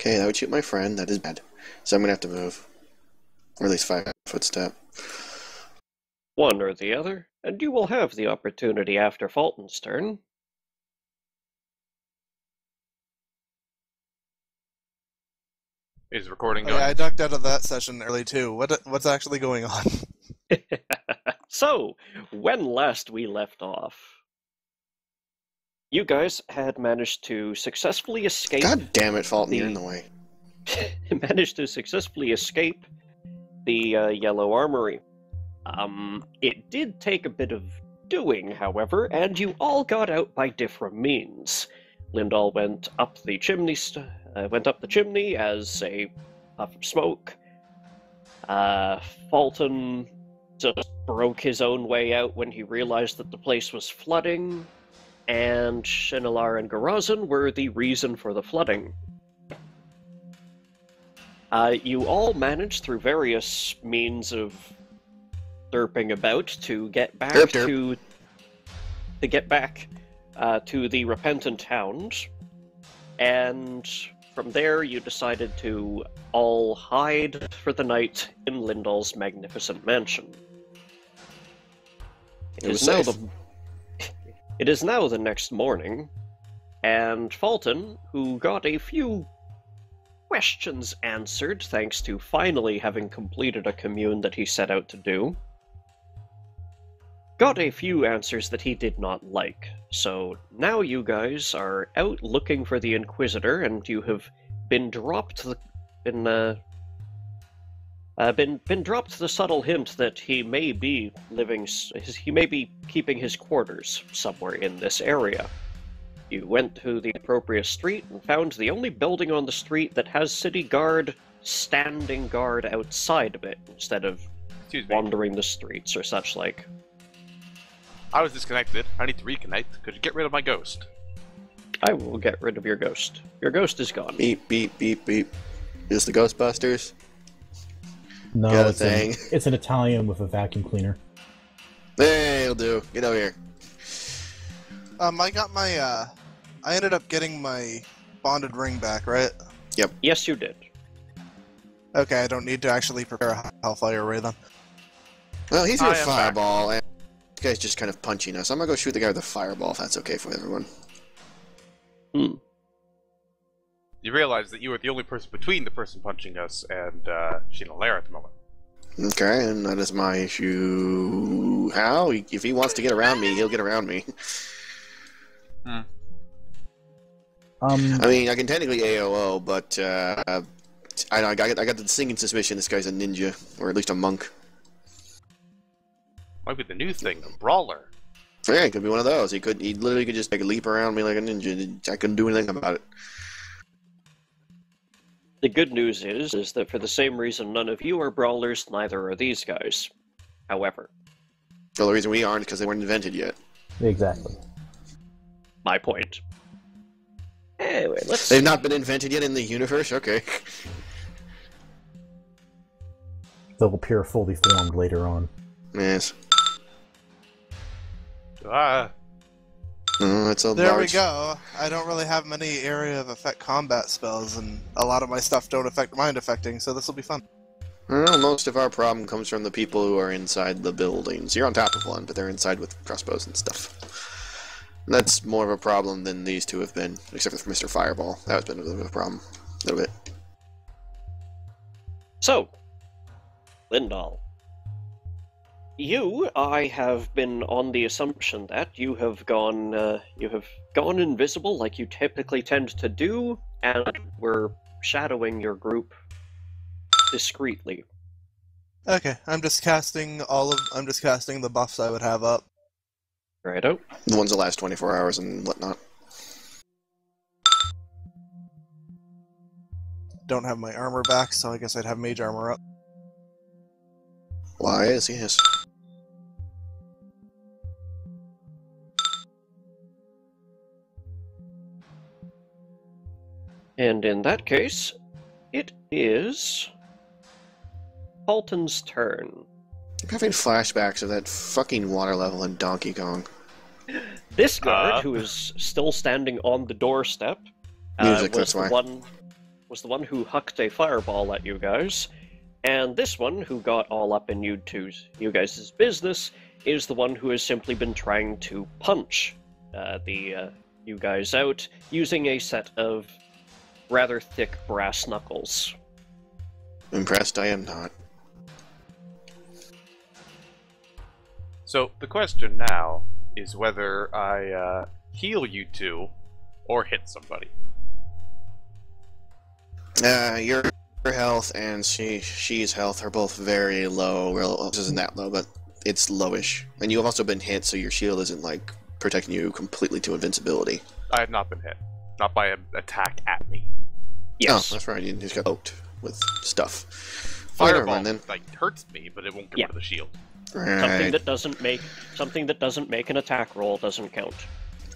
Okay, that would shoot my friend. That is bad. So I'm gonna have to move. Or at least 5-foot step. One or the other, and you will have the opportunity after Fulton's turn. Is the recording going? Yeah, I ducked out of that session early too. What's actually going on? So, when last we left off, you guys had managed to successfully escape. God damn it, Fulton, you're in the way. Managed to successfully escape the Yellow Armory. It did take a bit of doing, however, and you all got out by different means. Lindahl went up the chimney, as a puff of smoke. Fulton just broke his own way out when he realized that the place was flooding, and Shinilar and Garazan were the reason for the flooding. You all managed through various means of derping about to get back to the Repentant Hound, and from there you decided to all hide for the night in Lindahl's magnificent mansion. It is now the next morning, and Fulton, who got a few questions answered thanks to finally having completed a commune that he set out to do, got a few answers that he did not like. So now you guys are out looking for the Inquisitor, and you have been dropped the subtle hint that he may be keeping his quarters somewhere in this area. You went to the appropriate street and found the only building on the street that has city guard standing guard outside of it instead of wandering the streets or such like. I was disconnected. I need to reconnect. Could you get rid of my ghost? I will get rid of your ghost. Your ghost is gone. Beep, beep, beep, beep. Is the Ghostbusters? No, it's an Italian with a vacuum cleaner. Hey, it'll do. Get over here. I got my, I ended up getting my bonded ring back, right? Yep. Yes, you did. Okay, I don't need to actually prepare a Hellfire Ray then. Well, he's got a fireball, and this guy's just kind of punching us. I'm gonna go shoot the guy with the fireball, if that's okay for everyone. You realize that you were the only person between the person punching us and Shinilar at the moment. Okay, and that is my issue. How? If he wants to get around me, he'll get around me. I mean, I can technically AOO, but I got the sinking suspicion this guy's a ninja, or at least a monk. Might be the new thing, a brawler. Yeah, it could be one of those. He literally could just leap around me like a ninja. I couldn't do anything about it. The good news is that for the same reason none of you are brawlers, neither are these guys. However. The only reason we aren't is because they weren't invented yet. Exactly. My point. Anyway, let's... They've not been invented yet in the universe? Okay. They'll appear fully formed later on. Yes. There we go. I don't really have many area of effect combat spells, and a lot of my stuff don't affect mind affecting, so this will be fun. Well, most of our problem comes from the people who are inside the buildings. You're on top of one, but they're inside with crossbows and stuff. And that's more of a problem than these two have been, except for Mr. Fireball. That has been a little bit of a problem. A little bit. So, Lindahl. I have been on the assumption that you have gone invisible like you typically tend to do, and were shadowing your group discreetly. Okay, I'm just casting the buffs I would have up. Righto. The ones that last 24 hours and whatnot. Don't have my armor back, so I guess I'd have mage armor up. Why is yes. And in that case, it is Fulton's turn. I'm having flashbacks of that fucking water level in Donkey Kong. This guard, who is still standing on the doorstep, Music, that's why. was the one who hucked a fireball at you guys, and this one, who got all up in you guys' business, is the one who has simply been trying to punch you guys out using a set of rather thick brass knuckles. Impressed I am not. So, the question now is whether I heal you two or hit somebody. Your health and she's health are both very low. Well, this isn't that low, but it's lowish. And you've also been hit, so your shield isn't, like, protecting you completely to invincibility. I have not been hit. Not by an attack at me. Yes. Oh, that's right. You just got poked with stuff. Fireball, then. like, hurts me, but it won't get rid of the shield. Right. Something that doesn't make an attack roll doesn't count.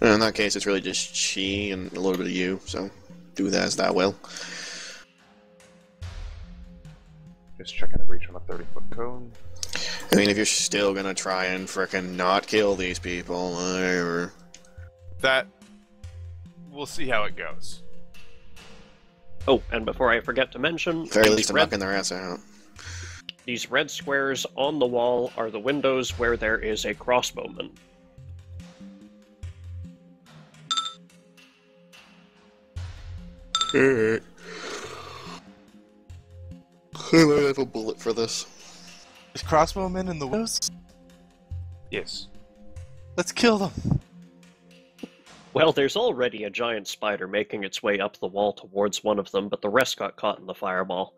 In that case, it's really just she and a little bit of you, so do that as that will. Just checking the reach on a 30-foot cone. I mean, if you're still gonna try and frickin' not kill these people, whatever. That... We'll see how it goes. Oh, and before I forget to mention, Very least I'm knocking their ass out. these red squares on the wall are the windows where there is a crossbowman. Alright. I might have a bullet for this. Is crossbowmen in the windows? Yes. Let's kill them. Well, there's already a giant spider making its way up the wall towards one of them, but the rest got caught in the fireball.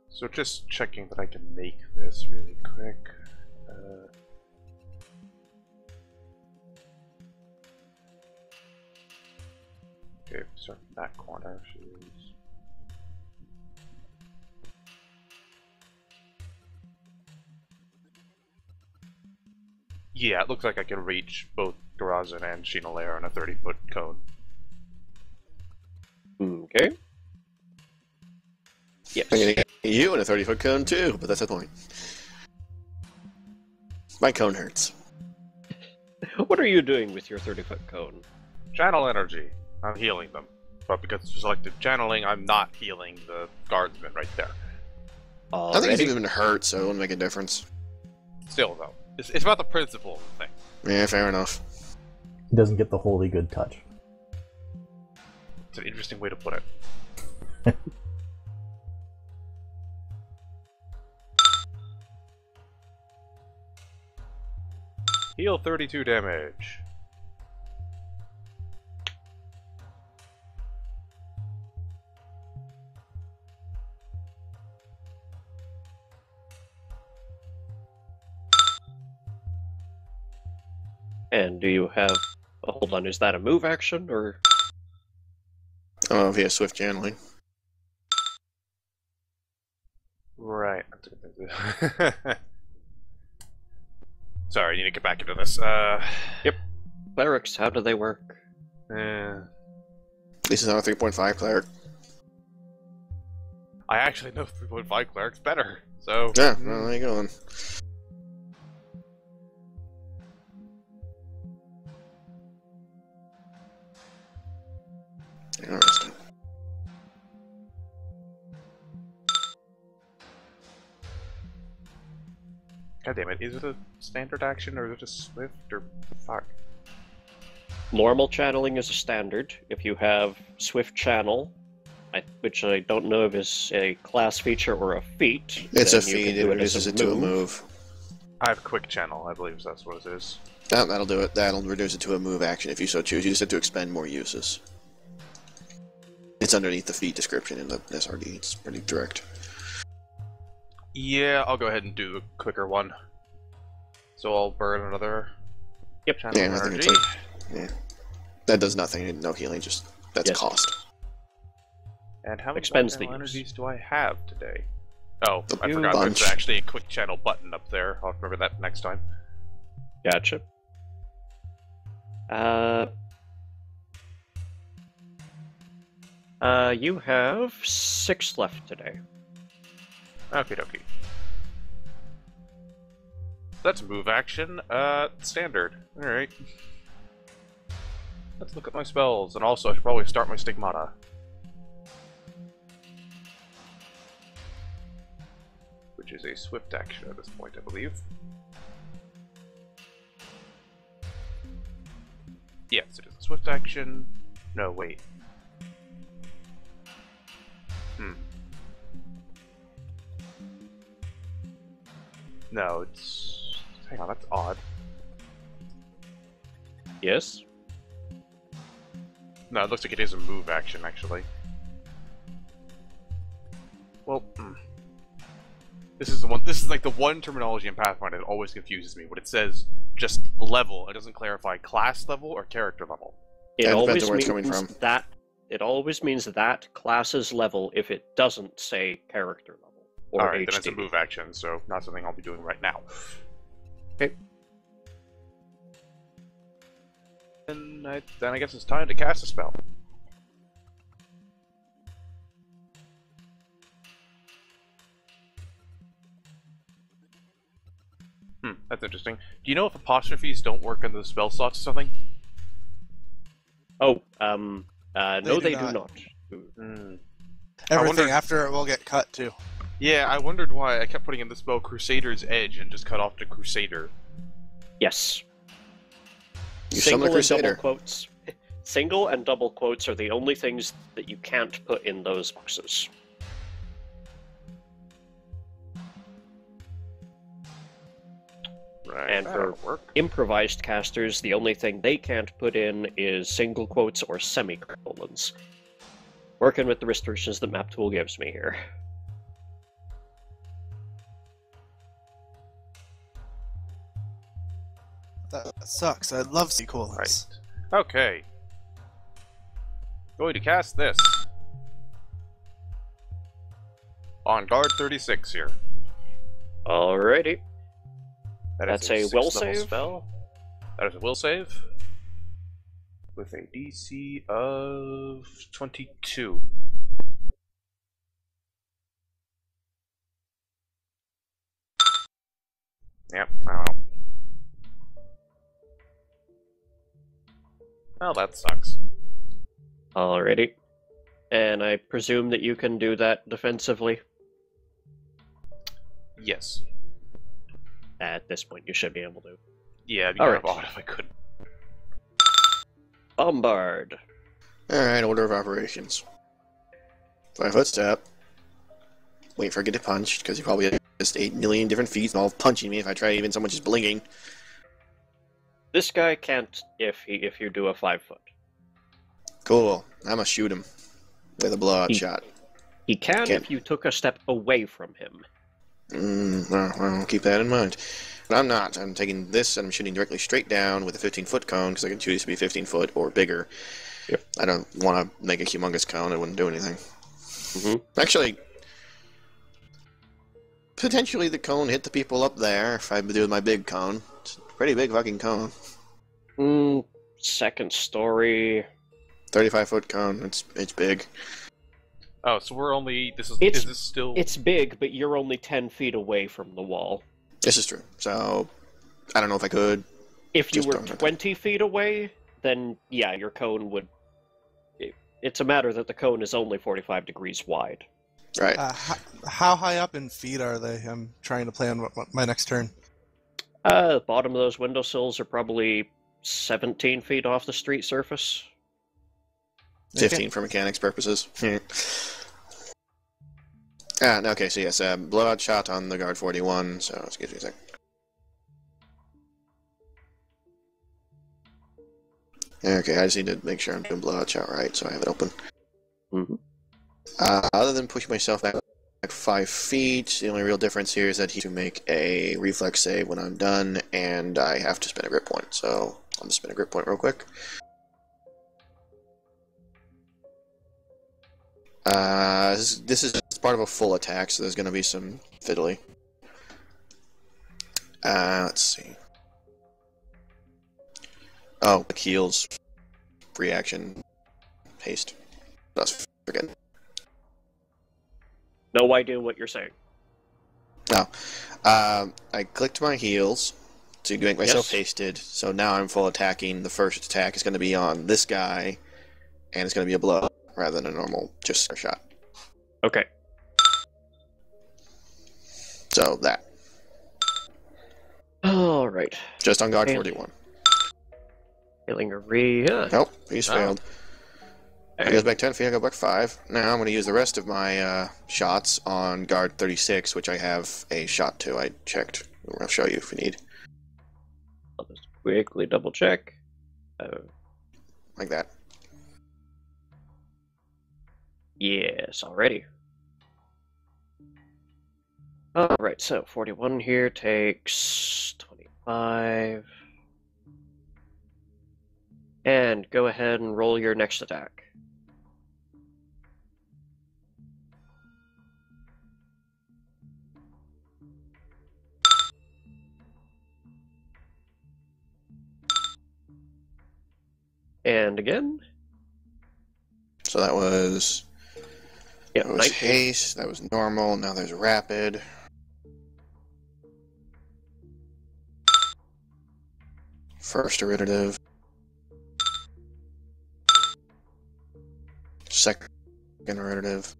So just checking that I can make this really quick. Okay, start from that corner. Yeah, it looks like I can reach both Garazin and Shinalair on a 30-foot cone. Okay. Yes. I'm gonna get you in a 30-foot cone too, but that's the point. My cone hurts. What are you doing with your 30-foot cone? Channel energy. I'm healing them. But because it's selective channeling, I'm not healing the guardsman right there. I think it's even hurt, so it wouldn't make a difference. Still, though. It's about the principle of the thing. Yeah, fair enough. He doesn't get the holy good touch. It's an interesting way to put it. Heal 32 damage. And do you have... Oh, hold on, is that a move action, or...? Oh, via swift channeling. Right. Sorry, I need to get back into this. Yep. Clerics, how do they work? This is not a 3.5 cleric. I actually know 3.5 clerics better, so... Yeah, well, there you go. Interesting. God damn it, is it a standard action or is it a swift or fuck? Normal channeling is a standard. If you have Swift Channel, which I don't know if is a class feature or a feat. It's a then you feat, can it do reduces it to a move. I have quick channel, I believe that's what it is. That'll do it. That'll reduce it to a move action if you so choose. You just have to expend more uses. It's underneath the feat description in the SRD. It's pretty direct. Yeah, I'll go ahead and do a quicker one. So I'll burn another channel Yeah, I think energy. it's yeah. That does nothing. No healing. Just that's Yes. cost. And how many Expends channel these. energies do I have today? Oh, I A forgot bunch. there's actually a quick channel button up there. I'll remember that next time. Gotcha. You have 6 left today. Okie dokie. That's move action. Standard. Alright. Let's look at my spells, and also I should probably start my Stigmata. Which is a swift action at this point, I believe. Yes, it is a swift action. No, wait. No, it's... Hang on, that's odd. Yes? No, it looks like it is a move action, actually. Well, This is like the one terminology in Pathfinder that always confuses me. When it says just level, it doesn't clarify class level or character level. It Yeah, it depends always on where it's coming means from. that it always means that class's level if it doesn't say character level or Alright, HD. then it's a move action, so not something I'll be doing right now. Okay. Then I guess it's time to cast a spell. That's interesting. Do you know if apostrophes don't work under the spell slots or something? Oh, no, they do not. Everything wondered- after it will get cut too. Yeah, I wondered why I kept putting in the spell Crusader's Edge and just cut off to Crusader. Yes. You Single summon a and double Crusader. quotes. Single and double quotes are the only things that you can't put in those boxes. Right, And that'll for work. improvised casters, the only thing they can't put in is single quotes or semicolons. Working with the restrictions that Map Tool gives me here. That sucks. I love sequels. Right. Okay. Going to cast this. On guard 36 here. Alrighty. That's a will 6th level save? spell. That is a will save. With a DC of 22. Yep, I don't know. Well, that sucks. Alrighty. And I presume that you can do that defensively? Yes. At this point, you should be able to. Yeah, it'd be kind of Alright. odd if I couldn't. Bombard. Alright, order of operations. 5-foot step. Wait for it to get punched, because he probably has just 8 million different feet, all punching me if I try even so much as blinking. This guy can't if you do a 5-foot. Cool. I'm gonna shoot him with a blowout He- shot. He can Can't. if you took a step away from him. I'll keep that in mind. But I'm not. I'm taking this and I'm shooting directly straight down with a 15-foot cone, because I can choose to be 15 foot or bigger. Yep. I don't want to make a humongous cone. It wouldn't do anything. Mm-hmm. Actually, potentially the cone hit the people up there if I do my big cone. It's a pretty big fucking cone. Second story. 35-foot cone. It's big. Oh, so we're only... Is this still... It's big, but you're only 10 feet away from the wall. This is true. So, I don't know if I could. If you Just were don't know. 20 feet away, then yeah, your cone would... It's a matter that the cone is only 45 degrees wide. Right. How high up in feet are they? I'm trying to plan what my next turn. The bottom of those windowsills are probably 17 feet off the street surface. 15 for mechanics purposes. Okay, so yes, blowout shot on the guard 41, so excuse me a sec. Okay, I just need to make sure I'm doing blowout shot right, so I have it open. Mm-hmm. Other than pushing myself back 5 feet, the only real difference here is that he has to make a reflex save when I'm done, and I have to spend a grip point, so I'll just spend a grip point real quick. This is part of a full attack, so there's going to be some fiddly. Let's see. Oh, heals, reaction, haste. That's forget. No idea what you're saying. No. I clicked my heals, to make myself Yes. hasted, so now I'm full attacking. The first attack is going to be on this guy, and it's going to be a blow rather than a normal just a shot. Okay. So that. All right. Just on guard And- 41. Healing a re. Nope, he's Oh. failed. I goes back 10 feet, I go back 5. Now I'm going to use the rest of my shots on guard 36, which I have a shot to. I checked. I'll show you if you need. I'll just quickly double check. Like that. Yes, already. Alright, so 41 here takes 25. And go ahead and roll your next attack. And again. So that was... Yep, That was 19. haste, that was normal, now there's rapid. First iterative. Second iterative.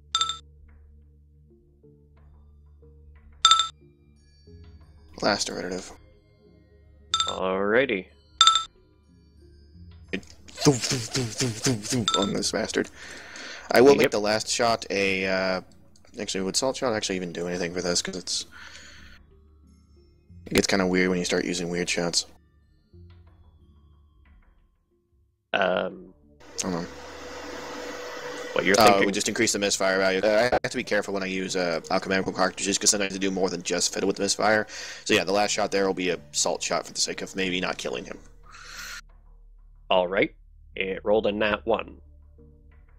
Last iterative. Alrighty. On this bastard. I will make Yep. the last shot a, actually, would Salt Shot actually even do anything for this? Because it gets kind of weird when you start using weird shots. I don't know. What you're Oh, it thinking? would just increase the misfire value. I have to be careful when I use alchemical cartridges, because sometimes I do more than just fiddle with the misfire. So yeah, the last shot there will be a Salt Shot for the sake of maybe not killing him. Alright. It rolled a nat 1.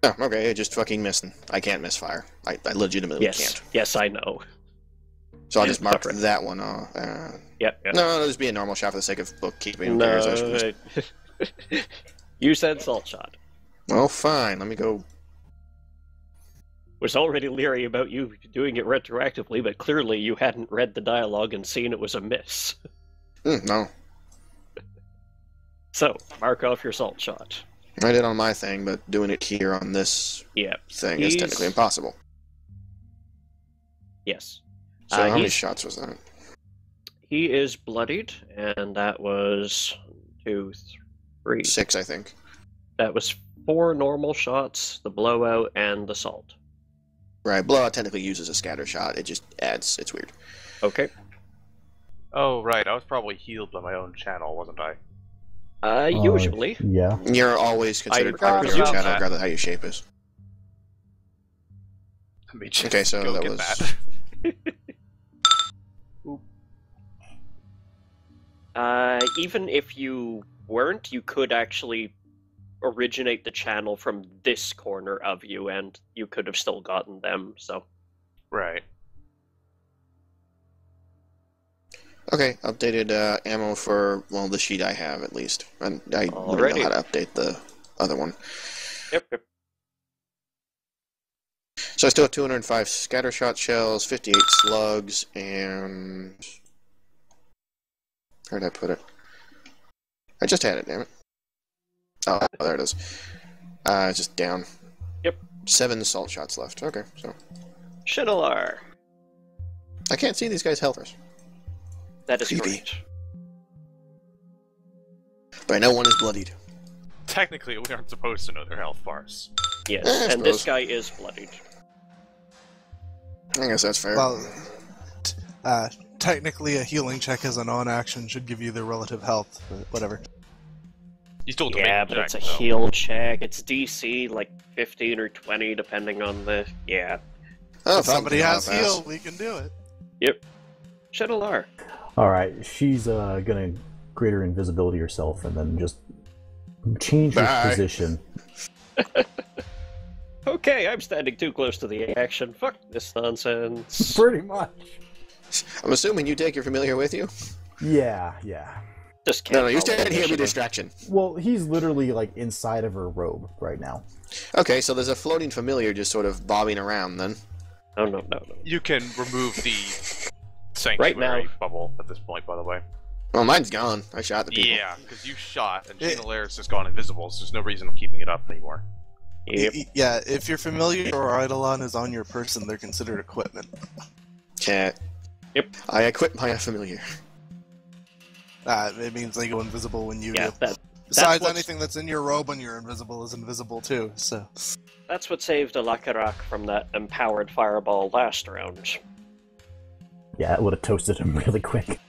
Oh, okay, just fucking missing. I can't misfire. I legitimately Yes. can't. Yes, I know. So I'll Yeah, just mark fuck it. that one off. Yep. No, it'll just be a normal shot for the sake of bookkeeping. Who cares? I should just- You said salt shot. Well, fine. Let me go. Was already leery about you doing it retroactively, but clearly you hadn't read the dialogue and seen it was a miss. No, So, mark off your salt shot. I did on my thing, but doing it here on this Yep. thing is He's- technically impossible. Yes. So how many he's- shots was that? He is bloodied, and that was 2, 3. 6, I think. That was 4 normal shots, the blowout, and the salt. Right, blowout technically uses a scatter shot. It just adds. It's weird. Okay. Oh, right. I was probably healed by my own channel, wasn't I? Usually. Yeah. You're always considered I part of your forgot channel, that. regardless of how your shape is. Let me just Okay, so go that get was- that. Even if you weren't, you could actually originate the channel from this corner of you, and you could have still gotten them, so... Right. Okay, updated ammo for, well, the sheet I have, at least. And I wouldn't Alrighty. know how to update the other one. Yep. So I still have 205 scatter shot shells, 58 slugs, and... Where'd I put it? I just had it, damn it. Oh, there it is. It's just down. Yep. 7 salt shots left. Okay, so... Shinalar. I can't see these guys' health bars, That is Creepy. correct. but I know one is bloodied. Technically, we aren't supposed to know their health bars. Yes, I and this suppose. guy is bloodied. I guess that's fair. Well, technically, a healing check as a non-action should give you the relative health, but whatever. You still have to Yeah, make but a it's a check, though. heal check. It's DC, like 15 or 20, depending on the... Yeah. Oh, If somebody fuck, has I'll pass. heal, we can do it. Yep. Shinalar. Alright, she's gonna greater invisibility herself and then just change her Bye. position. Okay, I'm standing too close to the action. Fuck this nonsense. Pretty much. I'm assuming you take your familiar with you? Yeah. Just can't No, you follow stand here with initiative. distraction. Well, he's literally like inside of her robe right now. Okay, so there's a floating familiar just sort of bobbing around then. Oh, no. You can remove the sanctuary Right now. bubble at this point, by the way. Well, mine's gone. I shot the people. Yeah, because you shot, and Chandeliers just gone invisible, so there's no reason of keeping it up anymore. Yep. Yeah, if your familiar or eidolon is on your person, they're considered equipment. Chat. Yep. I equip my familiar. It means they go invisible when you Yeah, do. that's Besides, what's- anything that's in your robe when you're invisible is invisible too, so... That's what saved Alakarak from that empowered fireball last round. Yeah, it would have toasted him really quick.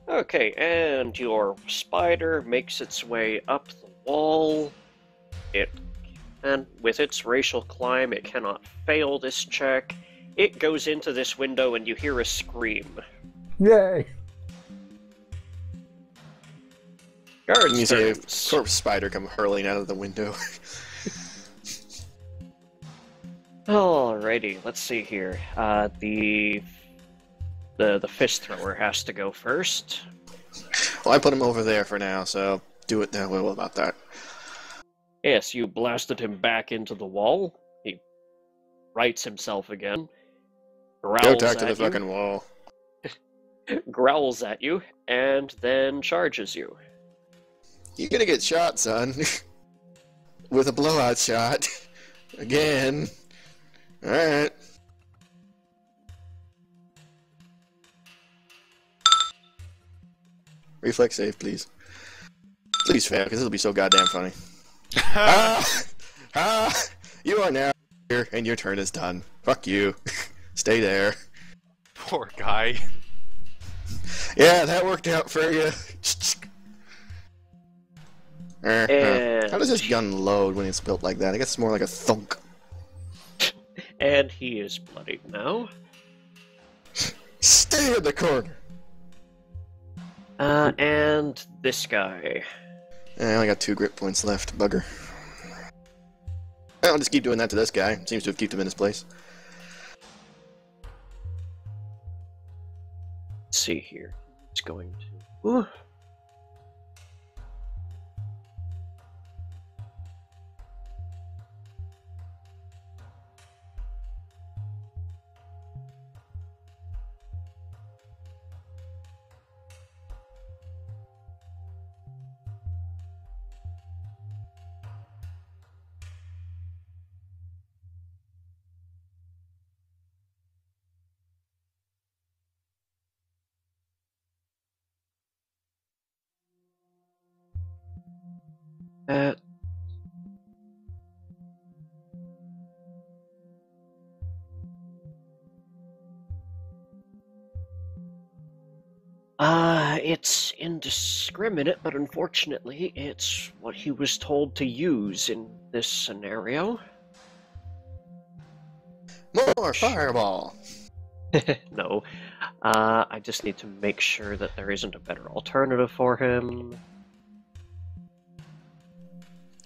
Okay, and your spider makes its way up the wall. And with its racial climb, it cannot fail this check. It goes into this window and you hear a scream. Yay! You Guards see a turns. corpse spider come hurling out of the window. Alrighty, let's see here. The fist thrower has to go first. Well, I put him over there for now, so do it that way about that. Yes, you blasted him back into the wall. He rights himself again. Growls Go talk to at the you, fucking wall. growls at you, and then charges you. You're gonna get shot, son. With a blowout shot. Again. Alright. Reflex save, please. Please fail, because it'll be so goddamn funny. You are now here, and your turn is done. Fuck you. Stay there. Poor guy. Yeah, that worked out for you. And- How does this gun load when it's built like that? I guess it's more like a thunk. And he is bloodied now. Stay in the corner. And this guy. I only got 2 grip points left, bugger. I'll just keep doing that to this guy. Seems to have kept him in his place. Let's see here. He's going to. Ooh. Uh, it's indiscriminate, but unfortunately, it's what he was told to use in this scenario. More fireball. No. I just need to make sure that there isn't a better alternative for him.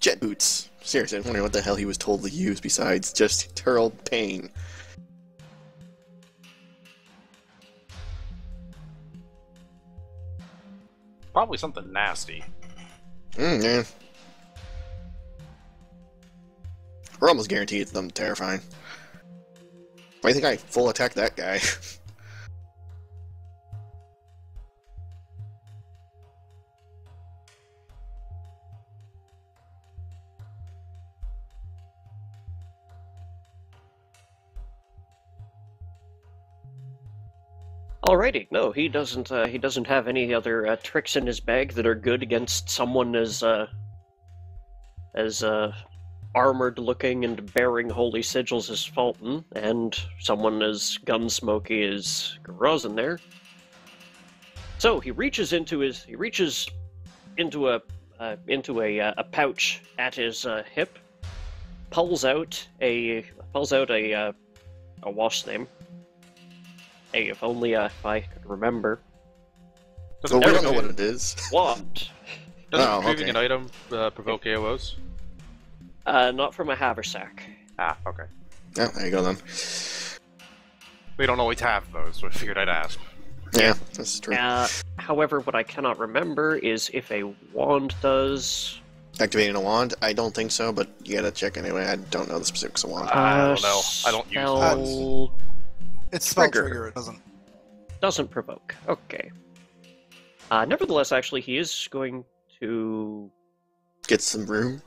Jet boots. Seriously, I'm wondering what the hell he was told to use besides just hurl pain. Probably something nasty. Yeah. We're almost guaranteed it's them terrifying. Why do you think I full attack that guy? Alrighty, no, he doesn't. He doesn't have any other tricks in his bag that are good against someone as armored-looking and bearing holy sigils as Fulton, and someone as gunsmoky as Grozin there. So he reaches into a pouch at his hip, pulls out a wash name. Hey, if only if I could remember. So we Doesn't don't know what it is. Wand. retrieving okay. an item provoke AOs? Not from a haversack. Ah, okay. Oh, there you go then. We don't always have those, so I figured I'd ask. Yeah, that's true. However, what I cannot remember is if a wand does. Activating a wand? I don't think so, but you gotta check anyway. I don't know the specifics of wand. I don't know. I don't use spell- It's spell Trigger. trigger, it doesn't. doesn't provoke. Okay. Nevertheless, actually, he is going to... Get some room.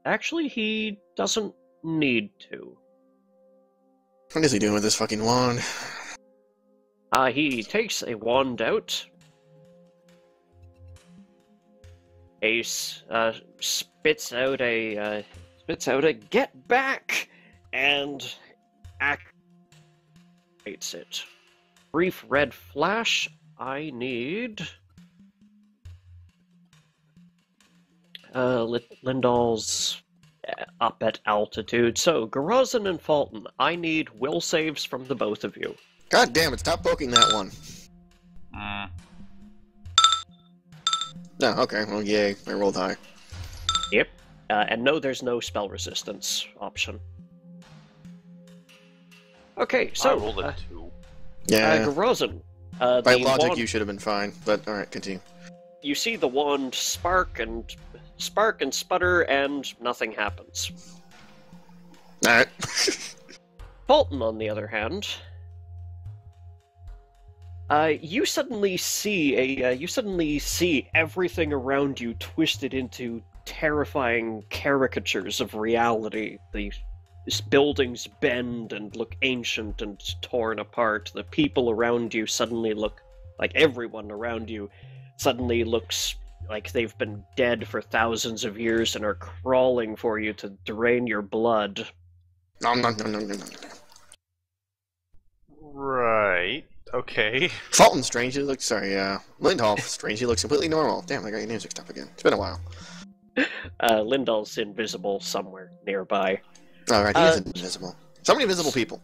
Actually, he doesn't need to. What is he doing with this fucking wand? He takes a wand out. Ace spits out a get back and activates it. Brief red flash. I need Lindall's up at altitude. So Garazin and Fulton, I need will saves from the both of you. God damn it! Stop poking that one. No, okay. Well, yay! I rolled high. Yep. And no, there's no spell resistance option. Okay, so... I rolled a 2. Yeah. Garazin. By logic, wand, you should have been fine. But alright, continue. you see the wand spark and sputter, and nothing happens. Alright. Fulton, on the other hand, you suddenly see everything around you twisted into terrifying caricatures of reality. These buildings bend and look ancient and torn apart. The people around you suddenly look like everyone around you suddenly looks like they've been dead for thousands of years and are crawling for you to drain your blood. Nom, nom, nom, nom, nom, nom. Right. Okay. Fulton strangely looks... Sorry, Lindholf strangely looks completely normal. Damn, I got your name mixed up again. It's been a while. Lindall's invisible somewhere nearby. Alright, he is invisible. So many invisible people.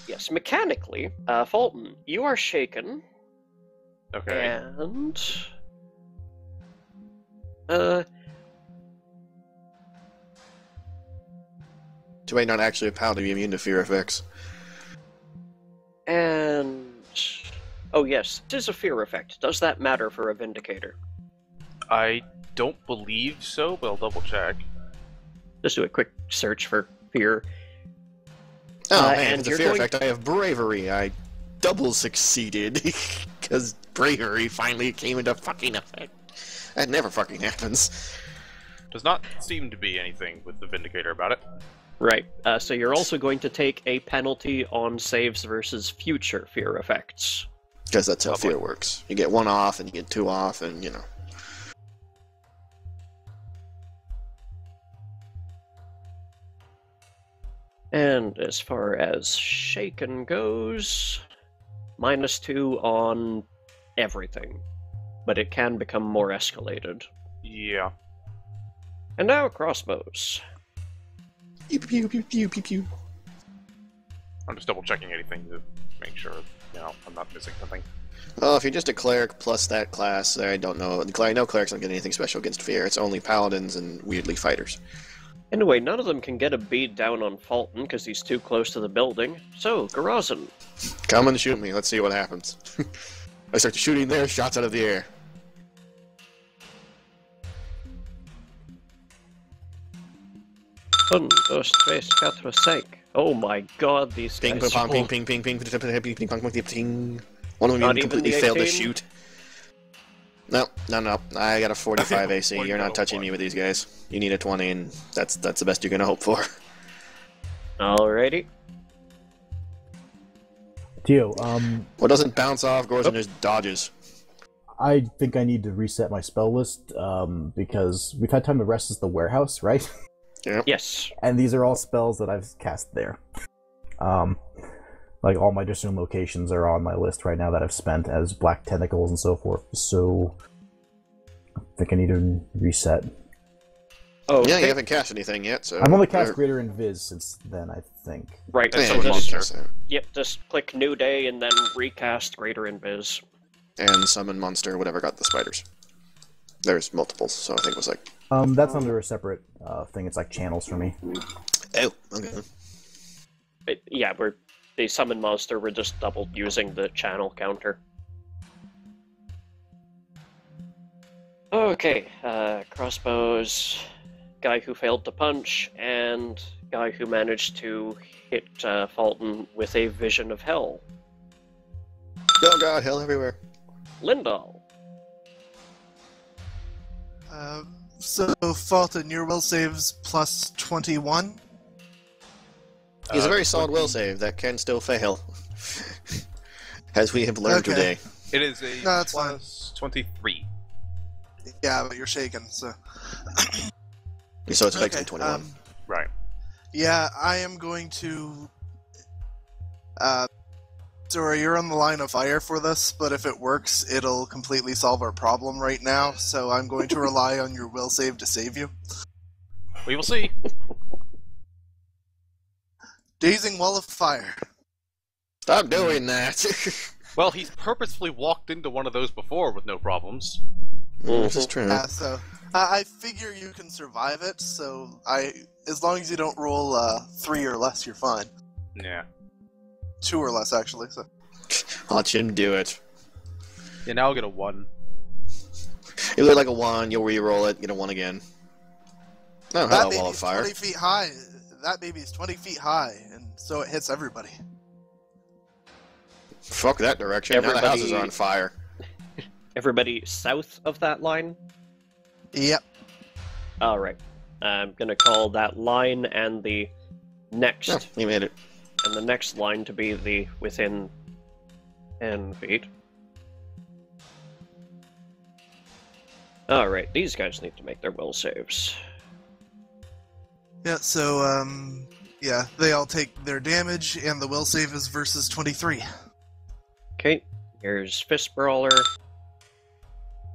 Yes, mechanically, Fulton, you are shaken, Okay. and... Too bad not actually a pal to be immune to fear effects. And... Oh yes, it is a fear effect. Does that matter for a Vindicator? I don't believe so, but I'll double check. Just do a quick search for fear. Oh man, and it's a you're fear going- effect. I have bravery. I double succeeded. Because bravery finally came into fucking effect. That never fucking happens. Does not seem to be anything with the Vindicator about it. Right, so you're also going to take a penalty on saves versus future fear effects. Because that's how Lovely. fear works. You get 1 off, and you get 2 off, and you know. And as far as shaken goes, -2 on everything. But it can become more escalated. Yeah. And now crossbows. Pew pew pew pew pew pew. I'm just double checking anything to make sure, I'm not missing something. Well, if you're just a cleric plus that class, I don't know. I know clerics don't get anything special against fear. It's only paladins and weirdly fighters. Anyway, none of them can get a bead down on Fulton because he's too close to the building. So, Garazin. Come and shoot me. Let's see what happens. I start shooting their shots out of the air. Un, dos, tres, cuatro, cinco. Oh my god, these Ping, guys. ping, pong, ping, ping, ping, ping, ping, ping, ping, ping, ping, ping. One of them Not even even completely the failed to 18? shoot. No. I got a 45 AC. You're not 40, touching me with these guys. You need a 20, and that's the best you're gonna hope for. Alrighty. Tio, What doesn't bounce off Gorson just dodges. I think I need to reset my spell list, because we've had time to rest as the warehouse, right? Yep. Yes. And these are all spells that I've cast there. Like all my discern locations are on my list right now that I've spent as black tentacles and so forth. So I think I need to reset. Oh, Yeah, you haven't cast anything yet, so... I've only cast Greater Invis since then, I think. right. That's So Summon just, Monster. yep, just click New Day and then recast Greater Invis. And summon monster, whatever got the spiders. There's multiples, so I think it was like... That's under a separate thing. It's like channels for me. Oh, okay. Yeah, the summon monster, we're just double using the channel counter. Okay, crossbows, guy who failed to punch, and guy who managed to hit Fulton with a vision of hell. Oh god, hell everywhere. Lindal. So, Fulton, your will saves plus 21. He's a very solid will save that can still fail. As we have learned today. It is a No, that's plus 23. Yeah, but you're shaken, so... So it's effectively Okay, 21. Right. Yeah, I am going to... Zora, you're on the line of fire for this, but if it works, it'll completely solve our problem right now, so I'm going to rely on your will save to save you. We will see. Dazing Wall of Fire. Stop doing that! Well, he's purposefully walked into one of those before with no problems. This is true. Yeah, so I figure you can survive it, so as long as you don't roll 3 or less, you're fine. Yeah. 2 or less, actually. So. Watch him do it. Yeah, now I'll get a 1. You look like a 1, you'll re-roll it, get a 1 again. Oh, That hello, Wall of baby's Fire. 20 feet high. That baby's 20 feet high, and so it hits everybody. Fuck that direction, now the houses are on fire. Everybody south of that line? Yep. Alright. I'm gonna call that line and the next... Oh, you made it. And the next line to be the within 10 feet. Alright, these guys need to make their will saves. Yeah, so, yeah, they all take their damage, and the will save is versus 23. Okay, here's Fist Brawler.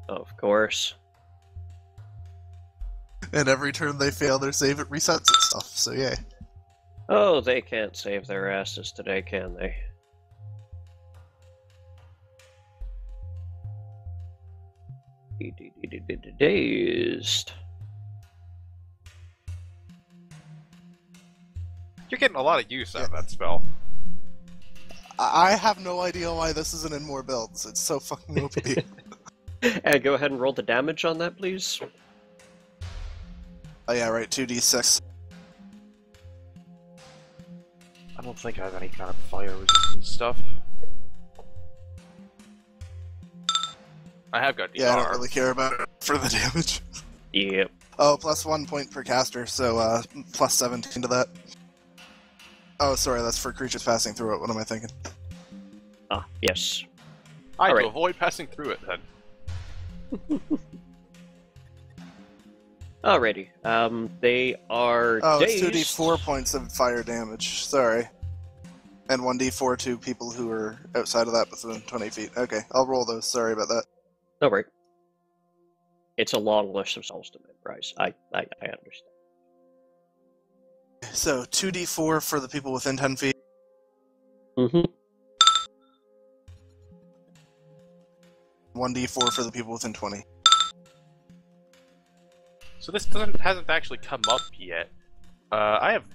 Of course. And every turn they fail their save, it resets itself, so yay. Oh, they can't save their asses today, can they? Dazed. You're getting a lot of use out of that spell. I have no idea why this isn't in more builds. It's so fucking OP. And go ahead and roll the damage on that, please. Oh yeah, right, 2d6. I don't think I have any kind of fire resistant stuff. I have got DR. Yeah, I don't really care about it for the damage. Yep. Oh, plus 1 point per caster, so plus 17 to that. Oh, sorry, that's for creatures passing through it. What am I thinking? Ah, yes. I Alright. to avoid passing through it then. Alrighty. They are Oh, dazed. it's 2d4 points of fire damage. Sorry. And 1d4 to people who are outside of that within 20 feet. Okay, I'll roll those. Sorry about that. No worry. It's a long list of spells to memorize. I understand. So, 2d4 for the people within 10 feet. Mm-hmm. 1d4 for the people within 20. So this hasn't actually come up yet. I have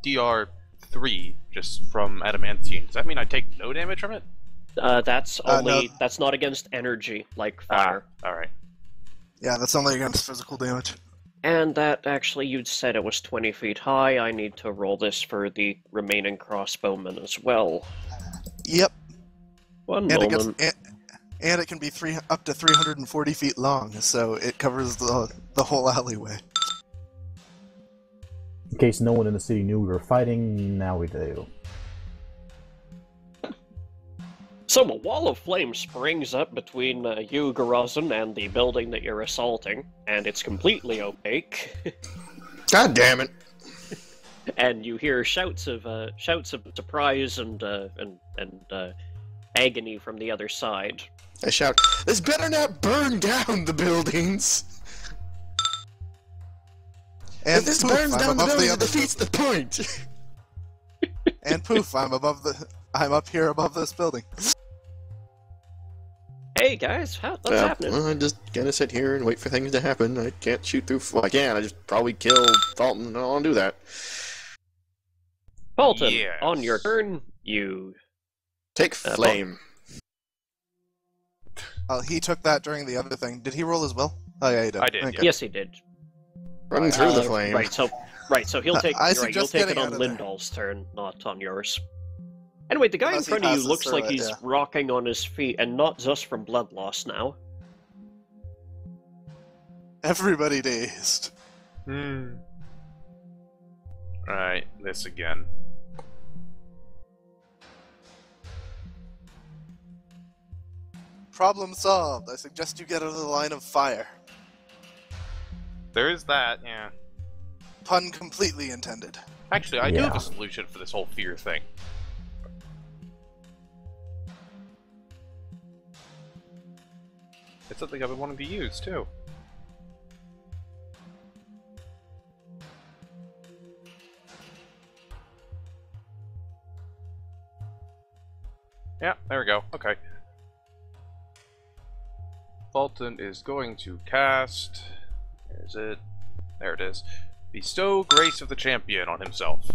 DR3 just from adamantine. Does that mean I take no damage from it? That's only no. that's not against energy like fire. Alright. Yeah, that's only against physical damage. And that actually, you'd said it was 20 feet high. I need to roll this for the remaining crossbowmen as well. Yep. One And moment. it can be up to 340 feet long, so it covers the whole alleyway. In case no one in the city knew we were fighting, now we do. So a wall of flame springs up between you, Garazan, and the building that you're assaulting, and it's completely opaque. God damn it! And you hear shouts of surprise and agony from the other side. I shout, "This better not burn down the buildings! And If this poof, burns I'm down the above buildings, it other defeats the point!" And poof, I'm up here above this building. Hey guys, what's Yeah, happening? well, I'm just gonna sit here and wait for things to happen. I can't shoot through. Well, I can. I just probably kill Fulton. I don't want to do that. Fulton, Yes. on your turn, you... Take flame. He took that during the other thing. Did he roll as well? Oh yeah, he did. I did, Okay. Yes, he did. Run through the flame. Right, so he'll take I you'll suggest take it getting on out of there. Lindal's turn, not on yours. Anyway, the guy Unless he in front of you passes looks through like it, he's yeah. rocking on his feet, and not just from blood loss now. Everybody dazed. Right, this again. Problem solved. I suggest you get out of the line of fire. There is that, yeah. Pun completely intended. Actually, I do have Yeah. a solution for this whole fear thing. It's something I've been wanting to use, too. Yeah, there we go. Okay. Fulton is going to cast... Where is it? There it is. Bestow Grace of the Champion on himself.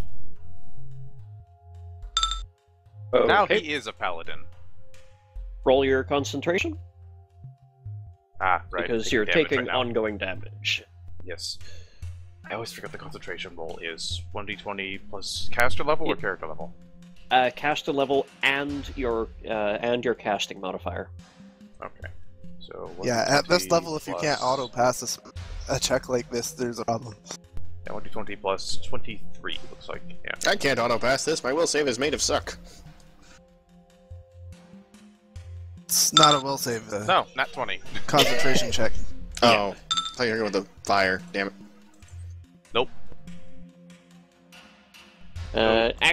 Okay. Now he is a paladin. Roll your concentration, Ah, right. because you're damage taking right now. ongoing damage. Yes. I always forget the concentration roll is 1d20 plus caster level or character level? Caster level and your casting modifier. Okay. So Yeah, at this 1d20 level, if you can't plus- auto pass a check like this, there's a problem. Yeah, 1d20 plus 23, looks like. Yeah. I can't auto-pass this. My will save is made of suck. It's not a will save, the No, not 20. concentration check. Oh. I thought you were going with the fire. Damn it. Nope.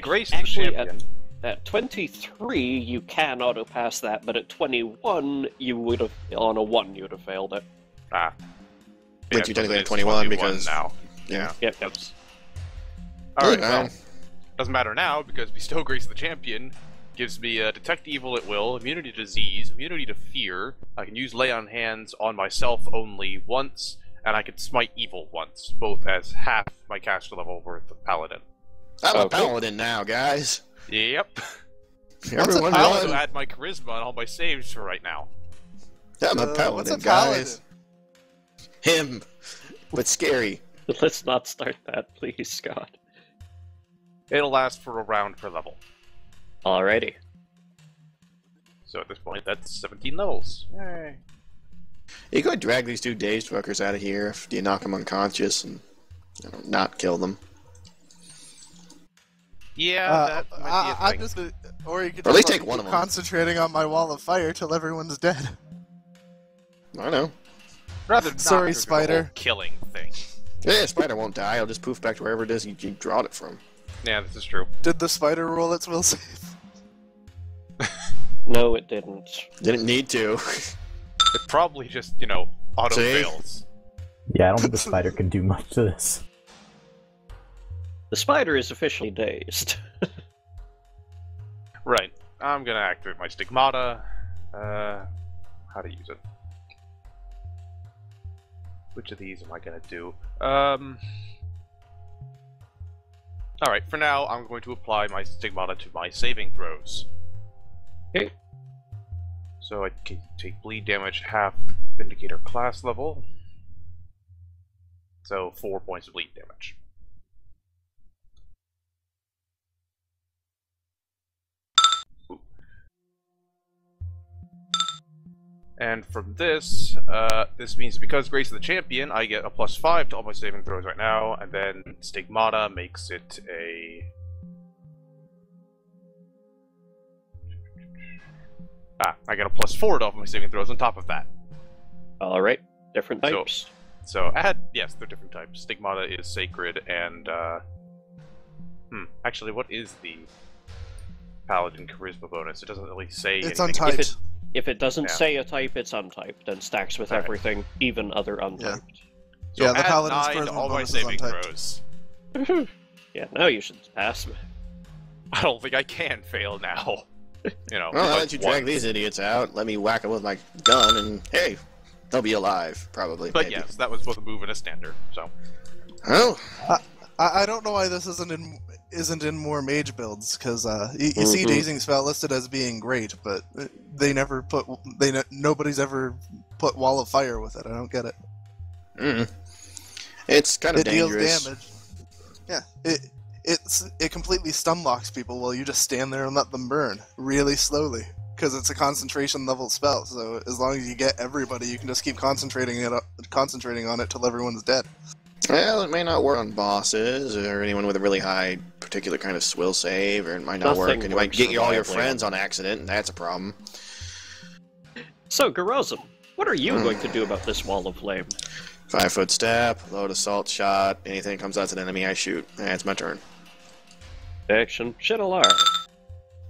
Grace the Actually, champion. at 23, you can auto pass that, but at 21, you would have on a 1, you would have failed it. Ah. But you technically it have is 21 because- now. Yeah. Yep. Oops. Alright, Well, well. Doesn't matter now, because Bestow Grace the Champion gives me Detect Evil at Will, Immunity to Disease, Immunity to Fear, I can use Lay on Hands on myself only once, and I can Smite Evil once, both as half my caster level worth of Paladin. I'm a Okay. paladin now, guys. Yep. Everyone I also run. add my Charisma on all my saves for right now. I'm a What's paladin, a paladin? guys. Him. But scary. Let's not start that, please, Scott. It'll last for a round per level. Alrighty. So at this point, that's 17 levels. Yay. You could drag these two dazed fuckers out of here if you knock them unconscious and not kill them. Yeah, that might be a I'm thing. just, or you could Or at least just take one of them. concentrating on my wall of fire till everyone's dead. I know. Rather not Sorry, because of the whole Spider. killing thing. Yeah, spider won't die. I'll just poof back to wherever it is you drawed it from. Yeah, this is true. Did the spider roll its will save? No, it didn't. Didn't need to. It probably just, auto See? fails. Yeah, I don't think the spider can do much to this. The spider is officially dazed. Right. I'm gonna activate my stigmata. How to use it? Which of these am I gonna do? Alright, for now, I'm going to apply my stigmata to my saving throws. Okay. So I can take bleed damage half Vindicator class level. So 4 points of bleed damage. And from this, this means because Grace of the Champion, I get a +5 to all my saving throws right now, and then Stigmata makes it a... I get a +4 to all my saving throws on top of that. Alright, different So- types. So, yes, they're different types. Stigmata is Sacred, and, actually, what is the Paladin Charisma bonus? It doesn't really say It's anything. untyped. If it doesn't Yeah. say a type, it's untyped, and stacks with Alright. everything, even other untyped. So Yeah, the add Paladin's 9 to charisma all my bonus is saving untyped. throws. Yeah, now you should pass me. I don't think I can fail now. Well, now like that you drag once. these idiots out, let me whack them with my gun, and hey, they'll be alive, probably. But maybe. yes, that was both a move and a standard, so... Oh, I don't know why this isn't in more mage builds, because you see Mhm. Dazing Spell listed as being great, but they never put nobody's ever put Wall of Fire with it. I don't get it. it's kind of It deals dangerous. damage. Yeah, it completely stun locks people while you just stand there and let them burn really slowly because it's a concentration level spell. So as long as you get everybody, you can just keep concentrating on it till everyone's dead. Well, it may not work on bosses or anyone with a really high particular kind of swill save, or it might not work, and you might get all your friends on accident, and that's a problem. So, Garozum, what are you going to do about this wall of flame? 5-foot step, load assault shot, anything that comes out to an enemy I shoot. That's my turn. Action, Shinalar.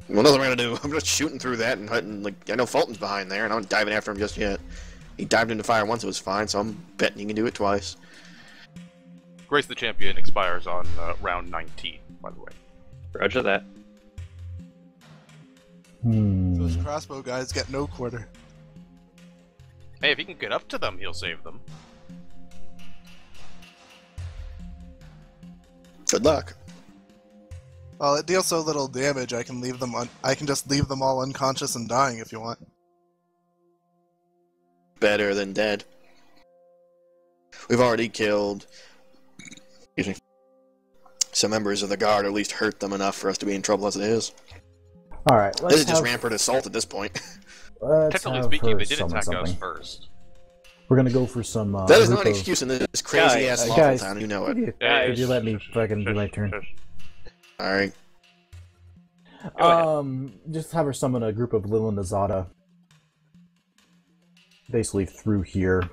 Well, nothing I'm gonna do. I'm just shooting through that and hunting, like, I know Fulton's behind there, and I'm not diving after him just yet. He dived into fire once, it was fine, so I'm betting he can do it twice. Grace the Champion expires on round 19, by the way. Roger that. Those crossbow guys get no quarter. Hey, if he can get up to them, he'll save them. Good luck. Well, it deals so little damage. I can just leave them all unconscious and dying if you want. Better than dead. We've already killed some members of the guard, or at least hurt them enough for us to be in trouble as it is. Alright, This is just rampart assault at this point. Technically speaking, they did attack us first. We're gonna go for some. That is not an excuse in this crazy ass lawful guys, town, you know it. Could you let me fucking do my turn? Alright. Just have her summon a group of Lilin Azada. Basically through here.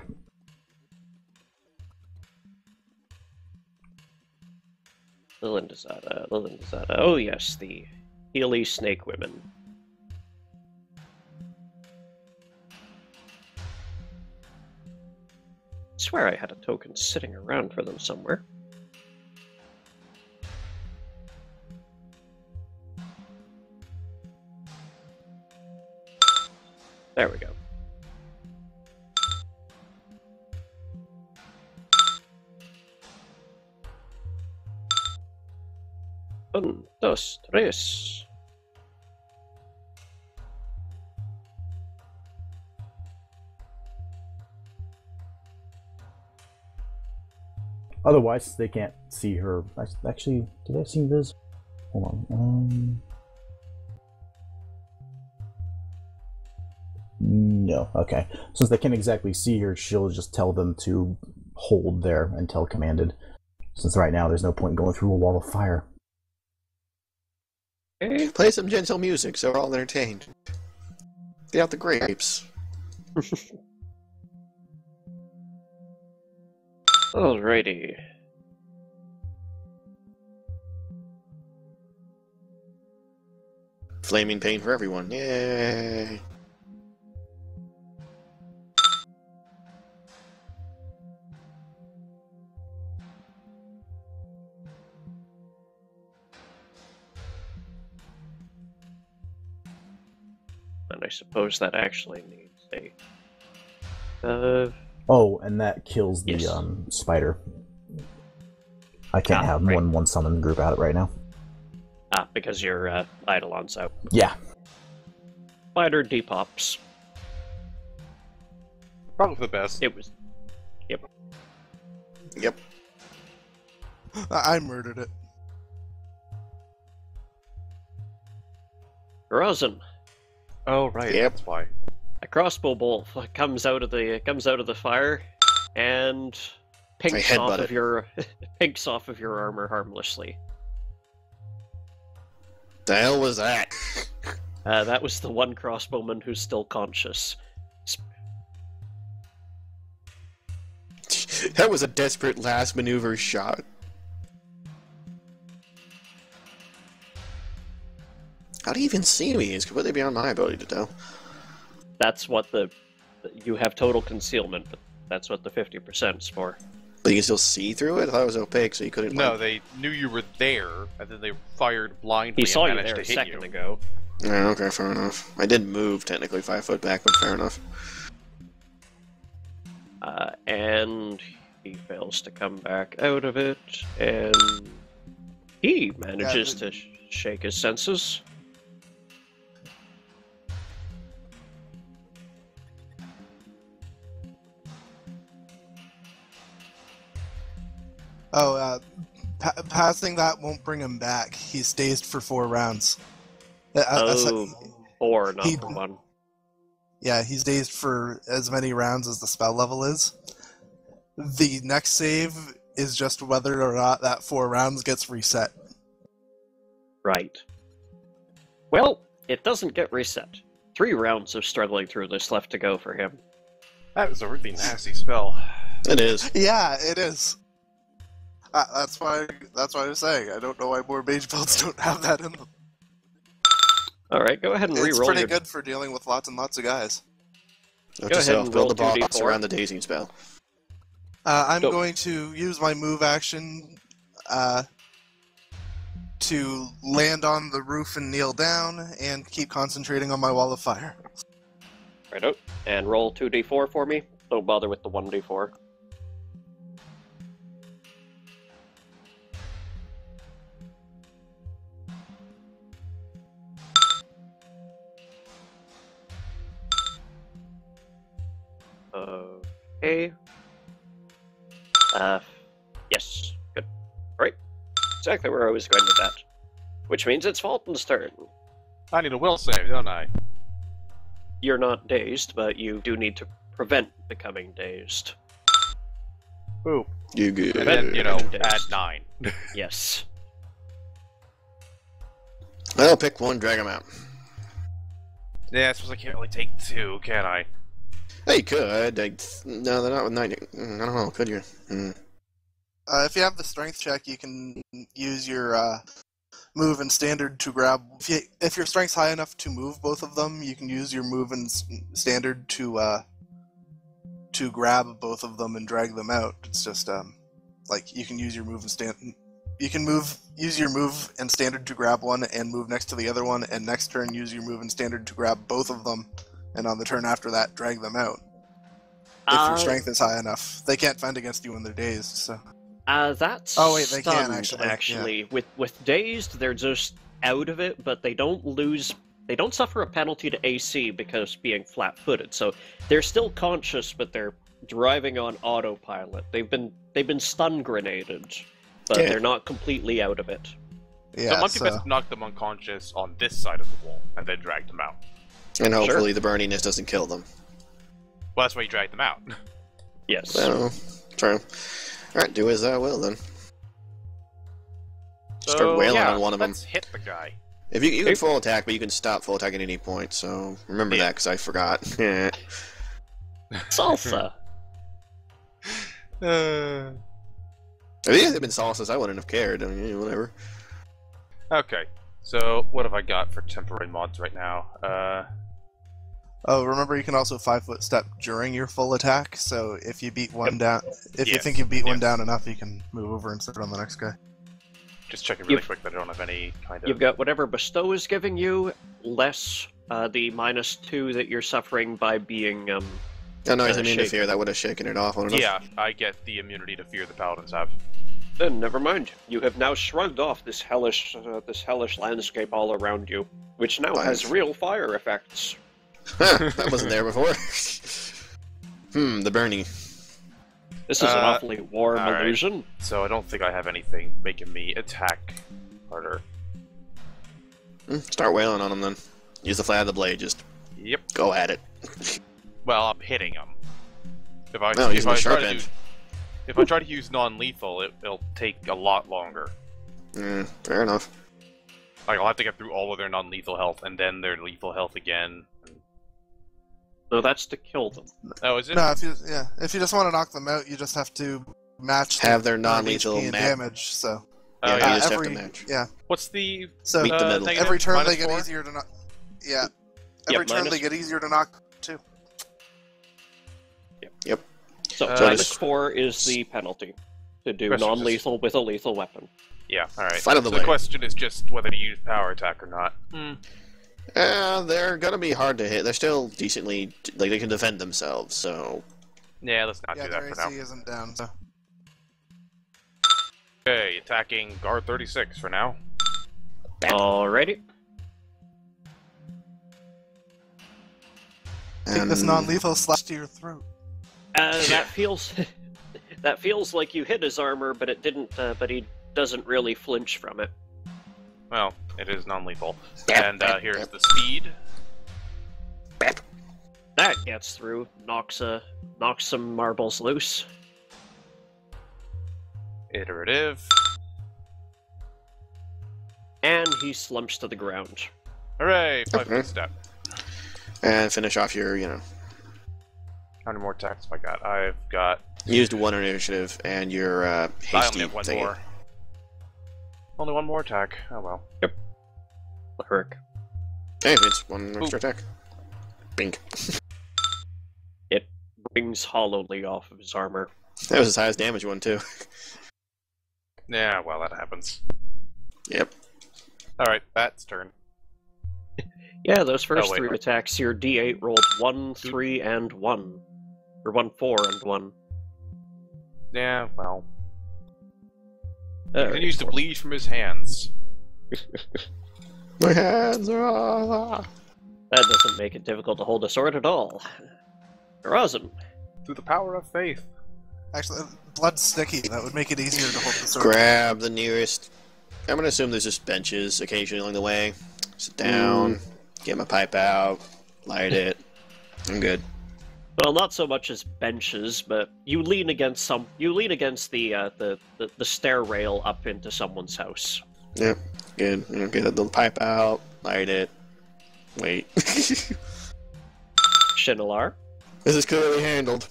Lilindazada. Oh yes, the Healy Snake Women. I swear I had a token sitting around for them somewhere. There we go. Un, dos, tres. Otherwise, they can't see her. Actually, did I see this? Hold on. No. Okay. Since they can't exactly see her, she'll just tell them to hold there until commanded. Since right now, there's no point in going through a wall of fire. Play some gentle music so we're all entertained. Get out the grapes. Alrighty. Flaming pain for everyone. Yay! And I suppose that actually needs a... Oh, and that kills the Yes. spider. I can't have right. one summon group at it right now. Because your Eidolon's out. Yeah. Spider depops. Probably for the best. It was... Yep. Yep. I murdered it. Rosen. Oh, right, Yep. that's why. A crossbow bolt comes out of the fire and pinks headbutt off it. of your pinks off of your armor harmlessly. The hell was that? That was the one crossbowman who's still conscious. That was a desperate last maneuver shot. How do you even see me? It's completely beyond my ability to tell. That's what you have total concealment, but that's what the 50%'s for. But you can still see through it? I thought it was opaque, so you couldn't... No, like... they knew you were there, and then they fired blindly He saw and you managed there a to hit second you. ago. Yeah, okay, fair enough. I did move, technically, 5 foot back, but fair enough. And he fails to come back out of it, and he manages to shake his senses. Oh, Passing that won't bring him back. He's dazed for 4 rounds. Oh, 4, not he- for 1. Yeah, he's dazed for as many rounds as the spell level is. The next save is just whether or not that 4 rounds gets reset. Right. Well, it doesn't get reset. 3 rounds of struggling through this left to go for him. That was a really nasty spell. It is. Yeah, it is. That's why I was saying. I don't know why more mage builds don't have that in them. Alright, go ahead and It's re-roll pretty your... good for dealing with lots and lots of guys. Note Go to ahead self, and build roll the box 2d4. around the dazing spell. I'm Go. going to use my move action to land on the roof and kneel down, and keep concentrating on my wall of fire. Right out. And roll 2d4 for me. Don't bother with the 1d4. Okay. Yes. Good. Right. Exactly where I was going with that. Which means it's Fulton's turn. I need a will save, don't I? You're not dazed, but you do need to prevent becoming dazed. Ooh. You good. And then, Dazed. add 9. Yes. Well, pick one, drag him out. Yeah, I suppose I can't really take 2, can I? Hey, you could. No, they're not with 90. I don't know, could you? If you have the strength check, you can use your move and standard to grab. If your strength's high enough to move both of them, you can use your move and standard to grab both of them and drag them out. It's just like you can use your move and use your move and standard to grab one and move next to the other one, and next turn use your move and standard to grab both of them, and on the turn after that drag them out. If your strength is high enough, they can't fend against you when they're dazed. So. That's Oh wait, they stunned, can actually. Yeah. With dazed, they're just out of it, but they don't lose. They don't suffer a penalty to AC because being flat-footed. So they're still conscious, but they're driving on autopilot. They've been stun grenaded, but Yeah. they're not completely out of it. Yeah, So it might be best to knock them unconscious on this side of the wall, and then drag them out. And hopefully the burniness doesn't kill them. Well, that's why you drag them out. Yes. Well, true. Alright, do as I will then. Start So, wailing yeah, on one of them. let's hit the guy. If you can full attack, but you can stop full attack at any point, so remember that, because I forgot. Salsa. Uh, If it had been Salsas, I wouldn't have cared. I mean, whatever. Okay, so what have I got for temporary mods right now? Oh, remember you can also 5-foot step during your full attack. So if you beat one down, if you Yes. think you beat one down enough, you can move over and sit on the next guy. Just checking really quick that I don't have any kind of... You've got whatever Bestow is giving you, less the -2 that you're suffering by being Oh no, he's immune to shaken. fear. That would have shaken it off. Wouldn't it? Yeah, I get the immunity to fear the paladins have. Then never mind. You have now shrugged off this hellish landscape all around you, which now has Nice. real fire effects. Huh, that wasn't there before. The burning. This is an awfully warm alright. illusion. So I don't think I have anything making me attack harder. Start wailing on him then. Use the flat of the blade. Just Yep. go at it. Well, I'm hitting him. If I, No, if using I the try sharp to end. if I try to use non-lethal, it'll take a lot longer. Fair enough. Like, I'll have to get through all of their non-lethal health, and then their lethal health again. No, that's to kill them. Oh, is it? No, if you just want to knock them out, you just have to match Have their the non-lethal HP and mat- damage. So Oh, Yeah, yeah. you just have to every match. yeah, What's the... so Meet the middle. negative? every turn they get -4? easier to knock. Yeah, every turn minus- they get easier to knock too. Yep. So So -4 is the penalty to do Question is- non-lethal with a lethal weapon. Yeah, alright. Flat of the So the blade. question is just whether to use power attack or not. They're gonna be hard to hit. They're still decently, like, they can defend themselves, so... Yeah, let's not Yeah, do that their for now. AC isn't down. So. Okay, attacking guard 36 for now. Alrighty. Take this non-lethal slash to your throat. That feels that feels like you hit his armor, but it didn't. But he doesn't really flinch from it. Well, it is non-lethal. Bap, And bap, here's bap. the speed. Bap. That gets through. Knocks some marbles loose. Iterative. And he slumps to the ground. Hooray! 5 Okay. step. And finish off your, How many more attacks have I got? I've got... used one initiative and your I hasty only have one thingy. more. Only one more attack. Oh well. Herc. Hey, it's one extra attack. Bink. Rings hollowly off of his armor. That was his highest damage one, too. Yeah, well, that happens. Yep. Alright, Bat's turn. Yeah, those first Oh, wait. 3 attacks, your D8 rolled 1, 3, and 1. Or 1, 4, and 1. Yeah, well. He Alright, continues to 4. bleed from his hands. My hands are all... That doesn't make it difficult to hold a sword at all. Awesome. Through the power of faith. Actually, blood's sticky. That would make it easier to hold the sword. Grab the nearest... I'm gonna assume there's just benches occasionally along the way. Sit down, get my pipe out, light it. I'm good. Well, not so much as benches, but you lean against the stair rail up into someone's house. Yep, good. Get that little pipe out, light it. Wait. Shinalar. This is clearly handled.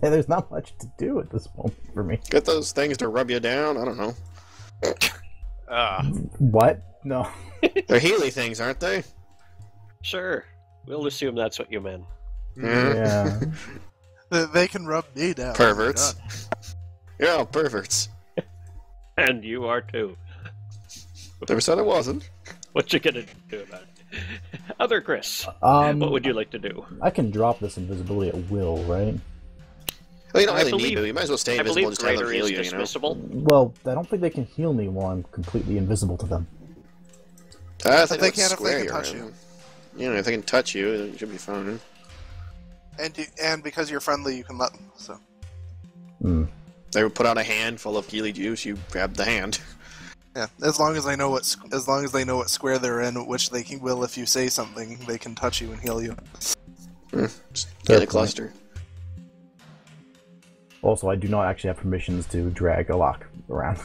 Yeah, there's not much to do at this moment for me. Get those things to rub you down. I don't know. What? No. They're Healy things, aren't they? Sure. We'll assume that's what you meant. Yeah. They can rub me down. Perverts. You're all perverts. And you are too. Never said I wasn't. What you gonna do about it? Other Chris, what would you like to do? I can drop this invisibility at will, right? Well, you don't I really believe- need to. You might as well stay I invisible believe and just have them Greater heal is you, you know? dismissible. Well, I don't think they can heal me while I'm completely invisible to them. I think they that's can if they square can you're touch in. you. You know, if they can touch you, it should be fine. And because you're friendly, you can let them. So Hmm. They would put out a hand full of Healy juice, you grab the hand. yeah, as long as they know what square they're in, which they will if you say something, they can touch you and heal you. Just Fair get a point. cluster. Also, I do not actually have permissions to drag a lock around.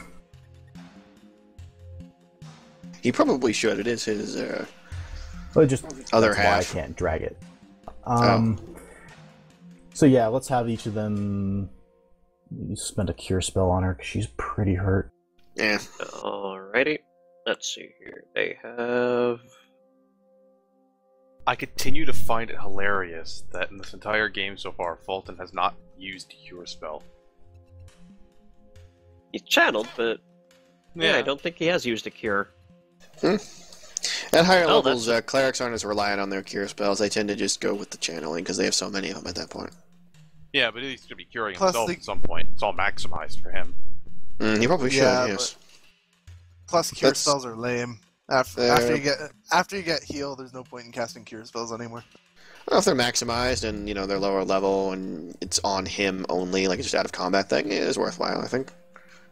He probably should. It is his Well, just other that's why I half. can't drag it. So yeah, let's have each of them spend a cure spell on her because she's pretty hurt. Yeah. Alrighty. Let's see here. They have... I continue to find it hilarious that in this entire game so far, Fulton has not used Cure Spell. He's channeled, but yeah, I don't think he has used a cure. At higher Oh, levels, clerics aren't as reliant on their cure spells. They tend to just go with the channeling because they have so many of them at that point. Yeah, but he's going to be curing Plus himself the- at some point. It's all maximized for him. He probably should, Yeah, yes. Plus, cure That's- spells are lame. After you get healed, there's no point in casting cure spells anymore. Well, if they're maximized and, you know, they're lower level and it's on him only, like it's just out of combat thing, it is worthwhile, I think.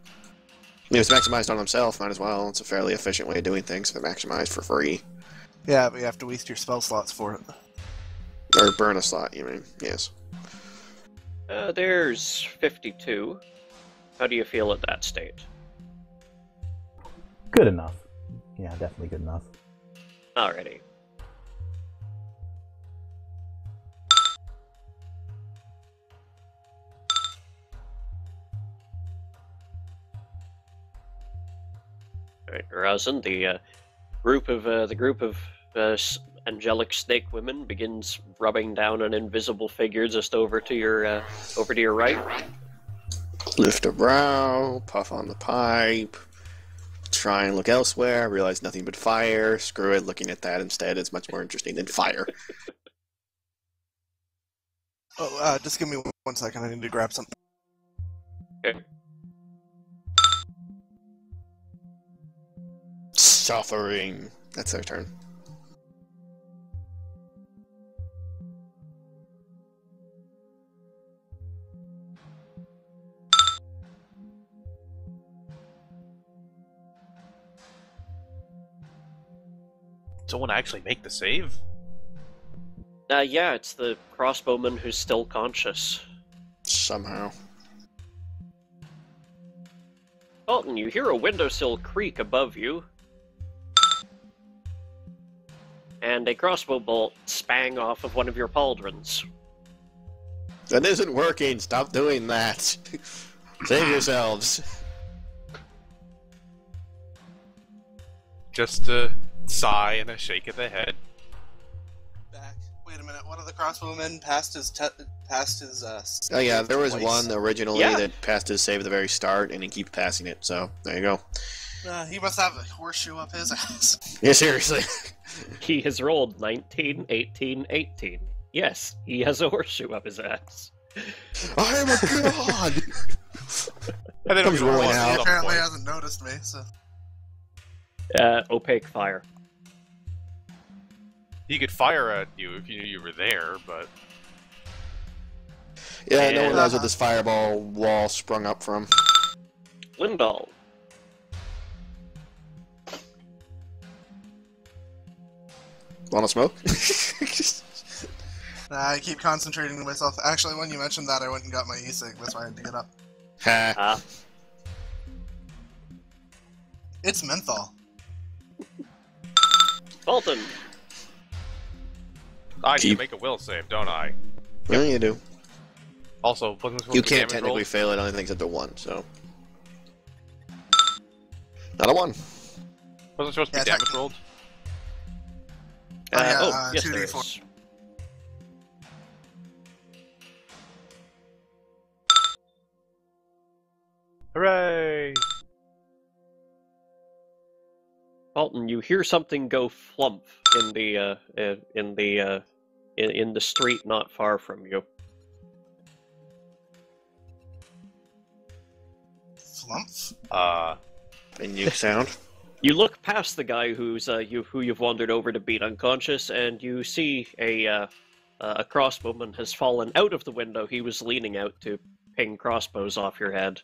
I mean, if it's maximized on himself, might as well. It's a fairly efficient way of doing things if they're maximized for free. Yeah, but you have to waste your spell slots for it. Or burn a slot, you mean, yes. There's 52. How do you feel at that state? Good enough. Yeah, definitely good enough. Alrighty. Alright, Razan, the group of angelic snake women begins rubbing down an invisible figure just over to your right. Lift a brow, puff on the pipe, try and look elsewhere, realize nothing but fire. Screw it, looking at that instead is much more interesting than fire. Oh, just give me 1 second. I need to grab something. Okay. Suffering. That's their turn. someone actually make the save? Yeah, it's the crossbowman who's still conscious. Somehow. Dalton, you hear a windowsill creak above you. And a crossbow bolt spang off of one of your pauldrons. That isn't working. Stop doing that. Save yourselves. Just a sigh and a shake of the head. Back. Wait a minute. One of the crossbowmen passed his Oh yeah, there was twice. one originally Yeah. that passed his save at the very start, and he keeps passing it. So there you go. He must have a horseshoe up his ass. Yeah, seriously. He has rolled 19, 18, 18. Yes, he has a horseshoe up his ass. I am a god. And then Comes we roll rolling on out. at He some apparently point. hasn't noticed me, so... Opaque fire. He could fire at you if you knew you were there, but Yeah, no one And- knows what this fireball wall sprung up from. Lindahl. Wanna smoke? Nah, I keep concentrating on myself. Actually, when you mentioned that, I went and got my e-cig. That's why I had to get up. Ha. Ah, It's menthol. Dalton. I need to Keep- make a will save, don't I? Well, you do. Also, wasn't supposed You to be can't damage technically rolled? fail at anything except a 1, so. Not a 1. Wasn't supposed to Yeah, be damage rolled? Yes, there 2d4. is. Hooray! Dalton, you hear something go flump in the street not far from you. Flump? A nuke sound. You look past the guy who's who you've wandered over to beat unconscious, and you see a crossbowman has fallen out of the window he was leaning out to ping crossbows off your head.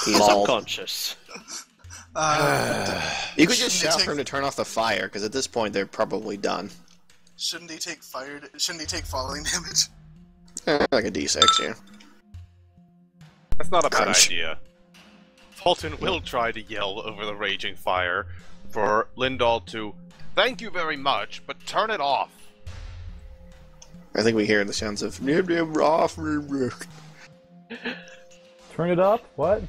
He is Lol. unconscious. You could just Shouldn't they shout take- for him to turn off the fire, because at this point they're probably done. Shouldn't he take falling damage? Like a d6, yeah. That's not a bad Crunch. idea. Fulton will try to yell over the raging fire for Lindahl to, "Thank you very much, but turn it off." I think we hear the sounds of off. Turn it up? What?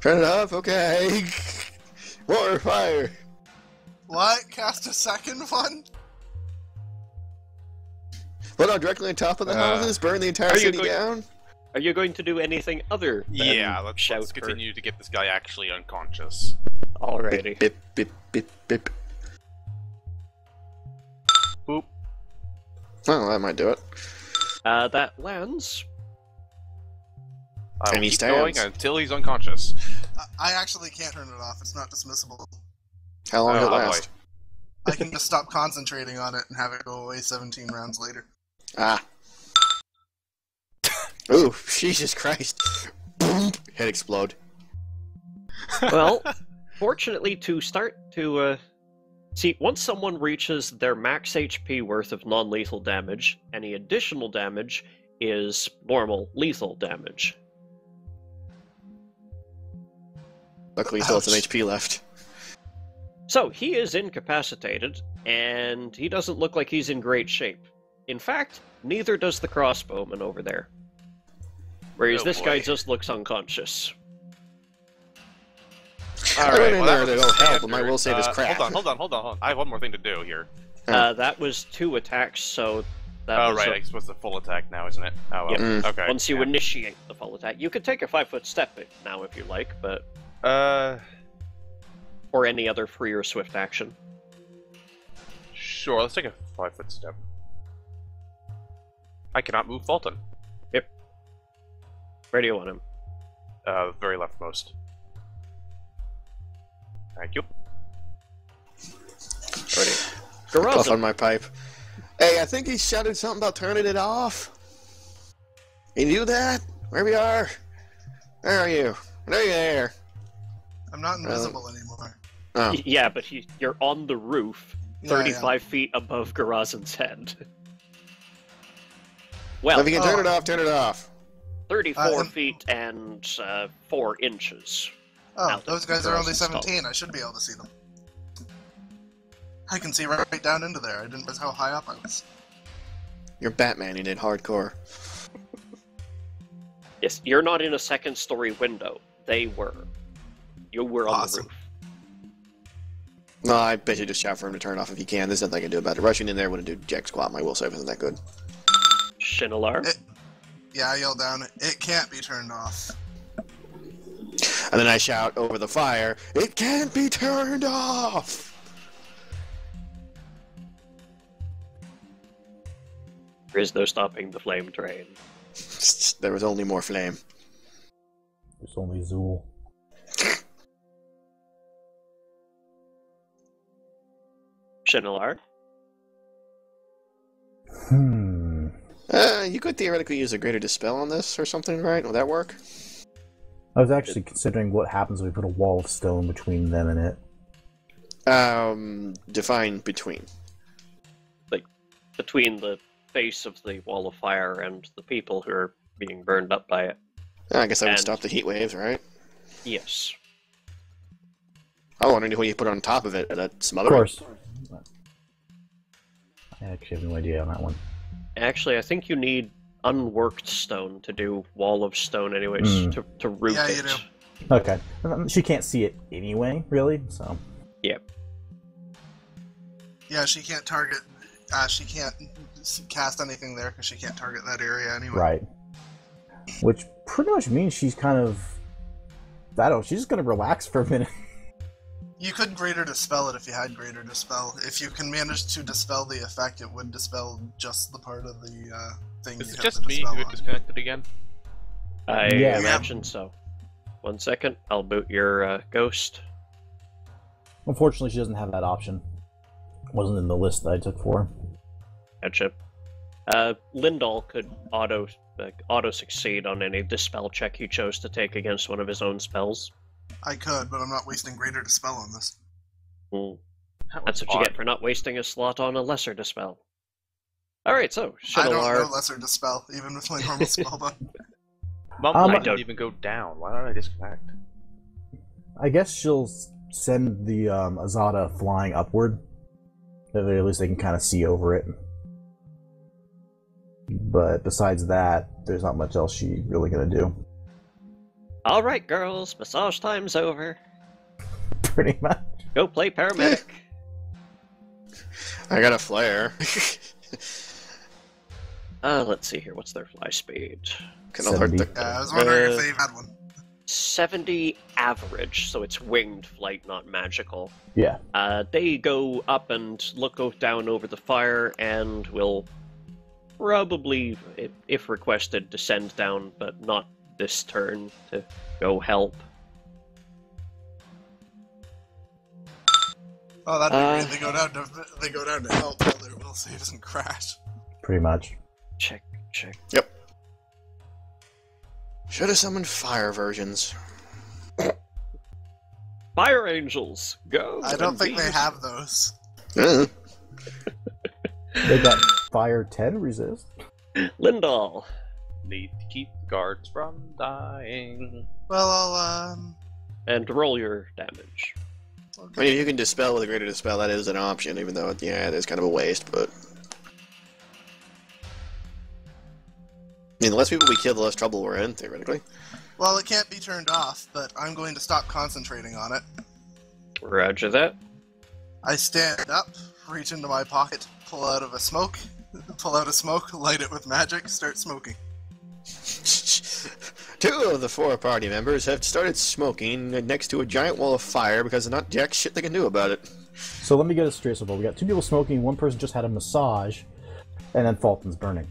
Turn it off, okay. More fire. What? Cast a second one? Put on directly on top of the houses, burn the entire Are you city going- down. Are you going to do anything other than Yeah, let's shout for- continue to get this guy actually unconscious. Alrighty. Bip, bip, bip, bip. Boop. Well, that might do it. That lands. I will And he keep going stands. until he's unconscious. I actually can't turn it off. It's not dismissible. How long does it Oh, boy. last? I can just stop concentrating on it and have it go away 17 rounds later. Ah. Ooh, Jesus Christ. Boom. Head explode. Well, fortunately, to start to see, once someone reaches their max HP worth of non-lethal damage, any additional damage is normal lethal damage. Luckily, he still has some Ouch. HP left. So he is incapacitated, and he doesn't look like he's in great shape. In fact, neither does the crossbowman over there. Whereas Oh, this guy boy. just looks unconscious. I don't Alright, even well, know that where was to go help, but my standard. will save is crap. Hold on. I have one more thing to do here. That was 2 attacks, so that Oh, was right, a- I suppose the full attack now, isn't it? Oh, well. Yep. Mm. Okay. once you yeah. initiate the full attack. You could take a 5-foot step now if you like, but or any other free or swift action. Sure, let's take a 5-foot step. I cannot move Fulton. Where do you want him? Very leftmost. Thank you. Puff on my pipe. Hey, I think he shouted something about turning it off. Can you do that? Where we are? Where are you? There you there. I'm not invisible anymore. Oh. Yeah, but you're on the roof. Yeah, 35 feet above Garazan's head. Well, If you can turn it off, turn it off. 34 feet and 4 inches. Oh, Out those of guys are only Garazan's skull. 17. I should be able to see them. I can see right down into there. I didn't realize how high up I was. You're Batman, you did hardcore. Yes, you're not in a second-story window. They were. You were on Awesome. the roof. No, I bet you just shout for him to turn it off if you can. There's nothing I can do about it. Rushing in there wouldn't do jack squat. My will save isn't that good. Shinalar? Yeah, I yelled down, it can't be turned off. And then I shout over the fire, it can't be turned off! There is no stopping the flame train. There was only more flame. There's only Zool. Shinalar? You could theoretically use a greater dispel on this or something, right? Would that work? I was actually considering what happens if we put a wall of stone between them and it. Define between. Like, between the face of the wall of fire and the people who are being burned up by it. I guess that would And- stop the heat waves, right? Yes. I was wondering what you put on top of it. That Of smother. course. I actually have no idea on that one. Actually, I think you need unworked stone to do wall of stone anyways, to root Yeah, it. you do. Okay. She can't see it anyway, really, so... Yeah, she can't target. She can't cast anything there because she can't target that area anyway. Right. Which pretty much means she's kind of... I don't know, she's just gonna relax for a minute. You could greater dispel it if you had greater dispel. If you can manage to dispel the effect, it would dispel just the part of the thing. Is you it have just to me dispel who on. is disconnected again? I Yeah. imagine so. 1 second, I'll boot your ghost. Unfortunately, she doesn't have that option. Wasn't in the list that I took for her. Gotcha. Lindahl could auto succeed on any dispel check he chose to take against one of his own spells. I could, but I'm not wasting greater dispel on this. That's what you get for not wasting a slot on a lesser dispel. Alright, so, I don't know Shinalar... lesser dispel, even with my normal spellbook. Mumble I didn't don't- even go down. Why don't I disconnect? I guess she'll send the Azada flying upward. At the very least, they can kind of see over it. But besides that, there's not much else she's really gonna do. Alright, girls, massage time's over. Pretty much. Go play paramedic. I got a flare. Let's see here, what's their fly speed? Can alert the... 70. Yeah, I was wondering if they had one. 70 average, so it's winged flight, not magical. Yeah. They go up and go down over the fire and will probably, if requested, descend down, but not this turn to go help. Oh, that'd be great. They go down to help while their will save doesn't crash. Pretty much. Check. Yep. Should have summoned fire versions. Fire angels, go! I don't and think be- they have those. Uh, They got fire 10 resist. Lindahl. Need to keep the guards from dying. Well, I'll And roll your damage. I mean, if you can dispel with a greater dispel, that is an option, even though, yeah, it is kind of a waste, but... I mean, the less people we kill, the less trouble we're in, theoretically. Well, it can't be turned off, but I'm going to stop concentrating on it. Roger that. I stand up, reach into my pocket, pull out a smoke, light it with magic, start smoking. 2 of the 4 party members have started smoking next to a giant wall of fire because there's not jack shit they can do about it. So let me get it straight so far. We got 2 people smoking, 1 person just had a massage, and then Fulton's burning.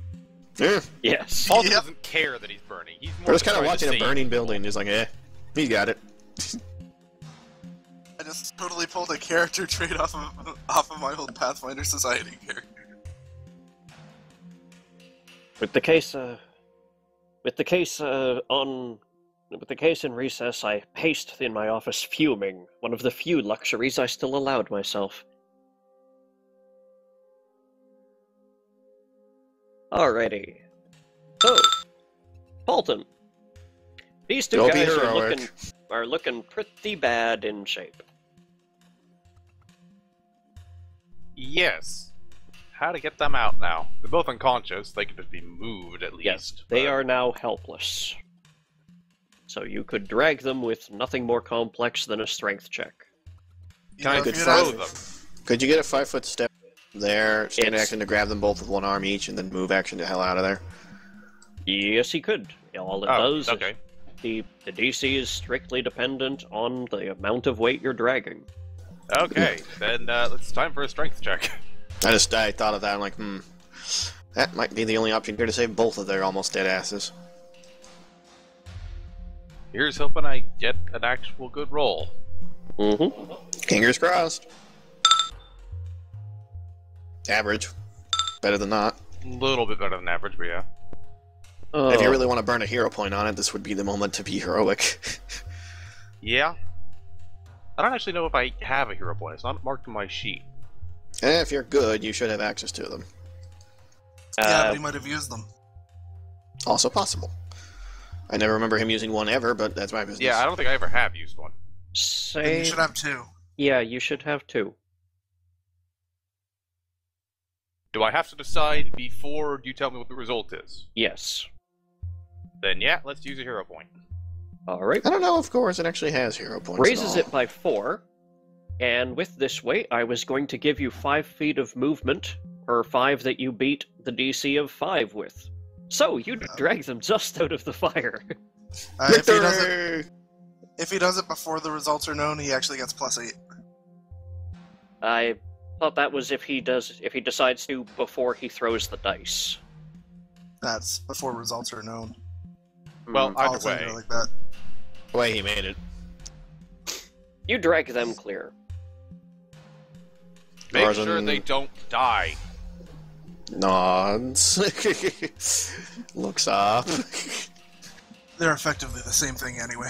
Yeah. Yes. Paul Yep. doesn't care that he's burning. He's more We're just kind of trying to watching a save burning people. building. He's like, he got it. I just totally pulled a character trait off of my old Pathfinder Society character. With the case in recess, I paced in my office fuming, one of the few luxuries I still allowed myself. Alrighty. So, Paulton. These two Go be guys heroic. are looking pretty bad in shape. Yes. How to get them out now? They're both unconscious. They could just be moved at least. Yes, they but- are now helpless. So you could drag them with nothing more complex than a strength check. Can I if could you'd throw ask- them? Could you get a 5-foot step there, stand It's- action to grab them both with one arm each, and then move action to hell out of there? Yes, he could. All it Oh, does okay. is the DC is strictly dependent on the amount of weight you're dragging. Okay, then it's time for a strength check. I thought of that, I'm like, that might be the only option here to save both of their almost dead asses. Here's hoping I get an actual good roll. Mm-hmm. Fingers crossed. Average. Better than not. A little bit better than average, but yeah. If you really want to burn a hero point on it, this would be the moment to be heroic. Yeah. I don't actually know if I have a hero point. It's not marked on my sheet. If you're good, you should have access to them. Yeah, but he might have used them. Also possible. I never remember him using one ever, but that's my business. Yeah, I don't think I ever have used one. And say, you should have 2. yeah, you should have 2. Do I have to decide before you tell me what the result is? Yes. Then yeah, let's use a hero point. All right. I don't know, of course, it actually has hero points. at Raises all. it by 4, and with this weight, I was going to give you 5 feet of movement, or 5 that you beat the DC of 5 with. So, you drag them just out of the fire. Victory! If he does it before the results are known, he actually gets +8. I thought that was if he decides to before he throws the dice. That's before results are known. Well, Hmm. All either things way. are like that. The way he made it. You drag them clear. Make Tarzan- sure they don't die. Nods. Looks up. They're effectively the same thing anyway.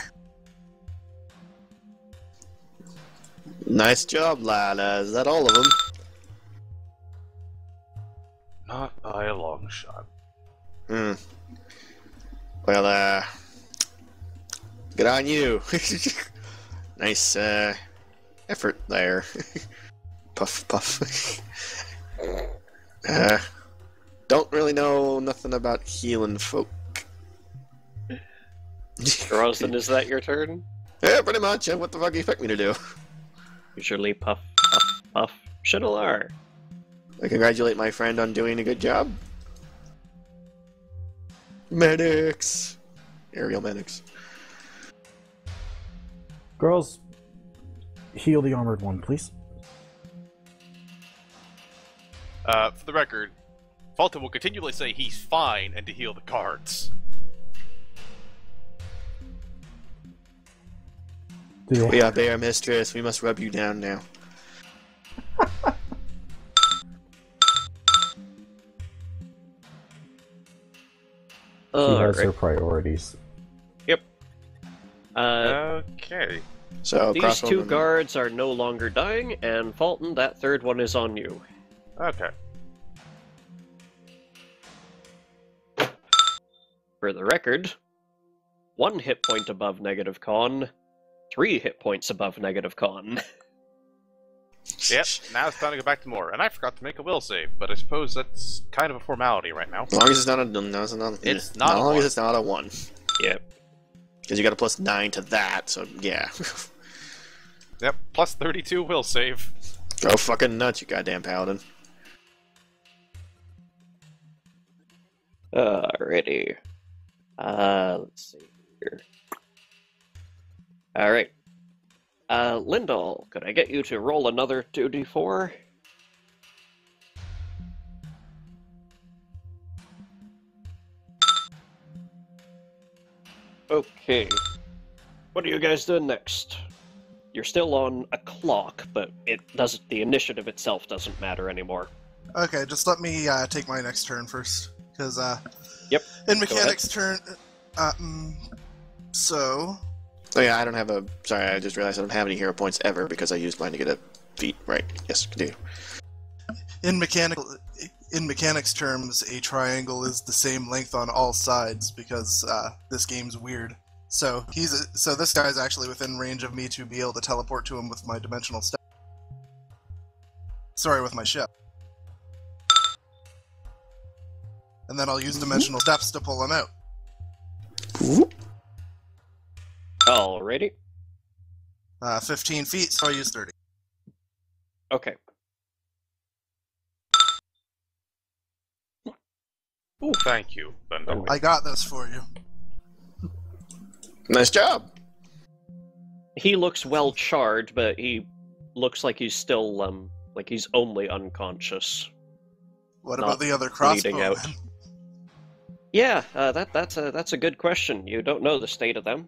Nice job, Lila. Is that all of them? Not by a long shot. Well, good on you. Nice, effort there. Puff, puff. Don't really know nothing about healing folk. Rosen, is that your turn? Yeah, pretty much. What the fuck do you expect me to do? Usually puff, puff, puff. Shinolar. I congratulate my friend on doing a good job. Medics! Aerial medics. Girls, heal the armored one, please. For the record, Fulton will continually say he's fine and to heal the cards. We are bear mistress. We must rub you down now. She has Alright. her priorities. Okay. So, These crossbow two and- guards are no longer dying, and Fulton, that third one is on you. Okay. For the record, 1 hit point above negative con, 3 hit points above negative con. Yep, now it's time to go back to more. And I forgot to make a will save, but I suppose that's kind of a formality right now. As long as it's not a... No, it's not, It's not as a long as one. it's not a 1. Yep. Because you got a +9 to that, so yeah. Yep, plus 32 will save. Go fucking nuts, you goddamn paladin. Alrighty. Let's see here. Alright. Lindal, could I get you to roll another 2d4? Okay. What are you guys doing next? You're still on a clock, but the initiative itself doesn't matter anymore. Okay, just let me take my next turn first, because Yep, in mechanics turn, so Oh yeah, I don't have a... Sorry, I just realized I don't have any hero points ever because I used mine to get a feat. Right, yes, continue. in mechanical, in mechanics terms, a triangle is the same length on all sides because this game's weird. So this guy's actually within range of me to be able to teleport to him with my dimensional step. Sorry, with my ship. And then I'll use dimensional steps to pull him out. Alrighty. 15 feet, so I use 30. Okay. Ooh, thank you, Bendo. I got this for you. Nice job. He looks well charred, but he looks like he's still, like he's only unconscious. What Not about the other bleeding out. crossbowmen? Yeah, that's a good question. You don't know the state of them.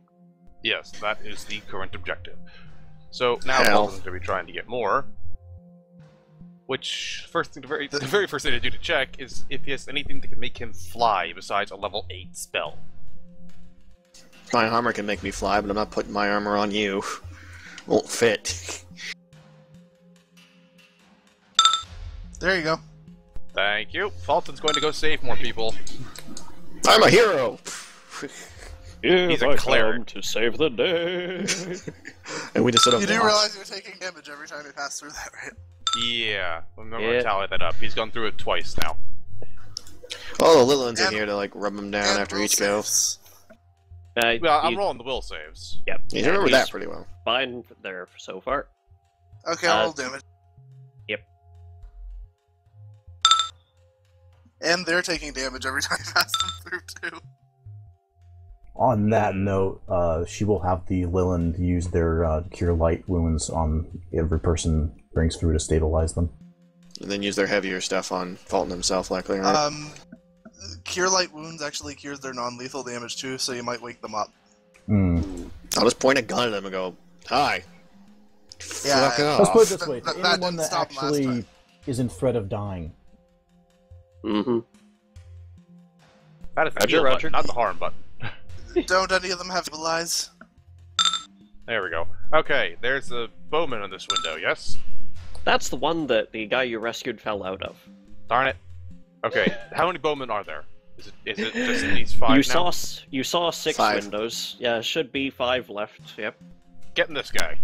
Yes, that is the current objective. So now Hell. Fulton's going to be trying to get more. Which, the very first thing to do to check is if he has anything that can make him fly besides a level 8 spell. My armor can make me fly, but I'm not putting my armor on you. Won't fit. There you go. Thank you. Fulton's going to go save more people. I'm a hero! He's a cleric. To save the day. And we just sort of You do lost. realize you're taking damage every time you pass through that, right? Yeah, I'm going to Yeah. tally that up. He's gone through it twice now. Oh, the little ones in And- here to like rub them down And after will each go. saves. Well, I'm rolling the will saves. Yep. You remember he's that pretty well. Fine there so far. Okay, I'll roll Uh, damage. Yep. And they're taking damage every time you pass them through, too. On that note, she will have the Leyland use their Cure Light wounds on every person brings through to stabilize them. And then use their heavier stuff on Fulton himself, likely, right? Cure Light Wounds actually cures their non-lethal damage, too, so you might wake them up. I'll just point a gun at him and go, "Hi." Yeah, Fuck Let's put it off. this way: to That anyone didn't that stop last actually time. is in threat of dying. Mm-hmm. That is the Roger, heal Roger. button, not the harm button. Don't any of them have stabilize? There we go. Okay, there's a bowman on this window, yes? That's the one that the guy you rescued fell out of. Darn it. Okay, how many bowmen are there? Is it just these 5 now? You saw 6 5. windows. Yeah, should be 5 left. Yep. Getting this guy.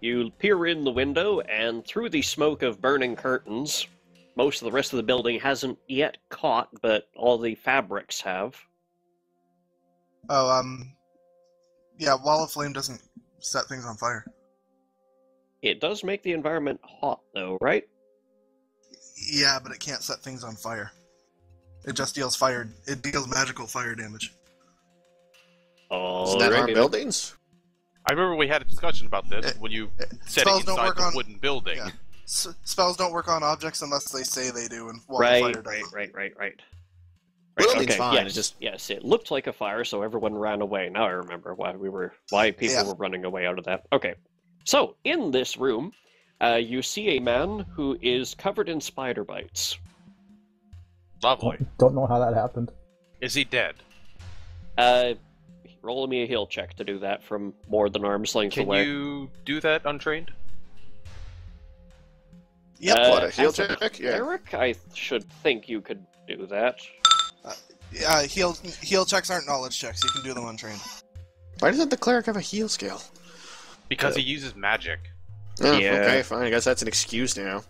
You peer in the window, and through the smoke of burning curtains, most of the rest of the building hasn't yet caught, but all the fabrics have. Oh, yeah, Wall of Flame doesn't set things on fire. It does make the environment hot, though, right? Yeah, but it can't set things on fire. It just deals fire. It deals magical fire damage. Isn't that harm Alrighty. buildings? I remember we had a discussion about this when you said it spells don't inside work the on- wooden building. Yeah. Spells don't work on objects unless they say they do, and Wall of Right, Fire right, does. right. Building's okay, fine, yes, it's just- yes, it looked like a fire, so everyone ran away. Now I remember why people Yeah. were running away out of that. Okay, so in this room, you see a man who is covered in spider bites. Lovely. Don't know how that happened. Is he dead? Roll me a heal check to do that from more than arm's length Can away. you do that untrained? Yep. What, a heal as a check? Yeah. cleric, I should think you could do that. Yeah, heal checks aren't knowledge checks. You can do them untrained. Why doesn't the cleric have a heal scale? Because he uses magic. Oh, Yeah. Okay, fine. I guess that's an excuse now.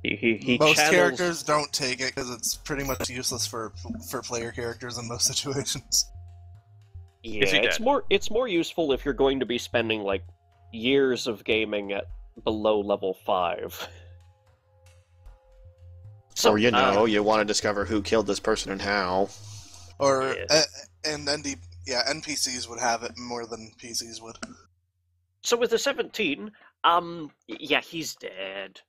He Most channels... characters don't take it because it's pretty much useless for player characters in most situations. Yeah, Is he it's dead? it's more useful if you're going to be spending like years of gaming at below level 5. So, Or, you want to discover who killed this person and how. Or Yeah. and NPCs would have it more than PCs would. so with the 17, yeah, he's dead.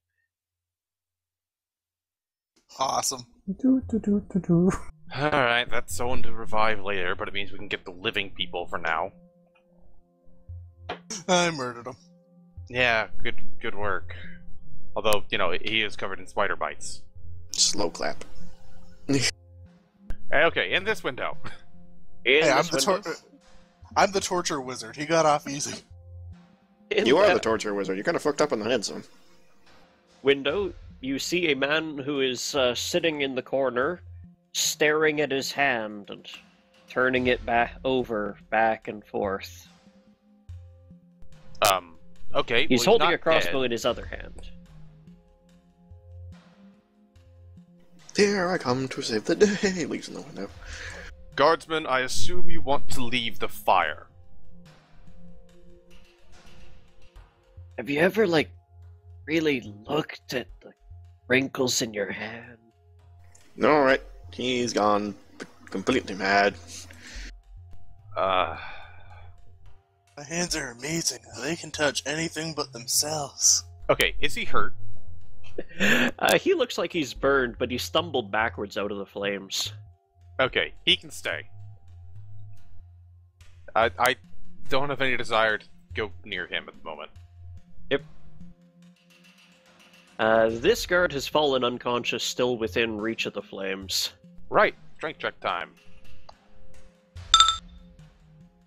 Awesome. Alright, that's someone to revive later, but it means we can get the living people for now. I murdered him. Yeah, good work. Although, he is covered in spider bites. Slow clap. Okay, in this window. In Hey, this window- I'm the torture wizard. He got off easy. in You are that the torture wizard. You're kind of fucked up in the head, son. window. you see a man who is sitting in the corner, staring at his hand and turning it back and forth. Okay. He's well, holding not a crossbow dead. in his other hand. Here I come to save the day. Leaves in the window. Guardsman, I assume you want to leave the fire. Have you ever, really looked at the wrinkles in your hand? Alright, he's gone completely mad. My hands are amazing. They can touch anything but themselves. Okay, is he hurt? He looks like he's burned, but he stumbled backwards out of the flames. Okay, he can stay. I don't have any desire to go near him at the moment. Yep. This guard has fallen unconscious, still within reach of the flames. Right, strength check time.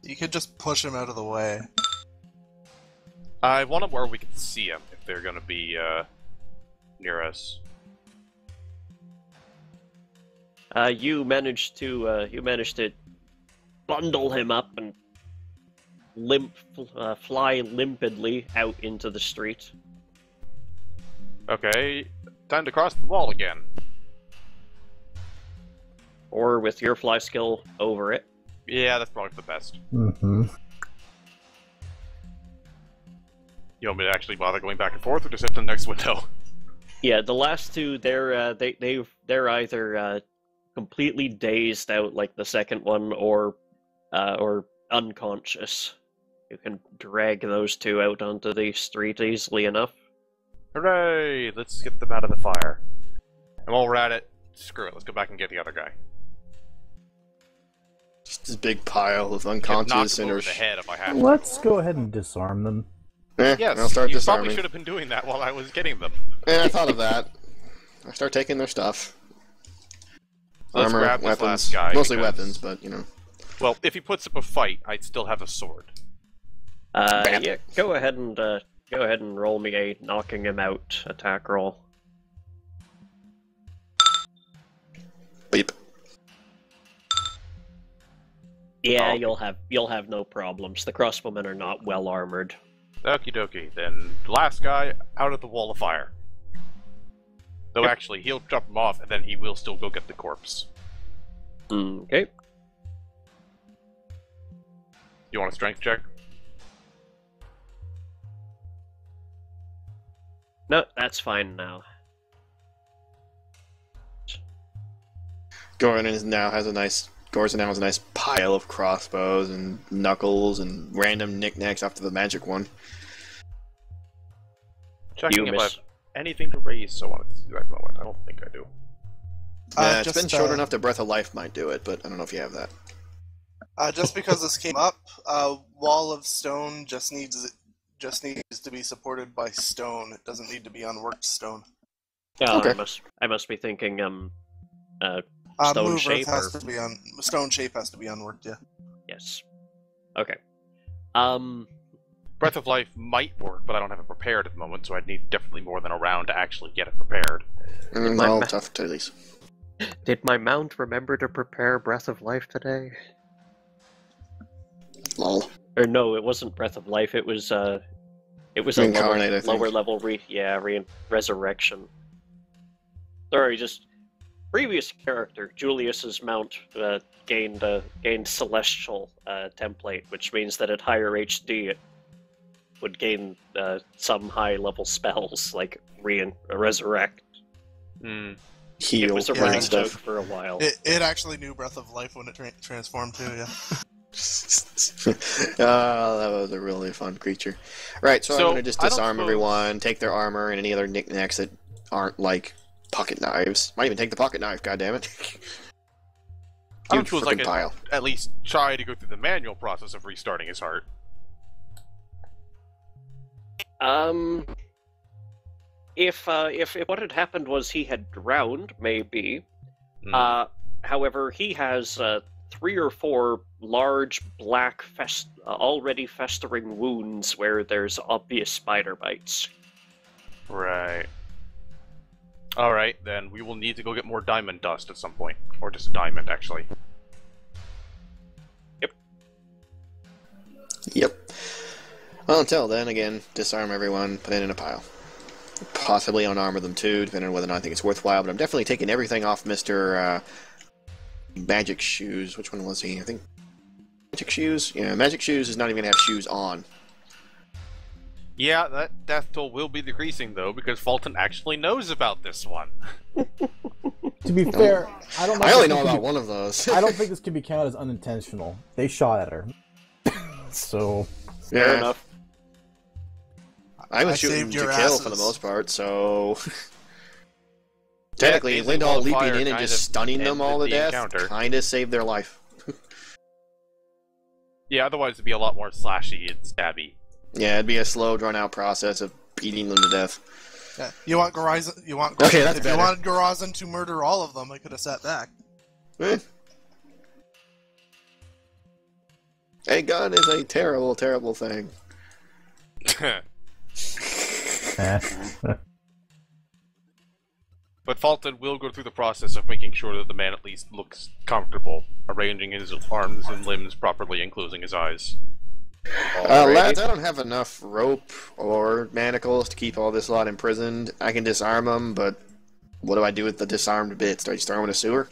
You could just push him out of the way. I want him where we can see him if they're gonna be near us. You managed to bundle him up and fly limpidly out into the street. Okay, time to cross the wall again. Or with your fly skill over it. Yeah, that's probably the best. Mm-hmm. You want me to actually bother going back and forth, or just hit the next window? Yeah, the last two, they're either completely dazed out like the second one, or unconscious. You can drag those two out onto the street easily enough. Hooray! Let's get them out of the fire. And while we're at it, screw it. Let's go back and get the other guy. Just this big pile of Knock unconscious him over and the head if I have to. Let's go ahead and disarm them. Yes, I'll start you disarming. probably should have been doing that while I was getting them. I thought of that. I start taking their stuff. Let's Armor, grab this weapons, last guy, mostly because- weapons, but you know. Well, if he puts up a fight, I'd still have a sword. Yeah, go ahead and roll me a knocking him out attack roll. Beep. Yeah, Oh. you'll have no problems. The crossbowmen are not well armored. Okie dokie. Then the last guy out of the wall of fire. Though actually, he'll drop him off, and then he will still go get the corpse. Okay. You want a strength check? No, that's fine now. Gorza now has a nice pile of crossbows and knuckles and random knickknacks after the magic one. Checking You if I miss. have anything to raise so on at this exact moment. I don't think I do. It's been short enough that Breath of Life might do it, but I don't know if you have that. Just because this came up, wall of stone just needs to be supported by stone. It doesn't need to be unworked stone. Oh, Okay. I must be thinking stone Move shape has or- to be stone shape has to be unworked. Yeah. yes. Okay. Breath of Life might work, but I don't have it prepared at the moment, so I'd need definitely more than a round to actually get it prepared. my All ma- tough titties. Did my mount remember to prepare Breath of Life today? Lol. Or no, it wasn't Breath of Life. It was a Reincarnate, I think. lower level resurrection. Sorry, just previous character Julius's mount gained celestial template, which means that at higher HD it would gain some high level spells like resurrect. Hmm. Heal It was a Yeah, running and joke stuff. for a while. It actually knew Breath of Life when it transformed too. Yeah. Oh, that was a really fun creature. Right, so I'm So, going to just I don't disarm suppose- everyone, take their armor, and any other knickknacks that aren't like pocket knives. Might even take the pocket knife, goddammit. I Huge don't suppose I frickin' could pile. at least try to go through the manual process of restarting his heart. If what had happened was he had drowned, maybe. Hmm. However, he has 3 or 4 large black already festering wounds where there's obvious spider bites. Right. Alright, then we will need to go get more diamond dust at some point. Or just a diamond, actually. Yep. Well, until then, again, disarm everyone, put it in a pile. Possibly unarmor them too, depending on whether or not I think it's worthwhile, but I'm definitely taking everything off Mr. Magic Shoes. Which one was he? I think Magic Shoes? Yeah, Magic Shoes is not even going to have shoes on. Yeah, that death toll will be decreasing, though, because Fulton actually knows about this one. To be fair, I don't know. I only know about one of those. I don't think this can be counted as unintentional. They shot at her. So... Fair enough. I was shooting to kill for the most part, so... Technically, Lindahl leaping in and just stunning them all to death kind of saved their life. Yeah, otherwise it'd be a lot more slashy and stabby. Yeah, it'd be a slow, drawn-out process of beating them to death. Yeah. You want Garazin? Okay, that's if better. you wanted Garazin to murder all of them, I could have sat back. A gun is a terrible, terrible thing. But Fulton will go through the process of making sure that the man at least looks comfortable, arranging his arms and limbs properly and closing his eyes. Lads, I don't have enough rope or manacles to keep all this lot imprisoned. I can disarm them, but what do I do with the disarmed bits? Do I just throw them in a sewer?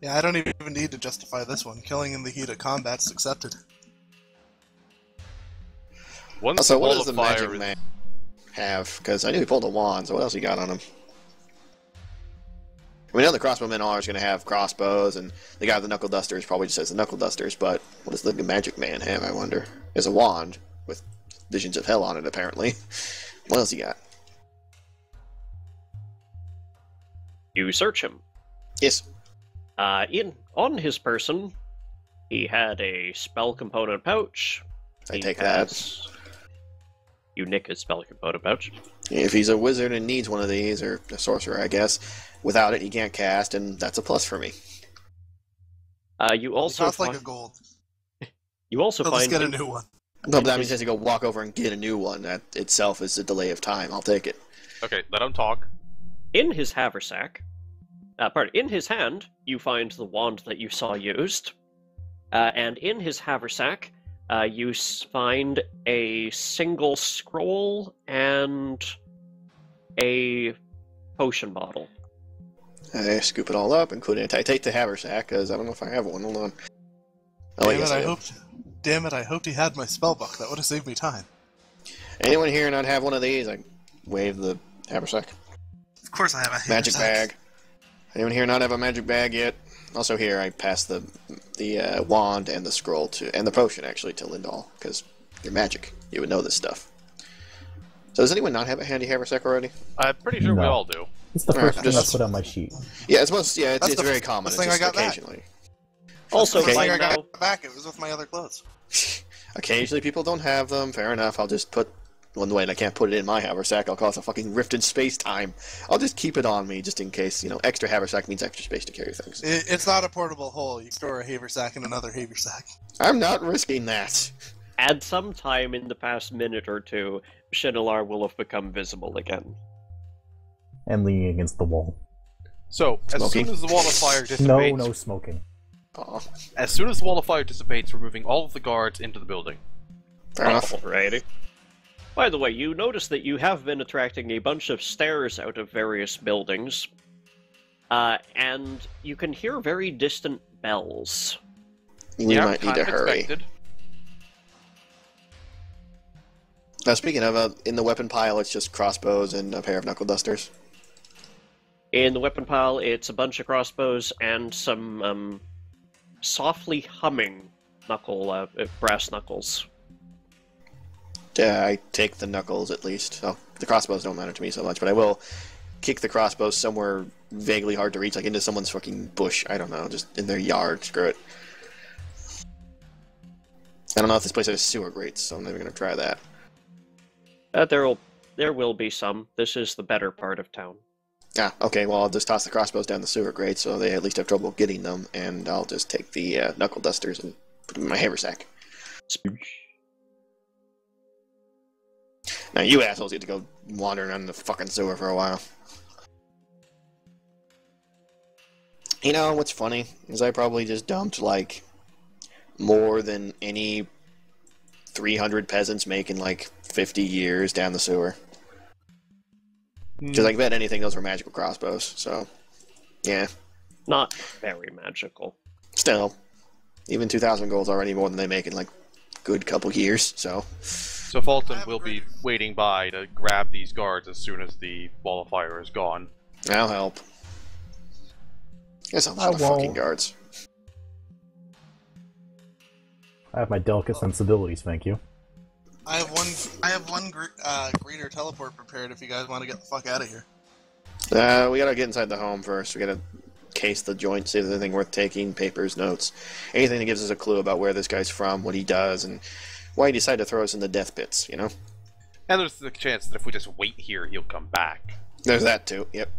Yeah, I don't even need to justify this one. Killing in the heat of combat's accepted. So what does the magic man have? Because I knew he pulled a wand, so what else he got on him? We know the crossbowmen are going to have crossbows, and the guy with the knuckle dusters probably just says the knuckle dusters, but what does the magic man have, I wonder? There's a wand with visions of hell on it, apparently. What else he got? You search him. Yes. On his person, he had a spell component pouch. I take that. You nick his spell component pouch. If he's a wizard and needs one of these, or a sorcerer, I guess, without it he can't cast, and that's a plus for me. You also costs like a gold. You also So find let's get a new one. No, but that means he has to go walk over and get a new one. That itself is a delay of time. I'll take it. Okay, let him talk. in his haversack. In his hand, you find the wand that you saw used. And in his haversack, you find a single scroll and a potion bottle. I scoop it all up, including it. I take the haversack, because I don't know if I have one. Hold on. Oh, Damn it, I hoped he had my spellbook. That would have saved me time. Anyone here not have one of these? I wave the haversack. Of course I have a Magic haversack. bag. Anyone here not have a magic bag yet? Also here, I pass the wand and the scroll and the potion, actually, to Lindahl, because you're magic. You would know this stuff. So does anyone not have a handy haversack already? I'm pretty sure we all do. It's the first thing I just- put on my sheet. Yeah, it's very the common. It's thing I just got back. occasionally. Also, the first by thing I now, got back, it was with my other clothes. Occasionally people don't have them. Fair enough. I'll just put one way, and I can't put it in my haversack. I'll cause a fucking rift in space-time. I'll just keep it on me, just in case. Extra haversack means extra space to carry things. It's not a portable hole. You store a haversack in another haversack. I'm not risking that. at some time in the past minute or two, Shinalar will have become visible again. And leaning against the wall. So, as Smoking? soon as the wall of fire dissipates, No smoking. Aw, as soon as the wall of fire dissipates, we're moving all of the guards into the building. fair enough. Alrighty. By the way, you notice that you have been attracting a bunch of stares out of various buildings, and you can hear very distant bells. We might need kind to of hurry. expected. Now, speaking of, in the weapon pile, it's just crossbows and a pair of knuckle dusters. In the weapon pile, it's a bunch of crossbows and some softly humming brass knuckles. I take the knuckles, at least. Oh, the crossbows don't matter to me so much, but I will kick the crossbows somewhere vaguely hard to reach, like into someone's fucking bush. I don't know, just in their yard. Screw it. I don't know if this place has sewer grates, so I'm never going to try that. There will be some. This is the better part of town. Ah, okay, well, I'll just toss the crossbows down the sewer grate, so they at least have trouble getting them, and I'll just take the knuckle dusters and put them in my haversack. Now you assholes get to go wandering around the fucking sewer for a while. You know, what's funny is I probably just dumped, like, more than any 300 peasants make in, like, 50 years down the sewer. Because I bet anything those were magical crossbows, so, yeah. Not very magical. Still, even 2,000 gold's already more than they make in, like, good couple years, so... So Fulton will be waiting by to grab these guards as soon as the wall of fire is gone. I'll help. Guess I'm I just fucking won't. guards. I have my delicate sensibilities, thank you. I have one greater teleport prepared if you guys want to get the fuck out of here. We gotta get inside the home first. We gotta case the joint, see if there's anything worth taking, papers, notes, anything that gives us a clue about where this guy's from, what he does, and why he decided to throw us in the death pits, you know? And there's the chance that if we just wait here, he'll come back. There's that too, yep.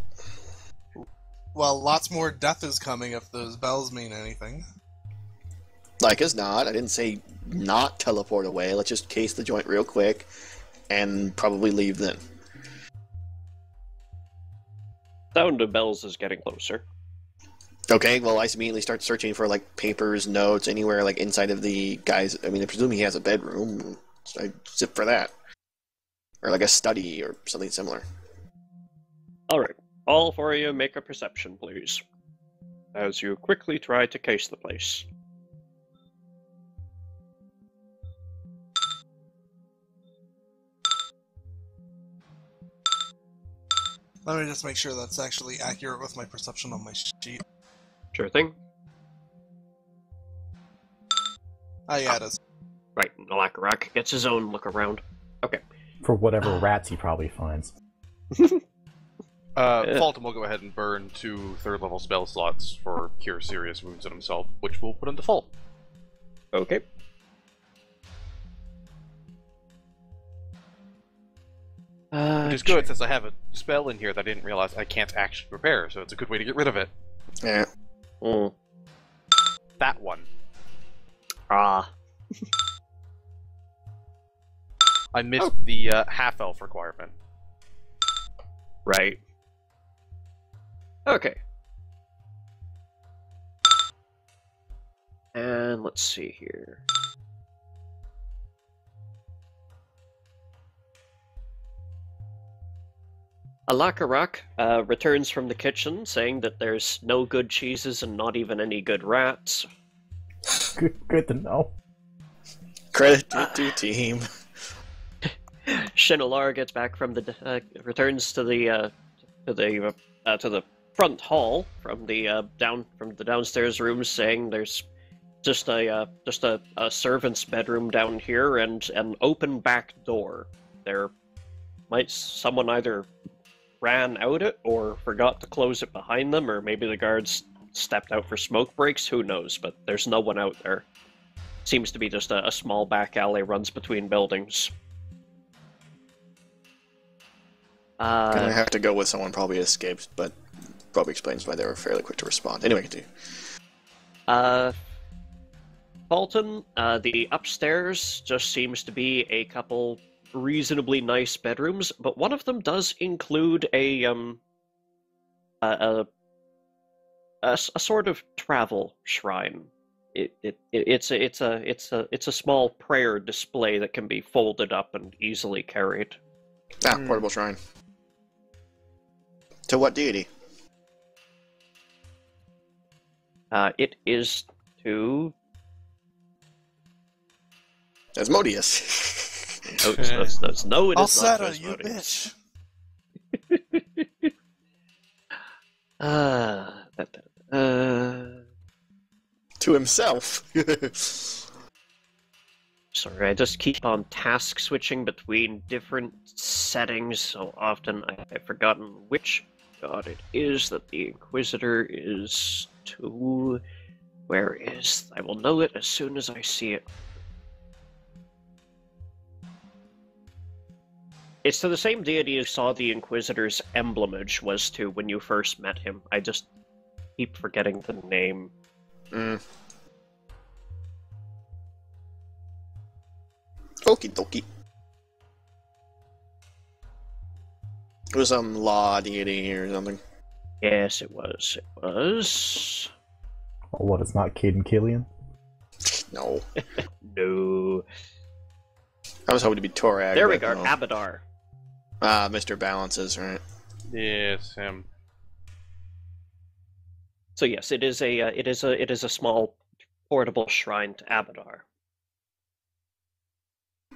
Well, lots more death is coming if those bells mean anything. Like as not, I didn't say not teleport away, let's just case the joint real quick, and probably leave then. Sound of bells is getting closer. Okay, well, I immediately start searching for, like, papers, notes, anywhere, like, inside of the guy's... I mean, I presume he has a bedroom, so I zip for that. Or, like, a study or something similar. Alright, all four of you make a perception, please. As you quickly try to case the place. Let me just make sure that's actually accurate with my perception on my sheet. Sure thing. Oh yeah, it is. Right, Nalakarak gets his own look around. Okay. For whatever rats he probably finds. Fulton will go ahead and burn 2 third-level spell slots for cure serious wounds on himself, which will put him to full. Okay. Which is good, since I have a spell in here that I didn't realize I can't actually prepare, so it's a good way to get rid of it. Yeah. Mm. That one. Ah. I missed the half-elf requirement. Right. Okay. And let's see here. Alakarak returns from the kitchen saying that there's no good cheeses and not even any good rats. Good to know. Credit to team. Shinolar gets back from the returns to the front hall from the downstairs rooms, saying there's just a servant's bedroom down here and an open back door. Someone either ran out it or forgot to close it behind them, or maybe the guards stepped out for smoke breaks, who knows, but there's no one out there. Seems to be just a small back alley runs between buildings. Gonna have to go with someone probably escaped, but probably explains why they were fairly quick to respond. Anyway, continue. Fulton, the upstairs just seems to be a couple reasonably nice bedrooms, but one of them does include a sort of travel shrine. It's a small prayer display that can be folded up and easily carried. Portable shrine. To what deity? It is to... Asmodeus. No, it is not Alcetta, you Asmodeus. bitch! To himself. Sorry, I just keep on task switching between different settings so often I've forgotten which god it is that the Inquisitor is to. Where is? I will know it as soon as I see it. It's to the same deity you saw the Inquisitor's emblemage was to when you first met him. I just keep forgetting the name. Okie dokie. It was some law deity or something. Yes, it was. It was. Oh, what? It's not Caden Killian. No. No. I was hoping to be Torag. There we but go. no. Abadar. Mr. Balances, right? Yes, him. So yes, it is a small portable shrine to Abadar.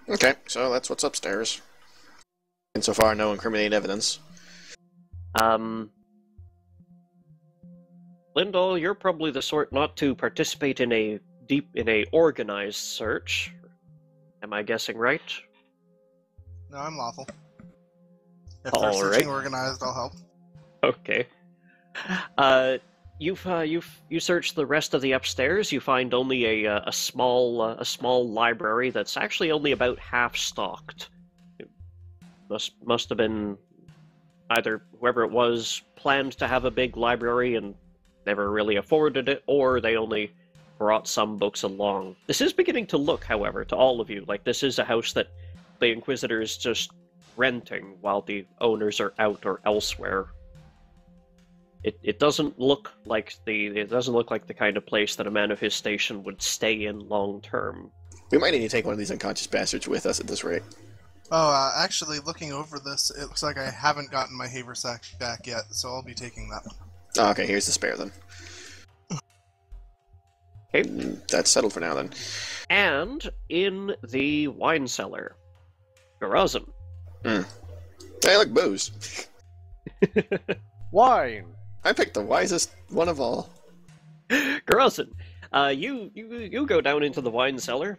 Okay, so that's what's upstairs. And so far, no incriminating evidence. Lyndall, you're probably the sort not to participate in a organized search. Am I guessing right? No, I'm lawful. If All they're searching right. organized, I'll help. Okay. You search the rest of the upstairs. You find only a small library that's actually only about half stocked. It must have been either whoever it was planned to have a big library and never really afforded it, or they only brought some books along. This is beginning to look, however, to all of you like this is a house that the Inquisitor is just renting while the owners are out or elsewhere. It doesn't look like the kind of place that a man of his station would stay in long term. We might need to take one of these unconscious bastards with us at this rate. Oh, actually, looking over this, it looks like I haven't gotten my haversack back yet, so I'll be taking that one. Oh, okay, here's the spare then. Okay. That's settled for now then. And in the wine cellar, Garazim. Hey, look, booze. Wine! I picked the wisest one of all. Garazim, you go down into the wine cellar,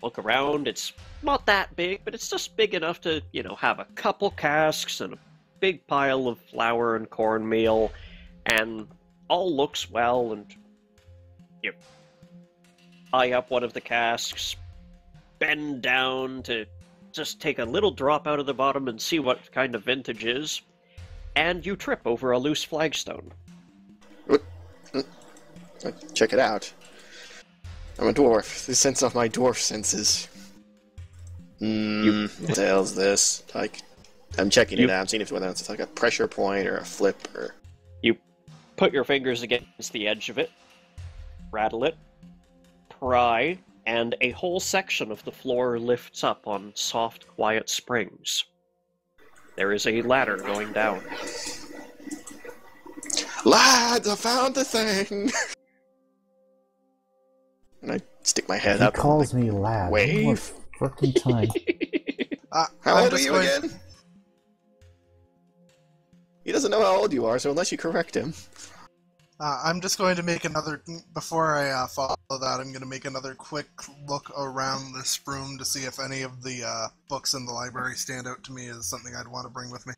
look around. It's not that big, but it's just big enough to, have a couple casks and a big pile of flour and cornmeal, and all looks well, and you eye up one of the casks, bend down to just take a little drop out of the bottom and see what kind of vintage is, and you trip over a loose flagstone. Check it out. I'm a dwarf. This sense of my dwarf senses. What the hell's this? I'm checking it out. I'm seeing whether it's like a pressure point or a flip or... You put your fingers against the edge of it, rattle it, pry, and a whole section of the floor lifts up on soft, quiet springs. There is a ladder going down. Lads, I found the thing! And I stick my head He up. calls me lad. Wave. One more freaking time. How old are you again? He doesn't know how old you are, so unless you correct him. I'm just going to make another... Before I follow that, I'm going to make another quick look around this room to see if any of the books in the library stand out to me as something I'd want to bring with me.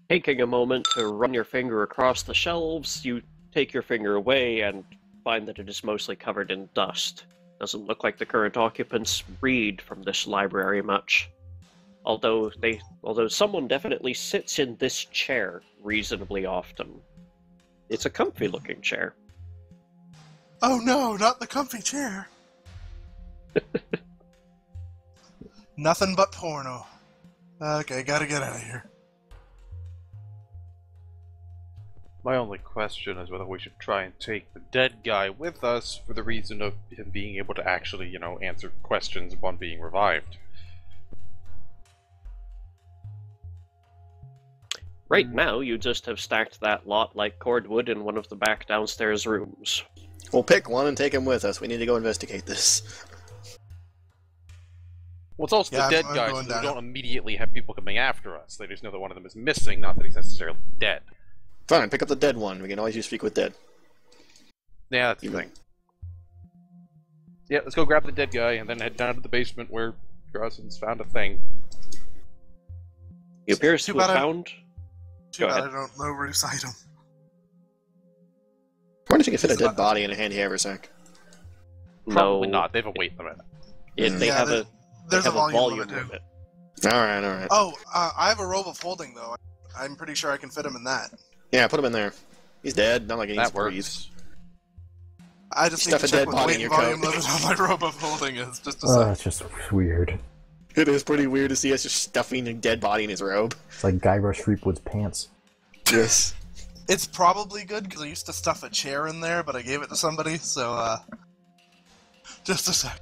Taking a moment to run your finger across the shelves, you take your finger away and find that it is mostly covered in dust. Doesn't look like the current occupants read from this library much. Although someone definitely sits in this chair reasonably often. It's a comfy looking chair. Oh no, not the comfy chair! Nothing but porno. Okay, gotta get out of here. My only question is whether we should try and take the dead guy with us for the reason of him being able to actually, answer questions upon being revived. Right now, you just have stacked that lot like cordwood in one of the back downstairs rooms. We'll pick one and take him with us. We need to go investigate this. Well, it's also Yeah, the dead I'm guys, going so we down. don't immediately have people coming after us. They just know that one of them is missing, not that he's necessarily dead. Fine, pick up the dead one. We can always use speak with dead. Yeah, that's the You thing. Yeah, let's go grab the dead guy and then head down to the basement where Grossen's found a thing. He appears Too to have bad I- found... Too Go bad ahead. I don't know where to cite him. I wonder if you can fit a dead body in a handy haversack. Probably No, not. They have a weight limit. They Yeah, have there- a There's a volume limit, too. limit. Alright. Oh, I have a robe of holding, though. I'm pretty sure I can fit him in that. Yeah, put him in there. He's dead. Not like he needs That to breathe. works. I just need Stuff to a check dead what body weight in and your volume coat. limit on my robe of holding is, just a sec. Oh, My robe of holding is, just a sec. That's just weird. It is pretty weird to see us just stuffing a dead body in his robe. It's like Guybrush Threepwood's pants. Yes. It's probably good, because I used to stuff a chair in there, but I gave it to somebody, so, just a sec.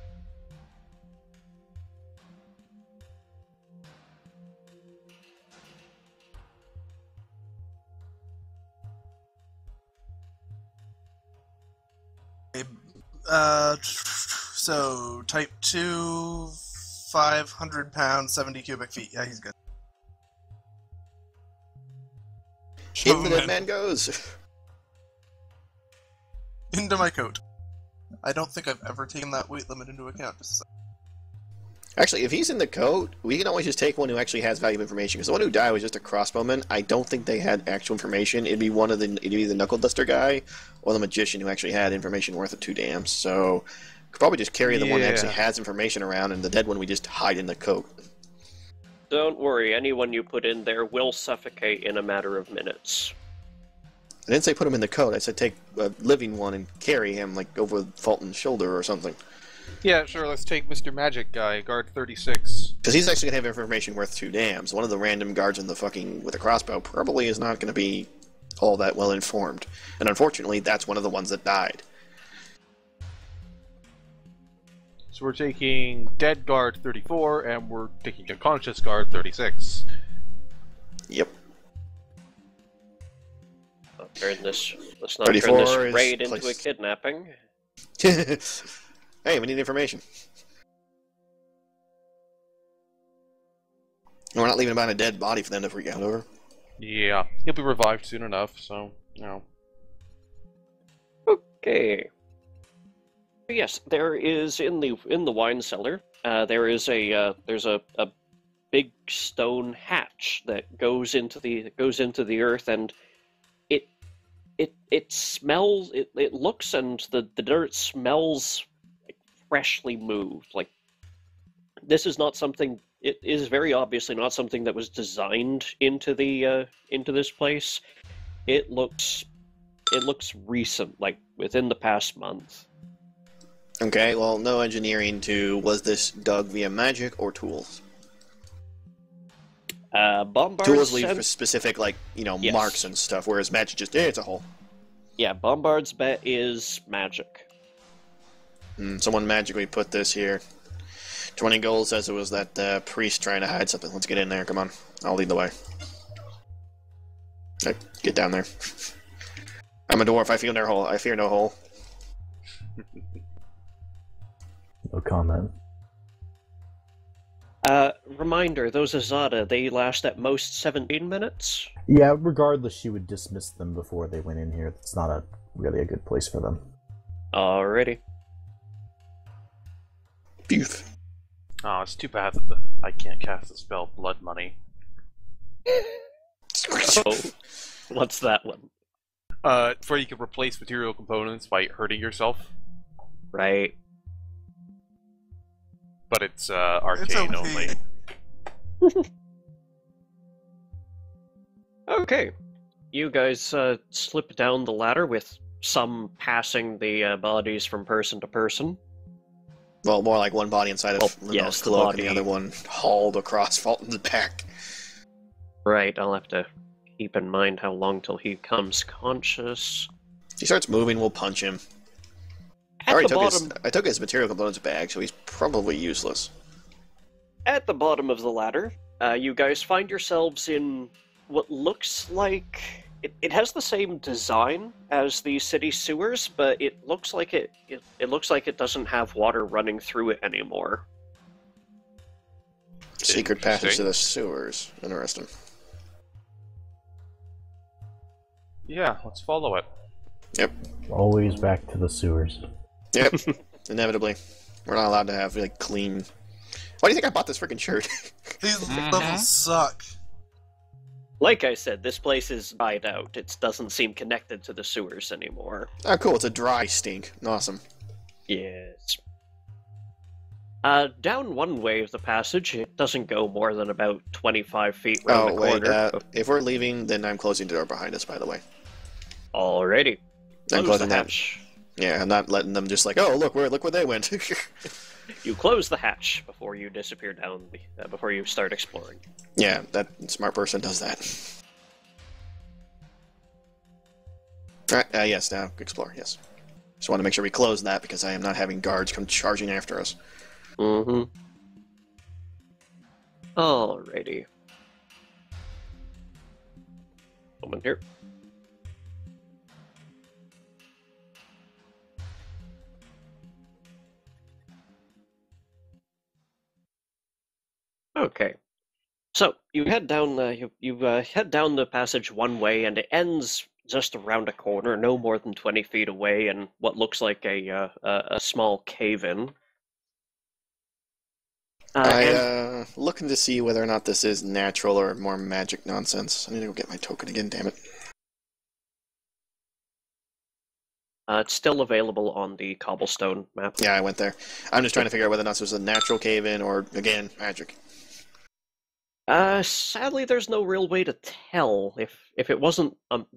So, type 2, 500 pounds, 70 cubic feet. Yeah, he's good. In the dead man goes. Into my coat. I don't think I've ever taken that weight limit into account. Just a sec. Actually, if he's in the coat, we can always just take one who actually has valuable information. Because the one who died was just a crossbowman. I don't think they had actual information. It'd be the knuckle duster guy or the magician who actually had information worth of 2 dams. So, could probably just carry the one that actually has information around, and the dead one we just hide in the coat. Don't worry, anyone you put in there will suffocate in a matter of minutes. I didn't say put him in the coat. I said take a living one and carry him like over Fulton's shoulder or something. Yeah, sure, let's take Mr. Magic Guy, guard 36. Because he's actually going to have information worth 2 dams. One of the random guards with a crossbow probably is not going to be all that well informed. And unfortunately, that's one of the ones that died. So we're taking dead guard 34, and we're taking unconscious guard 36. Yep. Let's not turn 34 this is raid into a placed. kidnapping. Hey, we need information. And we're not leaving behind a dead body for them to freak out over. Yeah, he'll be revived soon enough, so, you know. Okay. Yes, there is in the wine cellar. There's a big stone hatch that goes into the earth, and it smells. It looks, and the dirt smells like freshly moved. Like, this is not something. It is very obviously not something that was designed into this place. It looks recent, like within the past month. Okay, well, no engineering to was this dug via magic or tools? Bombard Tools leave for specific, like, Yes. marks and stuff, whereas magic just, it's a hole. Yeah, Bombard's bet is magic. Someone magically put this here. 20 gold says it was that priest trying to hide something. Let's get in there, come on. I'll lead the way. Get down there. I'm a dwarf, I fear no hole. No comment. Reminder, those Azada, they last at most 17 minutes? Yeah, regardless, she would dismiss them before they went in here. It's not really a good place for them. Alrighty. Beef. Oh, it's too bad that I can't cast the spell Blood Money. Oh, what's that one? Where you can replace material components by hurting yourself. Right. But it's arcane only. Okay. You guys slip down the ladder with some passing the bodies from person to person. Well, more like one body inside of yes, the cloak body. and the other one hauled across Fulton's back. Right, I'll have to keep in mind how long till he comes conscious. If he starts moving, we'll punch him. At the bottom, I took his material components bag, so he's probably useless. at the bottom of the ladder, you guys find yourselves in what looks like... It has the same design as the city sewers, but it looks like it looks like it doesn't have water running through it anymore. Secret passage to the sewers. Interesting. Yeah, let's follow it. Yep. Always back to the sewers. Yep. Inevitably. We're not allowed to have, like, clean... Why do you think I bought this freaking shirt? These levels suck. Like I said, this place is dried out. It doesn't seem connected to the sewers anymore. Oh, cool. It's a dry stink. Awesome. Yes. Down one way of the passage, it doesn't go more than about 25 feet round the corner. If we're leaving, then I'm closing the door behind us, by the way. Alrighty. I'm Close closing the that. hatch. Yeah, I'm not letting them just like, oh, look where they went. You close the hatch before you disappear down, before you start exploring. Yeah, that smart person does that. Alright, yes, now explore, yes. Just want to make sure we close that because I am not having guards come charging after us. Mm-hmm. Alrighty. Moment here. Okay. So you head down. You head down the passage one way, and it ends just around a corner, no more than 20 feet away, in what looks like a small cave-in. Looking to see whether or not this is natural or more magic nonsense. I need to go get my token again, damn it. It's still available on the cobblestone map. Yeah, I went there. I'm just trying to figure out whether or not this was a natural cave-in or, again, magic. Sadly, there's no real way to tell. If it wasn't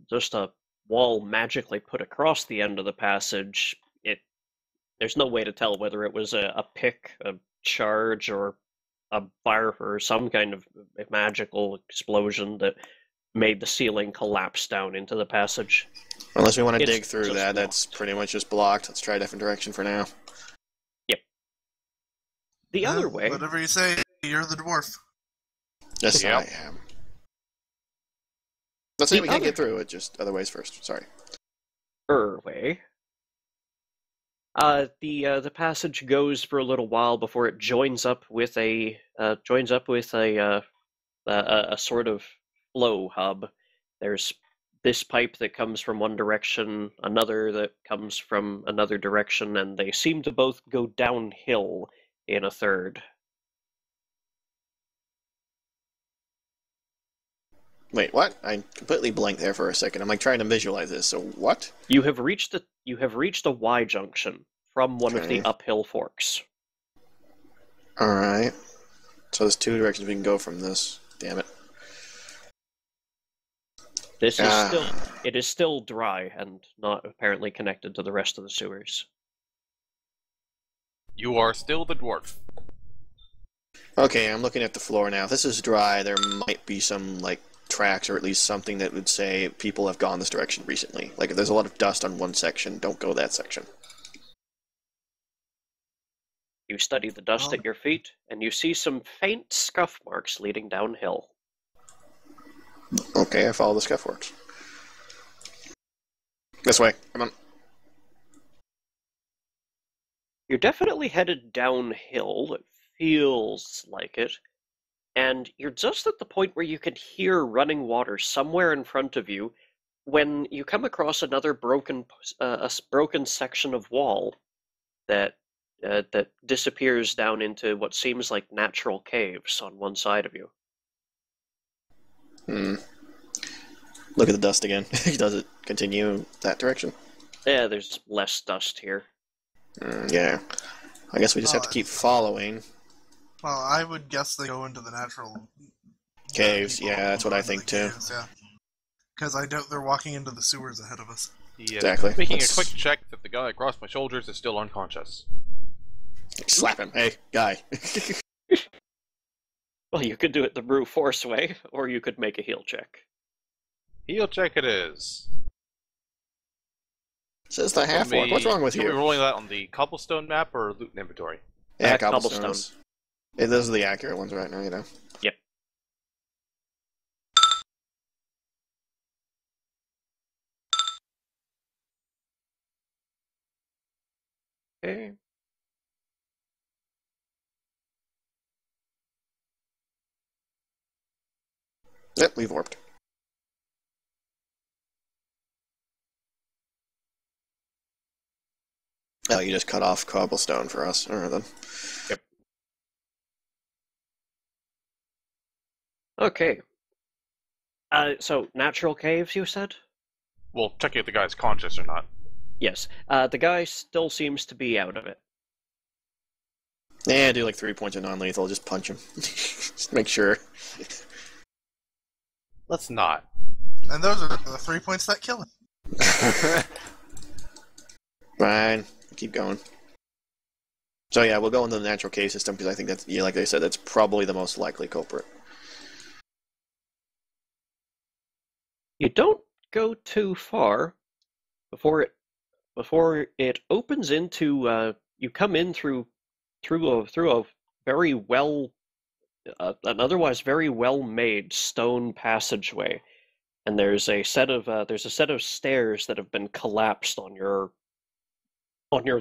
just a wall magically put across the end of the passage, there's no way to tell whether it was a pick, a charge, or a fire, or some kind of magical explosion that made the ceiling collapse down into the passage. Unless we want to dig through that, that's pretty much just blocked. Let's try a different direction for now. Yep. The other way... Whatever you say, you're the dwarf. Yes, Yep. I am. Let's say we can't get through it, just other ways first. Sorry. Way. The passage goes for a little while before it joins up with a sort of flow hub. There's this pipe that comes from one direction, another that comes from another direction, and they seem to both go downhill in a third. Wait, what? I completely blanked there for a second. I'm like trying to visualize this. So what? You have reached a Y junction from one of the uphill forks. Alright. So there's two directions we can go from this. Damn it. It is still dry and not apparently connected to the rest of the sewers. You are still the dwarf. Okay, I'm looking at the floor now. If this is dry, there might be some, like, tracks or at least something that would say people have gone this direction recently. Like, if there's a lot of dust on one section, don't go that section. You study the dust at your feet, and you see some faint scuff marks leading downhill. Okay, I follow the scuff works. This way, come on. You're definitely headed downhill, it feels like it, and you're just at the point where you can hear running water somewhere in front of you when you come across another broken section of wall that disappears down into what seems like natural caves on one side of you. Look at the dust again. Does it continue that direction? Yeah, there's less dust here. Yeah. I guess we just have to keep following. Well, I would guess they go into the natural Caves, yeah, that's what I think too. Because I doubt they're walking into the sewers ahead of us. Yeah, Exactly. Making a quick check that the guy across my shoulders is still unconscious. Slap him. Hey, guy. Well, you could do it the brute force way, or you could make a heal check. Heal check it is. Says the half orc. What's wrong with Should we be you? rolling that on the cobblestone map or loot and inventory? Yeah, Cobblestone. cobblestones. Yeah, those are the accurate ones right now, you know. Yep. Okay. Yep, we've warped. Oh, you just cut off cobblestone for us. Alright then. Yep. Okay. So, natural caves, you said? Well, checking if the guy's conscious or not. Yes. The guy still seems to be out of it. Yeah, do like 3 points of non-lethal. Just punch him. Just make sure. Let's not. And those are the 3 points that kill him. Fine. Keep going. So yeah, we'll go into the natural cave system because I think that's, yeah, like I said, that's probably the most likely culprit. You don't go too far before it opens into you come in through a very well an otherwise very well made stone passageway, and there's a set of stairs that have been collapsed on your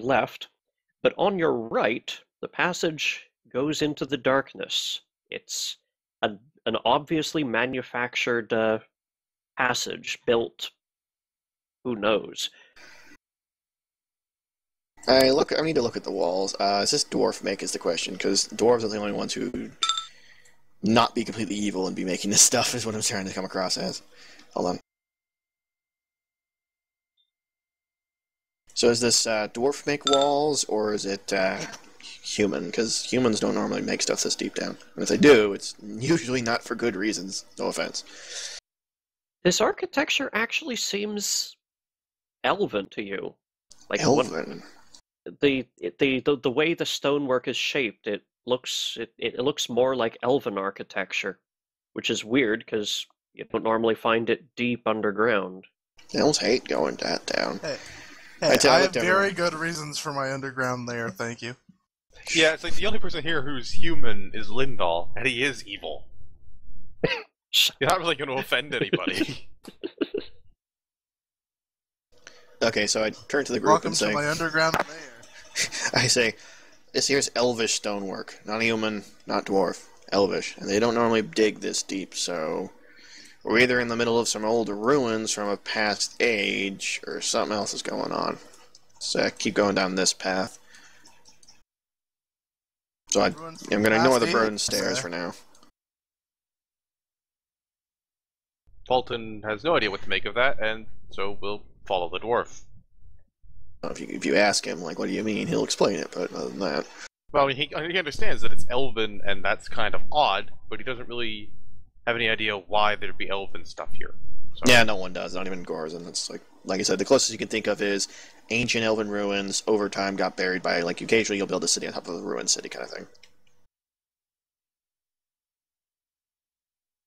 left, but on your right the passage goes into the darkness. It's an obviously manufactured passage built, who knows. I need to look at the walls. Is this dwarf make is the question, because dwarves are the only ones who not be completely evil and be making this stuff is what I'm trying to come across as. Hold on. So is this dwarf make walls, or is it human? Because humans don't normally make stuff this deep down. And if they do, it's usually not for good reasons. No offense. This architecture actually seems elven to you. Like Elven? The way the stonework is shaped, it looks more like elven architecture, which is weird because you don't normally find it deep underground. Elves hate going that down. Hey, I I have very good reasons for my underground lair, thank you. Yeah, it's like the only person here who's human is Lindahl, and he is evil. You're not really going to offend anybody. Okay, so I turn to the group Welcome and to say, my underground lair. I say, this here's elvish stonework. Not human, not dwarf. Elvish. And they don't normally dig this deep, so we're either in the middle of some old ruins from a past age, or something else is going on. So I keep going down this path. So I'm going to ignore the burned stairs for now. Fulton has no idea what to make of that, and so we'll follow the dwarf. If you ask him, like, what do you mean, he'll explain it, but other than that... Well, he understands that it's elven, and that's kind of odd, but he doesn't really have any idea why there'd be elven stuff here. So. Yeah, no one does, not even Gorzen. It's like I said, the closest you can think of is ancient elven ruins, over time got buried by, like, occasionally you'll build a city on top of a ruined city kind of thing.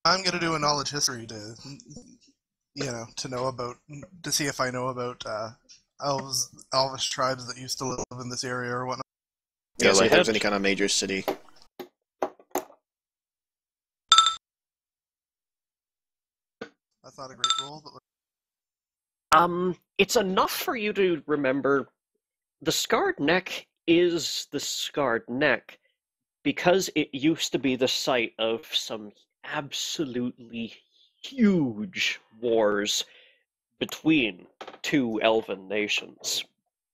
I'm gonna do a knowledge history to know about, to see if I know about elvish tribes that used to live in this area or whatnot. Yeah, so if there's any kind of major city. That's not a great roll, but... It's enough for you to remember the Scarred Neck is the Scarred Neck because it used to be the site of some absolutely huge wars between two elven nations.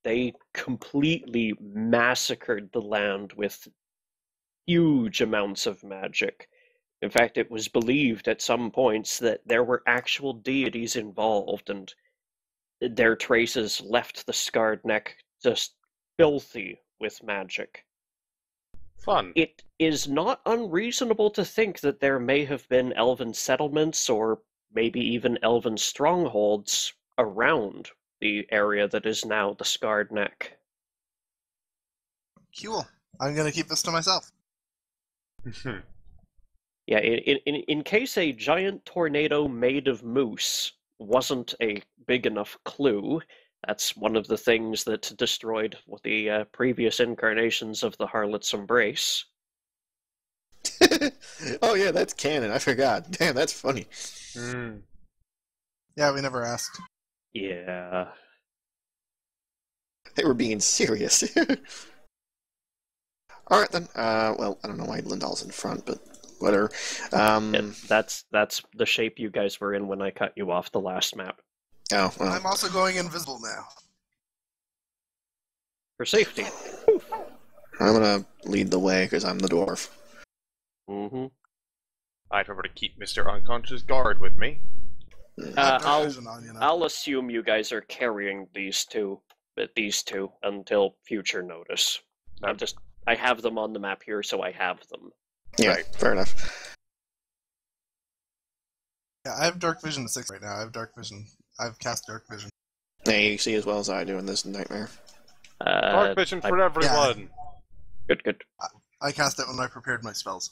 They completely massacred the land with huge amounts of magic. In fact, it was believed at some points that there were actual deities involved, and their traces left the Scarred Neck just filthy with magic. Fun. It is not unreasonable to think that there may have been elven settlements, or maybe even elven strongholds, around the area that is now the Scarred Neck. Cool. I'm gonna keep this to myself. Yeah, in case a giant tornado made of moose wasn't a big enough clue, that's one of the things that destroyed the previous incarnations of the Harlot's Embrace. Oh yeah, that's canon, I forgot. Damn, that's funny. Yeah, we never asked. Yeah. They were being serious. Alright then, well, I don't know why Lindahl's in front, but whatever. That's the shape you guys were in when I cut you off the last map. Oh, well. I'm also going invisible now. For safety. I'm gonna lead the way, because I'm the dwarf. Mm-hmm. I'd prefer to keep Mr. Unconscious guard with me. I'll assume you guys are carrying these two until future notice. I have them on the map here, so I have them. Yeah, right. Fair enough. Yeah, I have dark vision 6 right now. I have dark vision. I've cast dark vision. Yeah, you see as well as I do in this nightmare. Dark vision for everyone! Good, good. I cast it when I prepared my spells.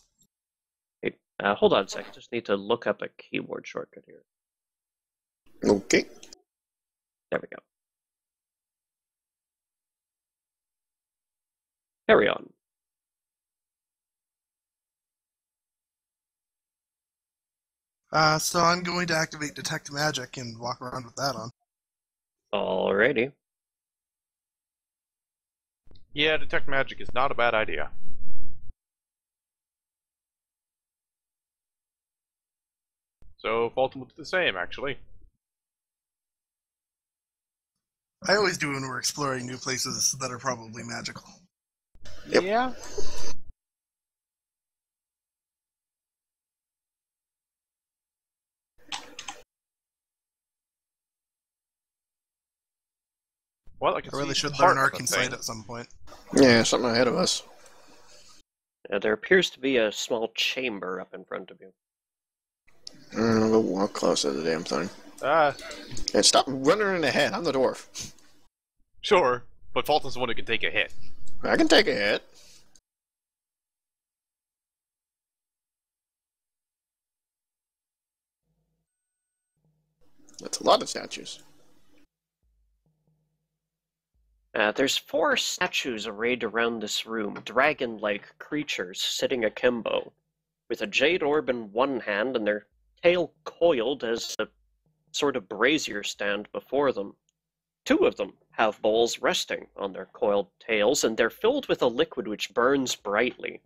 Hey, hold on a second. Just need to look up a keyboard shortcut here. Okay. There we go. Carry on. So I'm going to activate Detect Magic and walk around with that on. Alrighty. Yeah, detect magic is not a bad idea. So, Fulton will do the same, actually. I always do when we're exploring new places that are probably magical. Yep. Yeah? Well, I can I really see should part learn of Arc the Insight thing. at some point. Yeah, something ahead of us. There appears to be a small chamber up in front of you. I'll go walk close to the damn thing. Hey, stop running in the head. I'm the dwarf. Sure, but Fulton's the one who can take a hit. I can take a hit. That's a lot of statues. There's 4 statues arrayed around this room, dragon-like creatures sitting akimbo, with a jade orb in one hand and their tail coiled as a sort of brazier stand before them. 2 of them have bowls resting on their coiled tails, and they're filled with a liquid which burns brightly.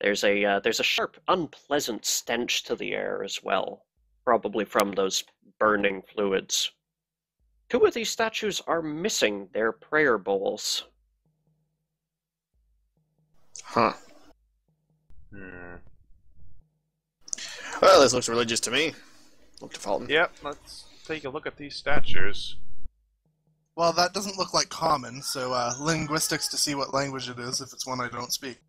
There's a sharp, unpleasant stench to the air as well, probably from those burning fluids. 2 of these statues are missing their prayer bowls. Huh. Hmm. Well, this looks religious to me. Look to Fulton. Yep, let's take a look at these statues. Well, that doesn't look like common, so linguistics to see what language it is if it's one I don't speak.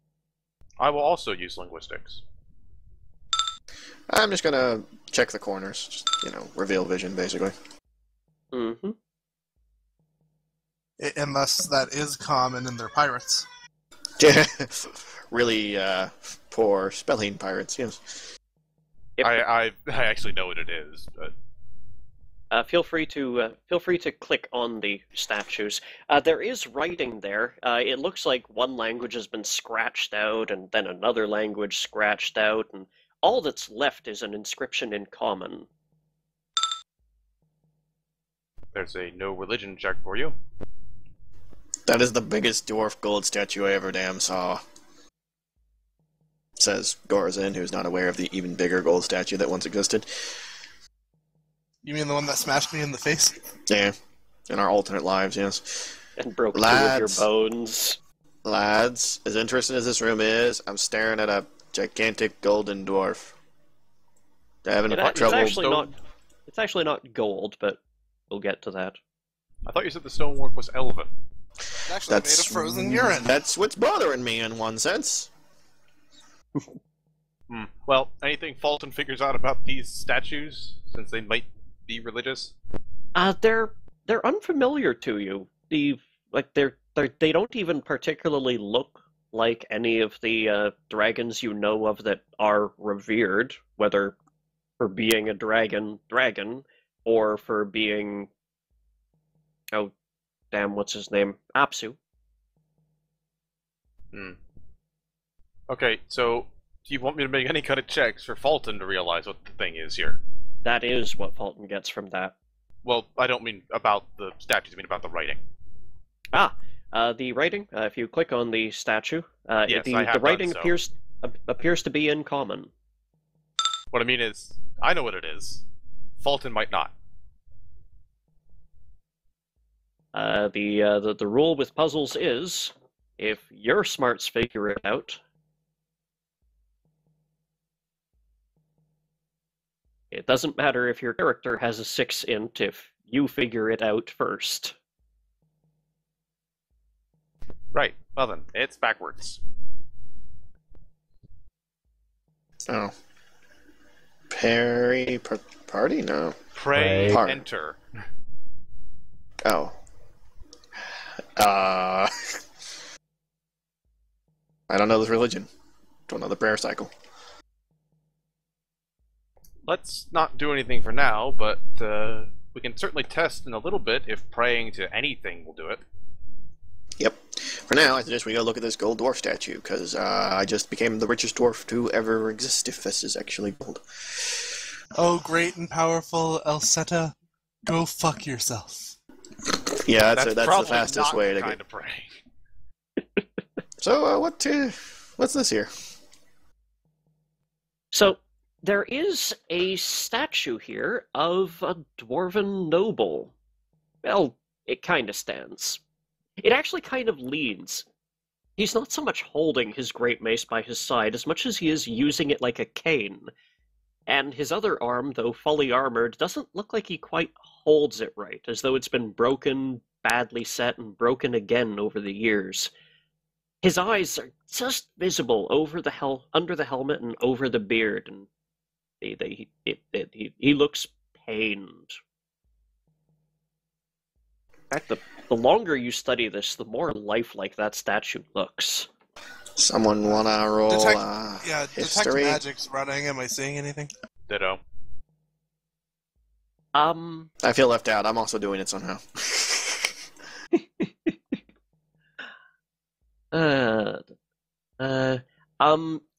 I will also use linguistics. I'm just gonna check the corners. Just, reveal vision, basically. Mm-hmm. Unless that is common and they're pirates. Really poor spelling pirates, yes. Yep. I actually know what it is, but Feel free to click on the statues. There is writing there. It looks like one language has been scratched out, and then another language scratched out, and all that's left is an inscription in common. there's a no religion check for you. That is the biggest dwarf gold statue I ever damn saw. Says Gorazin, who's not aware of the even bigger gold statue that once existed. You mean the one that smashed me in the face? Yeah. In our alternate lives, yes. And broke 2 of Lads. your bones. Lads, as interesting as this room is, I'm staring at a gigantic golden dwarf. They're having trouble. It's actually not gold, but we'll get to that. I thought you said the stonework was elven. It's actually made of frozen urine. That's what's bothering me in one sense. Well, anything Fulton figures out about these statues, since they might be religious? They're unfamiliar to you. They don't even particularly look like any of the dragons you know of that are revered, whether for being a dragon, or for being, oh, damn, what's his name? Apsu. Okay, so do you want me to make any kind of checks for Fulton to realize what the thing is here? That is what Fulton gets from that. Well, I don't mean about the statues, I mean about the writing. The writing, if you click on the statue, Yes, I have the writing done so. appears to be in common. What I mean is, I know what it is. Fulton might not. The rule with puzzles is, if your smarts figure it out, it doesn't matter if your character has a 6 int if you figure it out first. Right, well then, it's backwards. Oh. Party? No. Pray, Part. enter. Oh. I don't know this religion. Don't know the prayer cycle. Let's not do anything for now, but we can certainly test in a little bit if praying to anything will do it. Yep. For now, I suggest we go look at this gold dwarf statue, because I just became the richest dwarf to ever exist, if this is actually gold. Oh, great and powerful Elseta, go fuck yourself. Yeah, that's the probably fastest not way to kind get... of praying. So, what's this here? So, there is a statue here of a dwarven noble. Well, it kind of stands. It actually kind of leans. He's not so much holding his great mace by his side as much as he is using it like a cane. And his other arm, though fully armored, doesn't look like he quite holds it right, as though it's been broken, badly set, and broken again over the years. His eyes are just visible over the under the helmet and over the beard, and he looks pained. In fact, the longer you study this, the more lifelike that statue looks. Someone wanna roll Detect history? magic's running. Am I seeing anything? Ditto. I feel left out. I'm also doing it somehow.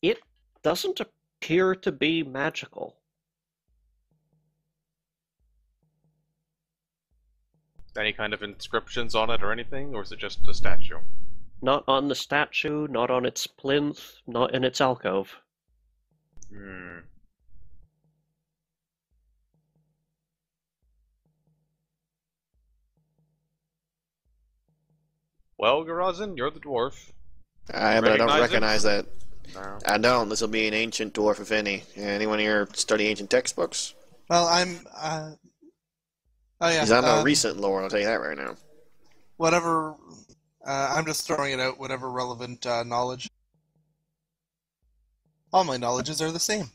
It doesn't appear to be magical. Any kind of inscriptions on it or anything, or is it just a statue? Not on the statue, not on its plinth, not in its alcove. Well, Garazin, you're the dwarf. But I don't recognize that. No. I don't. This will be an ancient dwarf, if any. Anyone here study ancient textbooks? Well, oh yeah. He's not no recent lore, I'll tell you that right now. Whatever. I'm just throwing it out. Whatever relevant knowledge. All my knowledges are the same.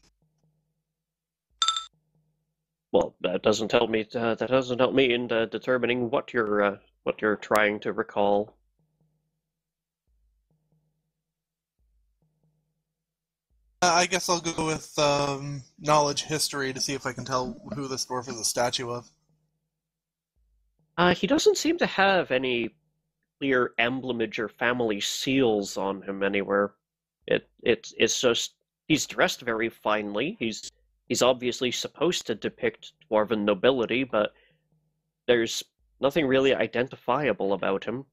Well, that doesn't help me. That doesn't help me in determining what you're trying to recall. I guess I'll go with knowledge history to see if I can tell who this dwarf is a statue of. He doesn't seem to have any clear emblemage or family seals on him anywhere. It's just he's dressed very finely. He's obviously supposed to depict dwarven nobility, but there's nothing really identifiable about him.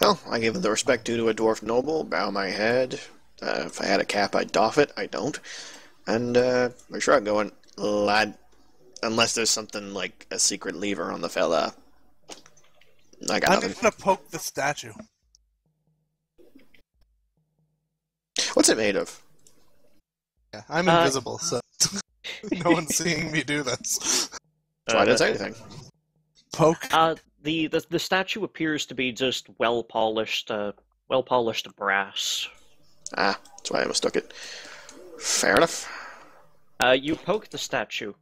Well, I give the respect due to a dwarf noble, bow my head. If I had a cap, I'd doff it. I don't. And make sure I'm going, lad. Unless there's something like a secret lever on the fella. I got I'm nothing. gonna poke the statue. What's it made of? Yeah, I'm invisible, so no one's seeing me do this. So I didn't say anything. Poke. The statue appears to be just well polished brass. Ah, that's why I mistook it. Fair enough. You poke the statue.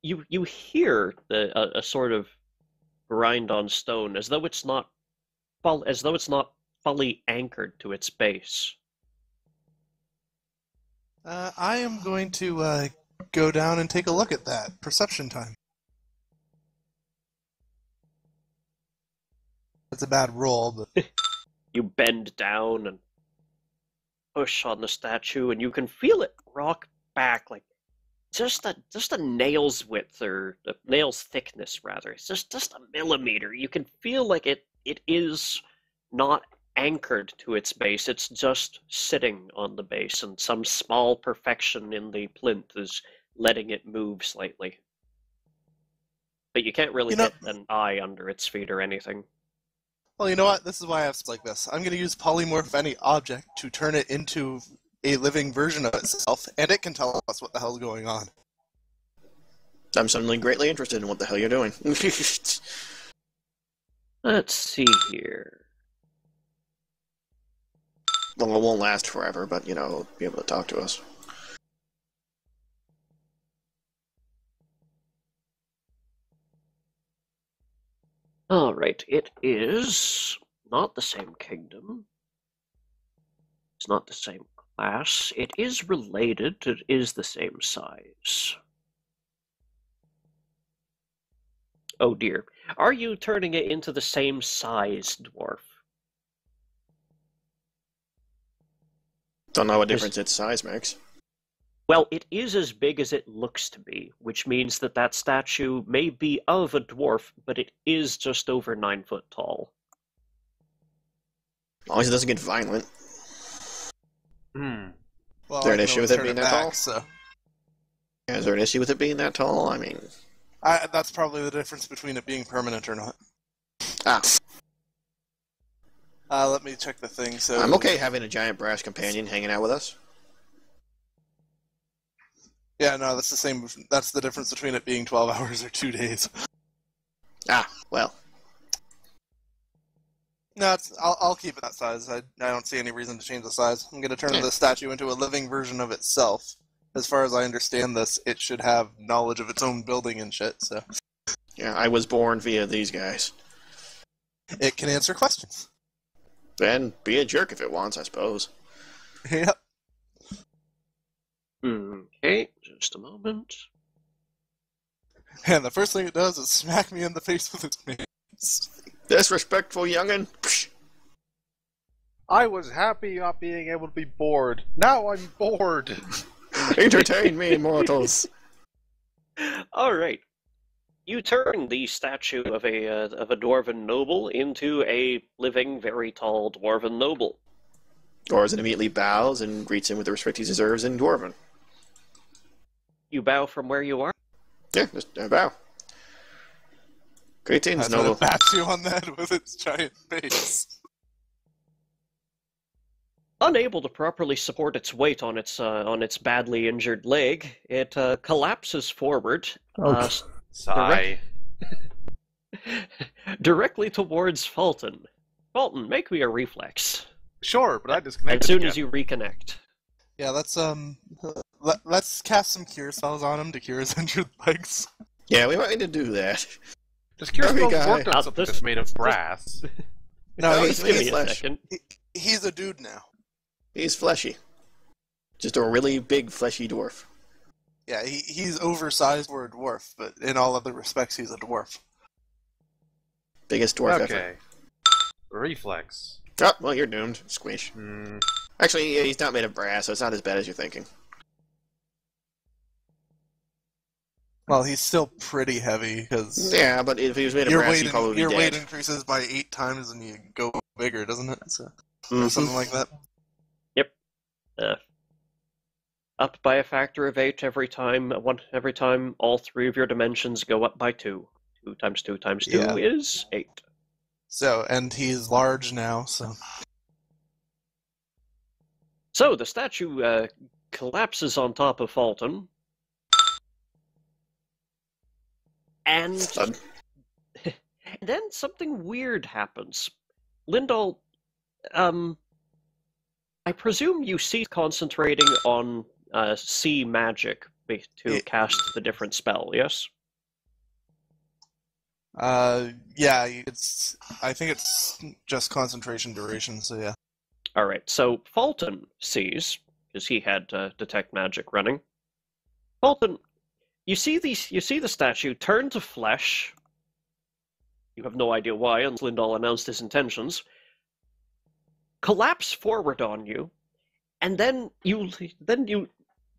You hear a sort of grind on stone, as though it's not fully anchored to its base. I am going to go down and take a look at that. Perception time. It's a bad roll, but You bend down and push on the statue, and you can feel it rock back like just a nail's width, or a nail's thickness rather. It's just a millimeter. You can feel like it is not anchored to its base. It's just sitting on the base, and some small perfection in the plinth is letting it move slightly. But you can't really get an eye under its feet or anything. well, you know what? This is why I have like this. I'm going to use polymorph any object to turn it into a living version of itself, and it can tell us what the hell's going on. I'm suddenly greatly interested in what the hell you're doing. Let's see here. Well, it won't last forever, but, it'll be able to talk to us. Alright, it is not the same kingdom. It's not the same class. It is related. It is the same size. Oh dear. Are you turning it into the same size dwarf? Don't know what difference its size makes. Well, it is as big as it looks to be, which means that that statue may be of a dwarf, but it is just over 9 foot tall. As long as it doesn't get violent. Well, Is there an I can issue always with it turn being that back, tall? So Yeah, is there an issue with it being that tall? I mean... that's probably the difference between it being permanent or not. Ah, Let me check the thing. So I'm okay having a giant brass companion hanging out with us. Yeah, no, that's the same. That's the difference between it being 12 hours or 2 days. Ah, well. No, I'll keep it that size. I don't see any reason to change the size. I'm going to turn the statue into a living version of itself. As far as I understand this, it should have knowledge of its own building and shit, so... Yeah, I was born via these guys. It can answer questions. And be a jerk if it wants, I suppose. Yep. Okay, just a moment. And the first thing it does is smack me in the face with its mace. Disrespectful youngin'. Psh. I was happy not being able to be bored. Now I'm bored. Entertain me, mortals. Alright. You turn the statue of a dwarven noble into a living, very tall dwarven noble. Gorzin immediately bows and greets him with the respect he deserves in Dwarven. You bow from where you are? Yeah, just a bow. Greetings, That's when noble. it bats you on the head with its giant face. Unable to properly support its weight on its badly injured leg, it collapses forward, Oh, Sigh. directly towards Fulton. Fulton, make me a reflex. Sure, but I disconnected As soon again. as you reconnect. Yeah, let's cast some cure spells on him to cure his injured legs. Yeah, we might need to do that. Does Cure Every Spells guy- work on something This- that's made of brass? No, No, he's, he's Give me he's, a flesh. second. he's a dude now. He's fleshy. Just a really big, fleshy dwarf. Yeah, he's oversized for a dwarf, but in all other respects, he's a dwarf. Biggest dwarf ever. Okay. Reflex. Oh, well, you're doomed. Squish. Hmm. Actually, yeah, he's not made of brass, so it's not as bad as you're thinking. Well, he's still pretty heavy because Yeah, but if he was made of your brass, weight he'd probably be your dead. weight increases by 8 times and you go bigger, doesn't it? So, or Mhm. something like that. Up by a factor of 8 every time. Every time all 3 of your dimensions go up by 2. 2 times 2 times 2 Yeah. is 8. So, and he's large now, so So the statue collapses on top of Fulton, and Thud. then something weird happens. Lindal, I presume you cease concentrating on sea magic to cast the different spell, yes? yeah, I think it's just concentration duration. So yeah. Alright, so Fulton sees, because he had detect magic running. Fulton, you see the statue turn to flesh. You have no idea why, until Lindal announced his intentions. Collapse forward on you, and then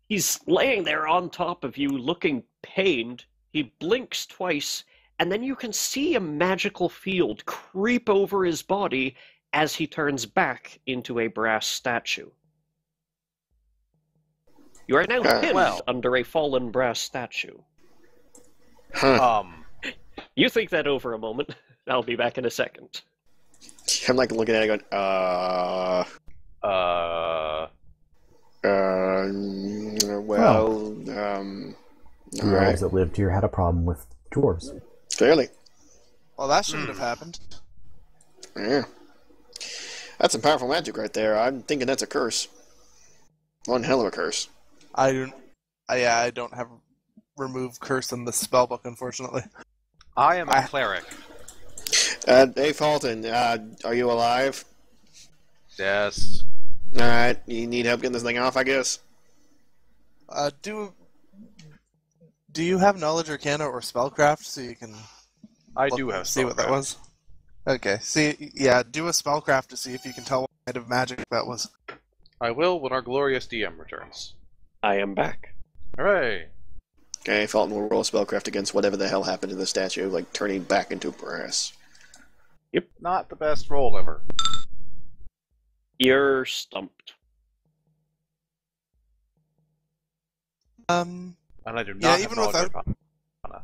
he's laying there on top of you, looking pained. He blinks twice, and then you can see a magical field creep over his body as he turns back into a brass statue. You are now pinned well. under a fallen brass statue. Huh. You think that over a moment. I'll be back in a second. I'm like looking at it going, the alright. elves that lived here had a problem with dwarves. Clearly. Well, that shouldn't have happened. Yeah. That's some powerful magic right there. I'm thinking that's a curse. One hell of a curse. I don't have remove curse in the spellbook, unfortunately. I am a cleric. Hey, Fulton, are you alive? Yes. Alright, you need help getting this thing off, I guess? Do you have knowledge arcana or spellcraft so you can I do have see what that spellcraft. was? Okay, see, yeah, do a spellcraft to see if you can tell what kind of magic that was. I will when our glorious DM returns. I am back. Hooray! Okay, Fulton will roll a spellcraft against whatever the hell happened to the statue, like turning back into brass. Not the best roll ever. You're stumped. And I do not Yeah, have even knowledge without- arcana.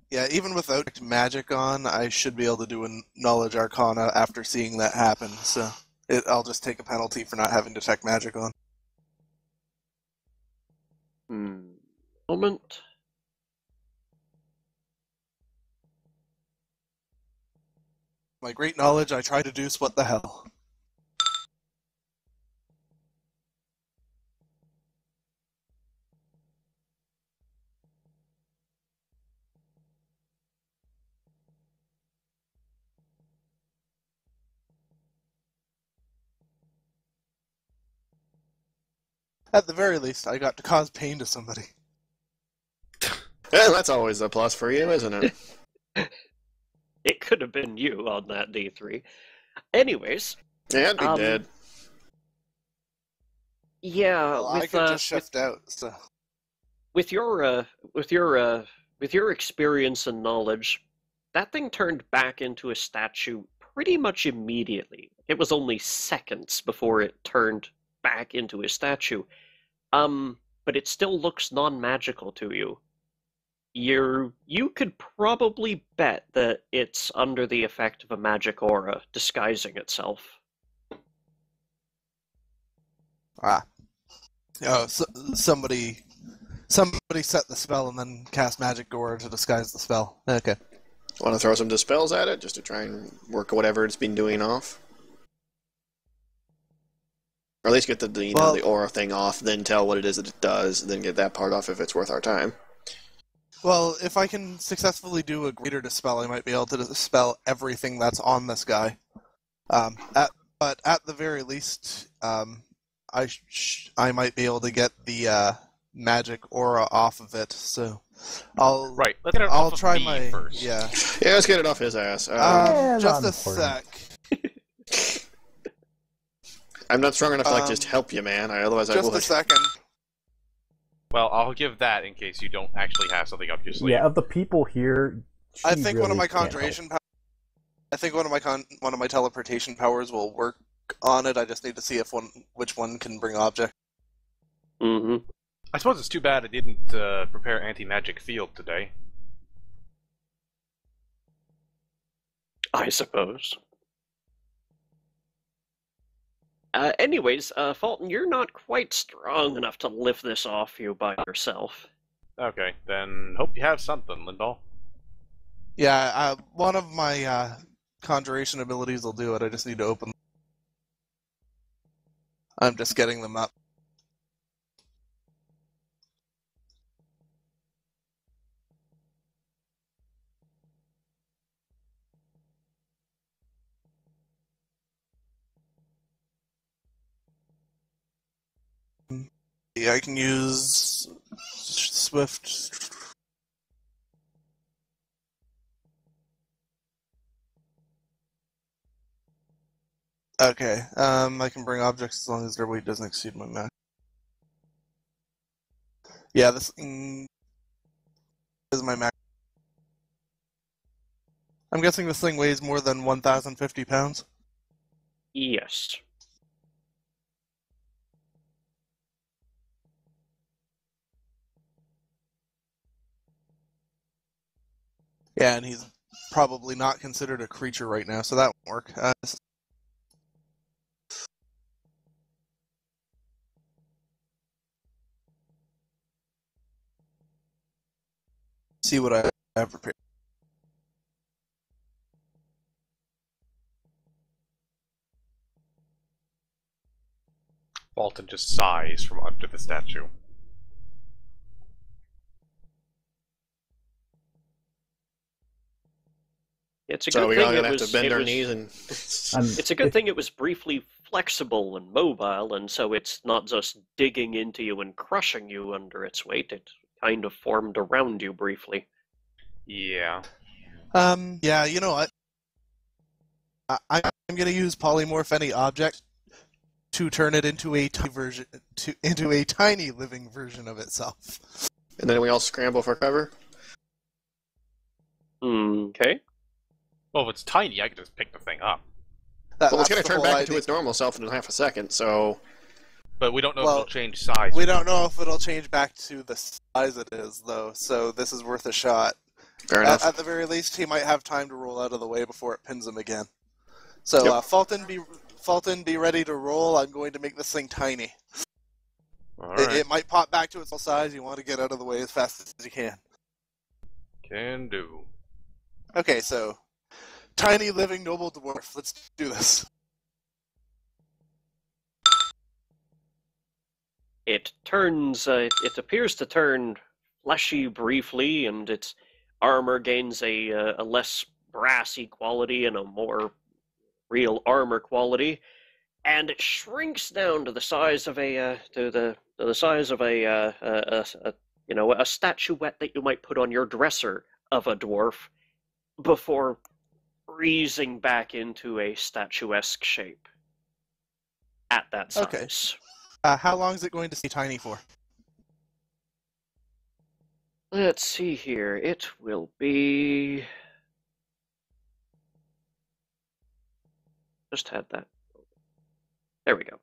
Yeah, even without magic on, I should be able to do a knowledge arcana after seeing that happen, so I'll just take a penalty for not having detect magic on. Moment. My great knowledge, I try to deduce what the hell. At the very least, I got to cause pain to somebody. Well, that's always a plus for you, isn't it? It could have been you on that D3. Anyways, Yeah, I'd be dead. yeah, Well, I could just shift out, so... with your experience and knowledge, that thing turned back into a statue pretty much immediately. It was only seconds before it turned back into a statue. But it still looks non-magical to you. You could probably bet that it's under the effect of a magic aura disguising itself. Ah. Oh, so, somebody set the spell and then cast magic aura to disguise the spell. Okay. Want to throw some dispels at it, just to try and work whatever it's been doing off? Or at least get the aura thing off, then tell what it is that it does, and then get that part off if it's worth our time. Well, if I can successfully do a greater dispel, I might be able to dispel everything that's on this guy. But at the very least, I might be able to get the magic aura off of it. So I'll Right, let's get it I'll off try of me first. Yeah. Yeah, let's get it off his ass. Just not a sec. I'm not strong enough to just help you, man. Otherwise, I Just would. a second. Well, I'll give that in case you don't actually have something up your sleeve. Yeah, of the people here, I she think one of really my can't help. conjuration powers. I think one of my teleportation powers will work on it. I just need to see which one can bring object. Mm-hmm. I suppose it's too bad I didn't prepare anti-magic field today. I suppose. Anyways, Fulton, you're not quite strong enough to lift this off you by yourself. Okay, then hope you have something, Lindahl. Yeah, one of my conjuration abilities will do it. I just need to open. I'm just getting them up. Yeah, I can use Swift. Okay, I can bring objects as long as their weight doesn't exceed my max. Yeah, this thing is my max. I'm guessing this thing weighs more than 1,050 pounds. Yes. Yeah, and he's probably not considered a creature right now, so that won't work. See what I have prepared. Walton just sighs from under the statue. Yeah, It's a So good we're thing all it gonna have was. to bend It our was. knees and. It's a good thing it was briefly flexible and mobile, and so it's not just digging into you and crushing you under its weight. It kind of formed around you briefly. Yeah. Yeah, you know what? I'm going to use polymorph any object to turn it into a tiny living version of itself. And then we all scramble for cover. Okay. Well, if it's tiny, I can just pick the thing up. Well, it's That's gonna the turn whole back idea. into its normal self in half a second. So But we don't know if Well, it'll change size. We don't know if it'll change back to the size it is, though, so this is worth a shot. fair enough. At the very least, he might have time to roll out of the way before it pins him again. So, Yep. Fulton, be ready to roll. I'm going to make this thing tiny. Alright. It might pop back to its full size. You want to get out of the way as fast as you can. Can do. Okay, so tiny living noble dwarf. Let's do this. It turns. It appears to turn fleshy briefly, and its armor gains a less brassy quality and a more real armor quality, and it shrinks down to the size of a a statuette that you might put on your dresser of a dwarf before freezing back into a statuesque shape at that size. Okay. How long is it going to stay tiny for? Let's see here. It will be. Just had that. There we go.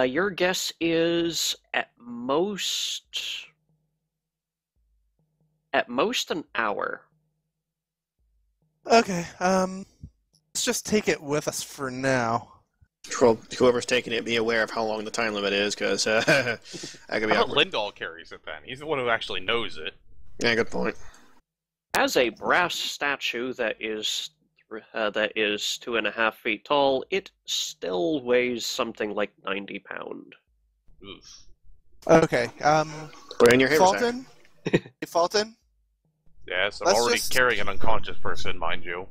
Your guess is at most an hour. Okay, let's just take it with us for now. Well, whoever's taking it, be aware of how long the time limit is, because that could be How about awkward. Lindahl carries it then? He's the one who actually knows it. Yeah, good point. As a brass statue that is 2.5 feet tall, it still weighs something like 90 pounds. Oof. Okay, Put it in your haversack. Fulton? Hey, Fulton? Yes, I'm Let's already just- carrying an unconscious person, mind you.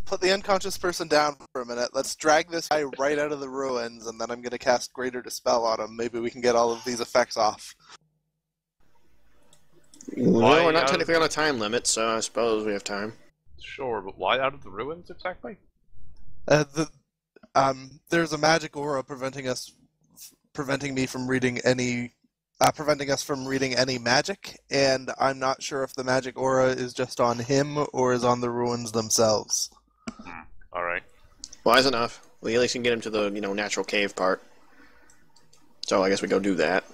Put the unconscious person down for a minute. Let's drag this guy right out of the ruins, and then I'm going to cast Greater Dispel on him. Maybe we can get all of these effects off. No, Why, we're not technically on a time limit, so I suppose we have time. Sure, but why out of the ruins exactly? There's a magic aura preventing us from reading any magic, and I'm not sure if the magic aura is just on him or is on the ruins themselves. Alright. Wise enough. We at least can get him to the, natural cave part. So I guess we go do that.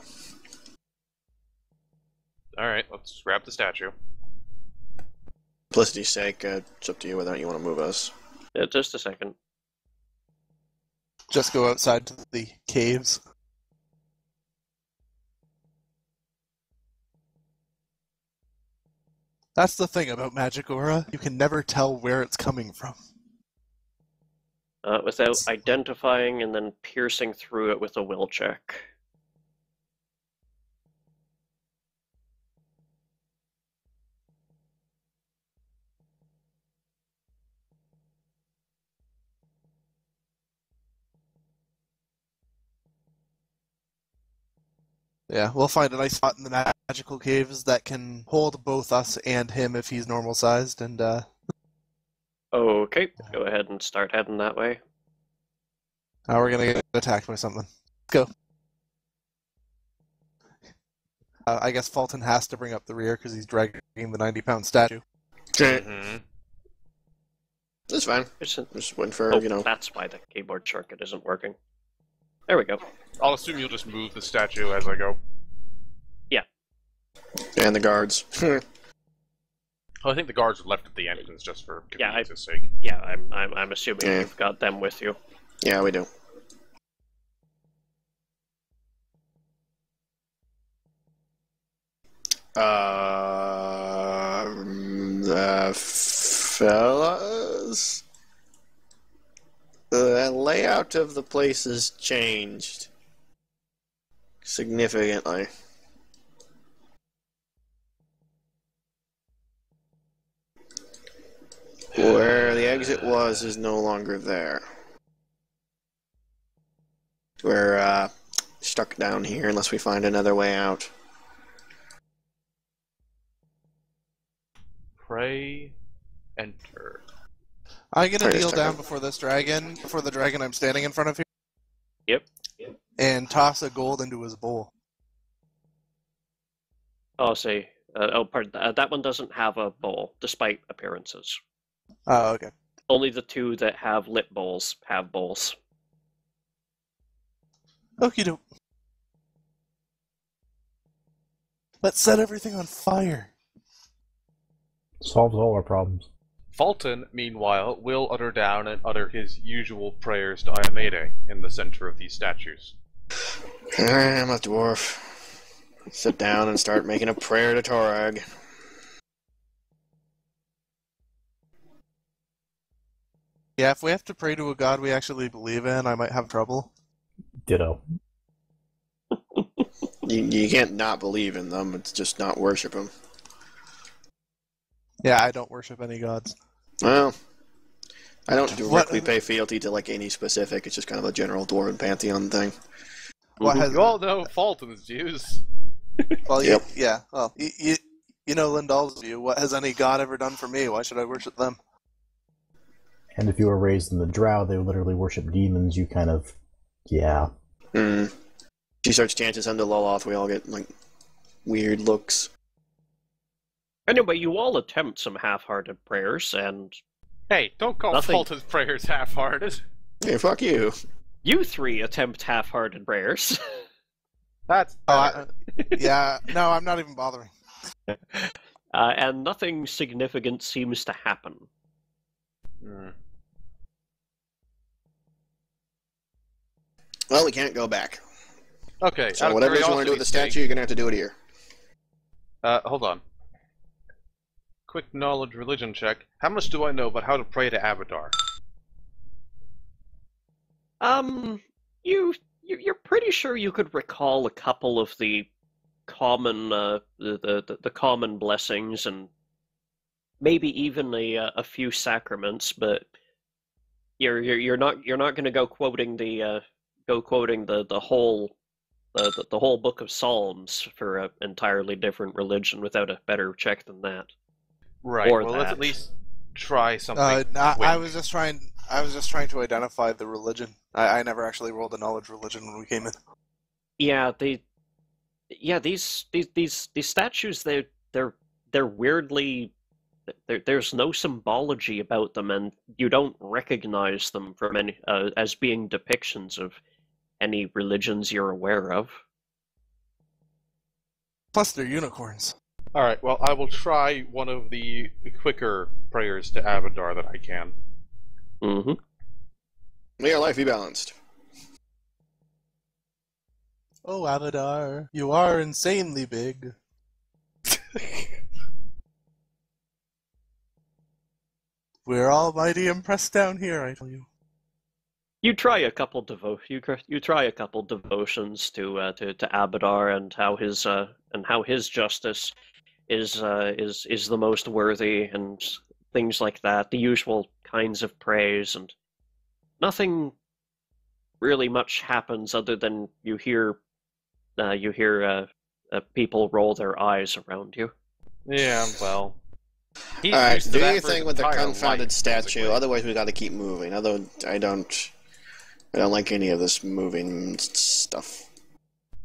Alright, let's grab the statue. Simplicity's sake, it's up to you whether or not you want to move us. Just a second. Just go outside to the caves. That's the thing about magic aura. You can never tell where it's coming from. Without identifying and then piercing through it with a will check. Yeah, we'll find a nice spot in the magical caves that can hold both us and him if he's normal sized, and Okay, go ahead and start heading that way. we're gonna get attacked by something. Let's go. I guess Fulton has to bring up the rear because he's dragging the 90-pound statue. Mm-hmm. That's fine. It's a- Just waiting for, That's why the keyboard shortcut isn't working. There we go. I'll assume you'll just move the statue as I go. and the guards. Well, I think the guards are left at the entrance just for Yeah, convenience' sake. Yeah, I'm assuming Yeah. you've got them with you. Yeah, we do. Fellas? The layout of the place has changed significantly. Where the exit was is no longer there. We're stuck down here unless we find another way out. Pray, enter. I'm gonna Sorry, kneel just down checking. before the dragon I'm standing in front of here, Yep. and toss a gold into his bowl. Oh, say. Pardon. That one doesn't have a bowl, despite appearances. Oh, okay. Only the two that have lit bowls have bowls. Okie doke. Let's set everything on fire. Solves all our problems. Fulton, meanwhile, will utter down and utter his usual prayers to Iamede in the center of these statues. I'm a dwarf. Sit down and start making a prayer to Torag. Yeah, if we have to pray to a god we actually believe in, I might have trouble. Ditto. You can't not believe in them, it's just not worship them. Yeah, I don't worship any gods. Well, I don't What- directly pay fealty to like any specific, it's just kind of a general dwarven pantheon thing. What has? You all know Fulton's views. Well, Yep. yeah. Well, you know Lindahl's view. What has any god ever done for me? Why should I worship them? And if you were raised in the Drow, they literally worship demons. You kind of, yeah. She starts chanting unto Loloth, we all get like weird looks. Anyway, you all attempt some half-hearted prayers, and Hey, don't call Nothing. Fulton's prayers half-hearted. Hey, fuck you. you three attempt half-hearted prayers. That's Yeah. No, I'm not even bothering. And nothing significant seems to happen. Well, we can't go back. Okay, out So of whatever you want to do with the curiosity's statue, you're gonna have to do it here. sake- hold on. Quick knowledge religion check. How much do I know about how to pray to Abadar? You're pretty sure you could recall a couple of the common, the common blessings, and maybe even a few sacraments, but you're not going to go quoting the whole the whole book of Psalms for an entirely different religion without a better check than that. Right. Or well, let's that. at least try something. I quick. was just trying. I was just trying to identify the religion. I never actually rolled a knowledge religion when we came in. Yeah, these statues, they're weirdly, there's no symbology about them, and you don't recognize them from any as being depictions of any religions you're aware of. Plus, they're unicorns. All right. Well, I will try one of the quicker prayers to Abadar that I can. Mm-hmm. May your life be balanced. Oh, Abadar, you are insanely big. We're all mighty impressed down here, I tell you. You try a couple you try a couple devotions to Abadar, and how his justice is the most worthy, and things like that. The usual kinds of praise, and nothing really much happens other than you hear people roll their eyes around you. Yeah. Well. He's Alright, used to do that your for thing his with the entire confounded life, statue, basically. otherwise we gotta keep moving. Although I don't like any of this moving stuff.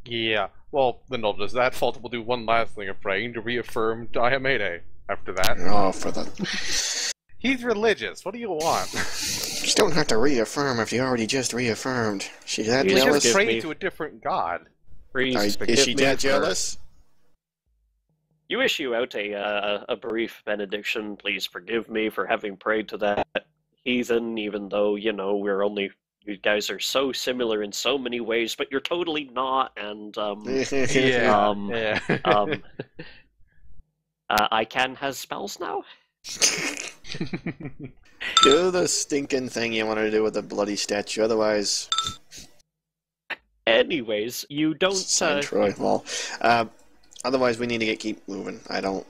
Yeah. Well, then I'll just that fault. We'll do one last thing of praying to reaffirm Diomede after that. Oh, for the... He's religious. What do you want? You don't have to reaffirm if you already just reaffirmed. She's that He's He's jealous? just forgive praying me. to a different god. Please Is forgive she me that for- jealous? You issue out a brief benediction. Please forgive me for having prayed to that heathen, even though, you guys are so similar in so many ways, but you're totally not, and, Yeah. Ican has spells now? Do the stinking thing you want to do with the bloody statue, otherwise... Anyways, you don't, Sign Troy. Well, otherwise we need to keep moving. I don't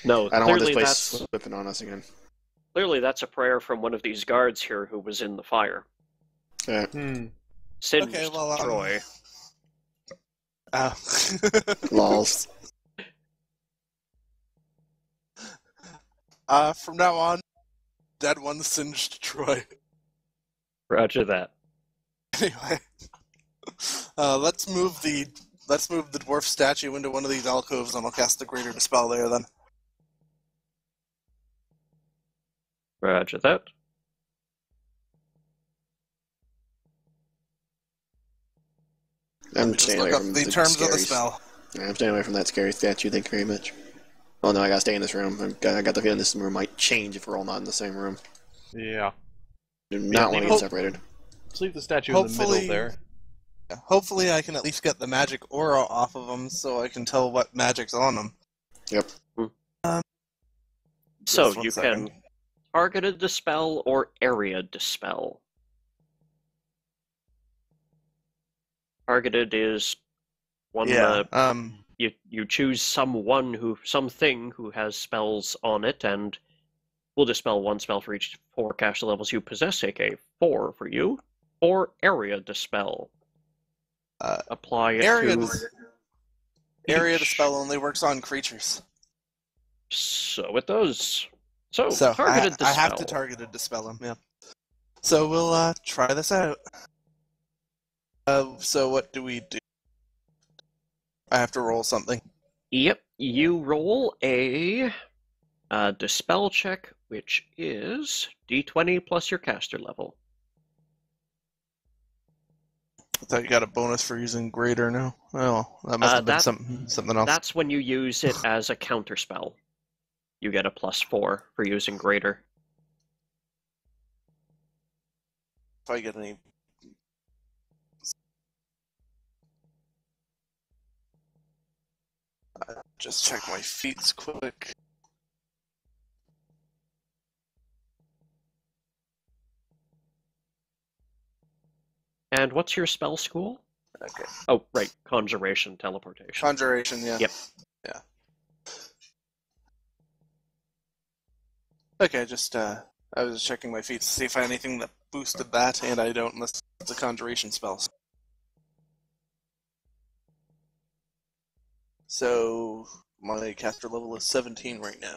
no, want this clearly place that's... slipping on us again. clearly that's a prayer from one of these guards here who was in the fire. Yeah. Singed Okay, well, Troy. Lols. From now on, dead one singed Troy. Roger that. Anyway, let's move the dwarf statue into one of these alcoves, and I'll cast the Greater Dispel there. Then. Roger that. I'm Just staying look away up from the terms of the scary- spell. Yeah, I'm staying away from that scary statue. Thank you very much. Oh no, I gotta stay in this room. I got the feeling this room might change if we're all not in the same room. Yeah. Do not want to get separated. Let's leave the statue in the middle there. Hopefully, I can at least get the magic aura off of them, so I can tell what magic's on them. Yep. So Just one you second. can targeted dispel or area dispel. Targeted is one you choose something who has spells on it, and will dispel one spell for each 4 caster levels you possess, aka 4 for you, or area dispel. Apply it area to area each. dispel only works on creatures. So it does. So So targeted I dispel. have to targeted dispel him. Yeah. So we'll try this out. So what do we do? I have to roll something. Yep, you roll a dispel check, which is d20 plus your caster level. I thought you got a bonus for using greater now. Oh, that must have been something else. That's when you use it as a counterspell. You get a +4 for using greater. If I get any. Just check my feats quick. And what's your spell school? Okay. Oh, right, conjuration, teleportation. Conjuration, yeah. Yep. Yeah. Okay, just I was checking my feats to see if I had anything that boosted that, and I don't unless it's a conjuration spell. So my caster level is 17 right now.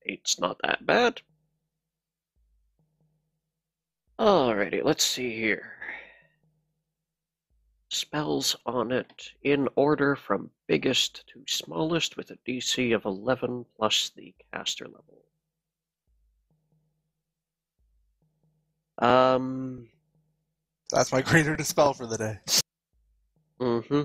Eight's not that bad. Alrighty, let's see here. Spells on it in order from biggest to smallest with a DC of 11 plus the caster level. That's my greater dispel for the day. Mm-hmm.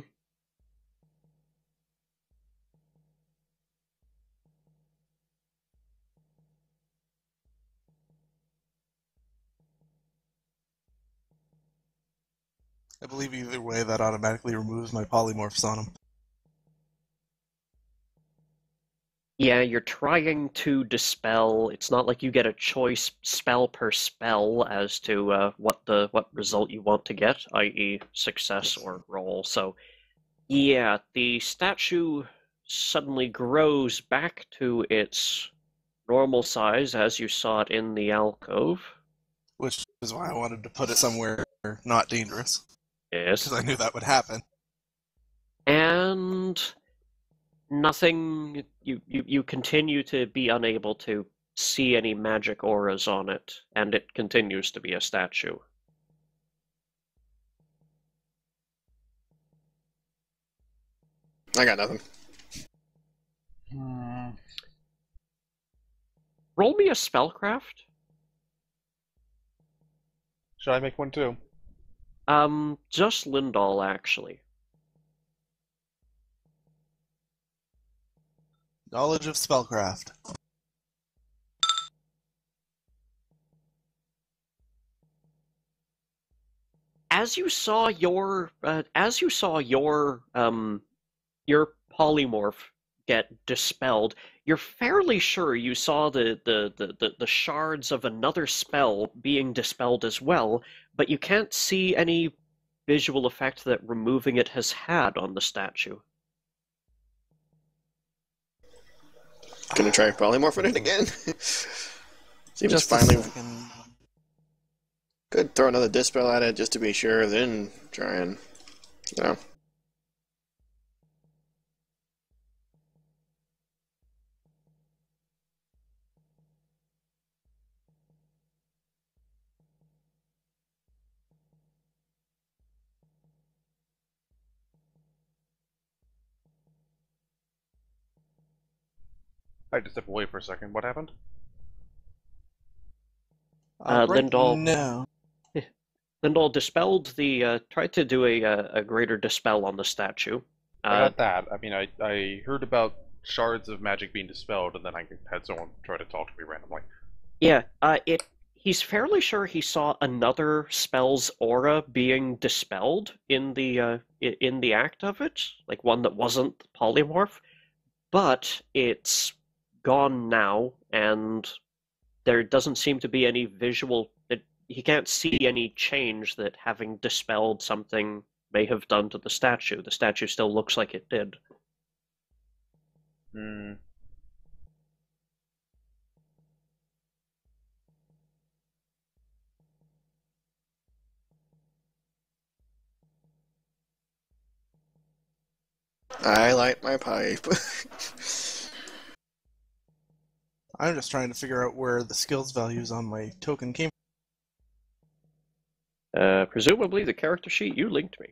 I believe either way that automatically removes my polymorphs on them. Yeah, you're trying to dispel. It's not like you get a choice spell per spell as to what result you want to get, i.e. success or roll. So, yeah, the statue suddenly grows back to its normal size as you saw it in the alcove. Which is why I wanted to put it somewhere not dangerous. Yes. Because I knew that would happen. And nothing, you continue to be unable to see any magic auras on it, and it continues to be a statue. I got nothing. Roll me a spellcraft. Should I make one too? Just Lindahl, actually. Knowledge of spellcraft. As you saw your polymorph get dispelled, you're fairly sure you saw the shards of another spell being dispelled as well, but you can't see any visual effect that removing it has had on the statue. Gonna try polymorphing it again. Seems Just finally a second. could throw another dispel at it just to be sure, then try and, you know. I had to step away for a second. What happened? Right Lindahl- now. Lindahl dispelled tried to do a greater dispel on the statue. I got that. I mean, I heard about shards of magic being dispelled, and then I had someone try to talk to me randomly. Yeah, he's fairly sure he saw another spell's aura being dispelled in the act of it, like one that wasn't polymorph, but it's gone now, and there doesn't seem to be any visual. He can't see any change that having dispelled something may have done to the statue. The statue still looks like it did. Hmm. I light my pipe. I'm just trying to figure out where the skills values on my token came Presumably the character sheet you linked me.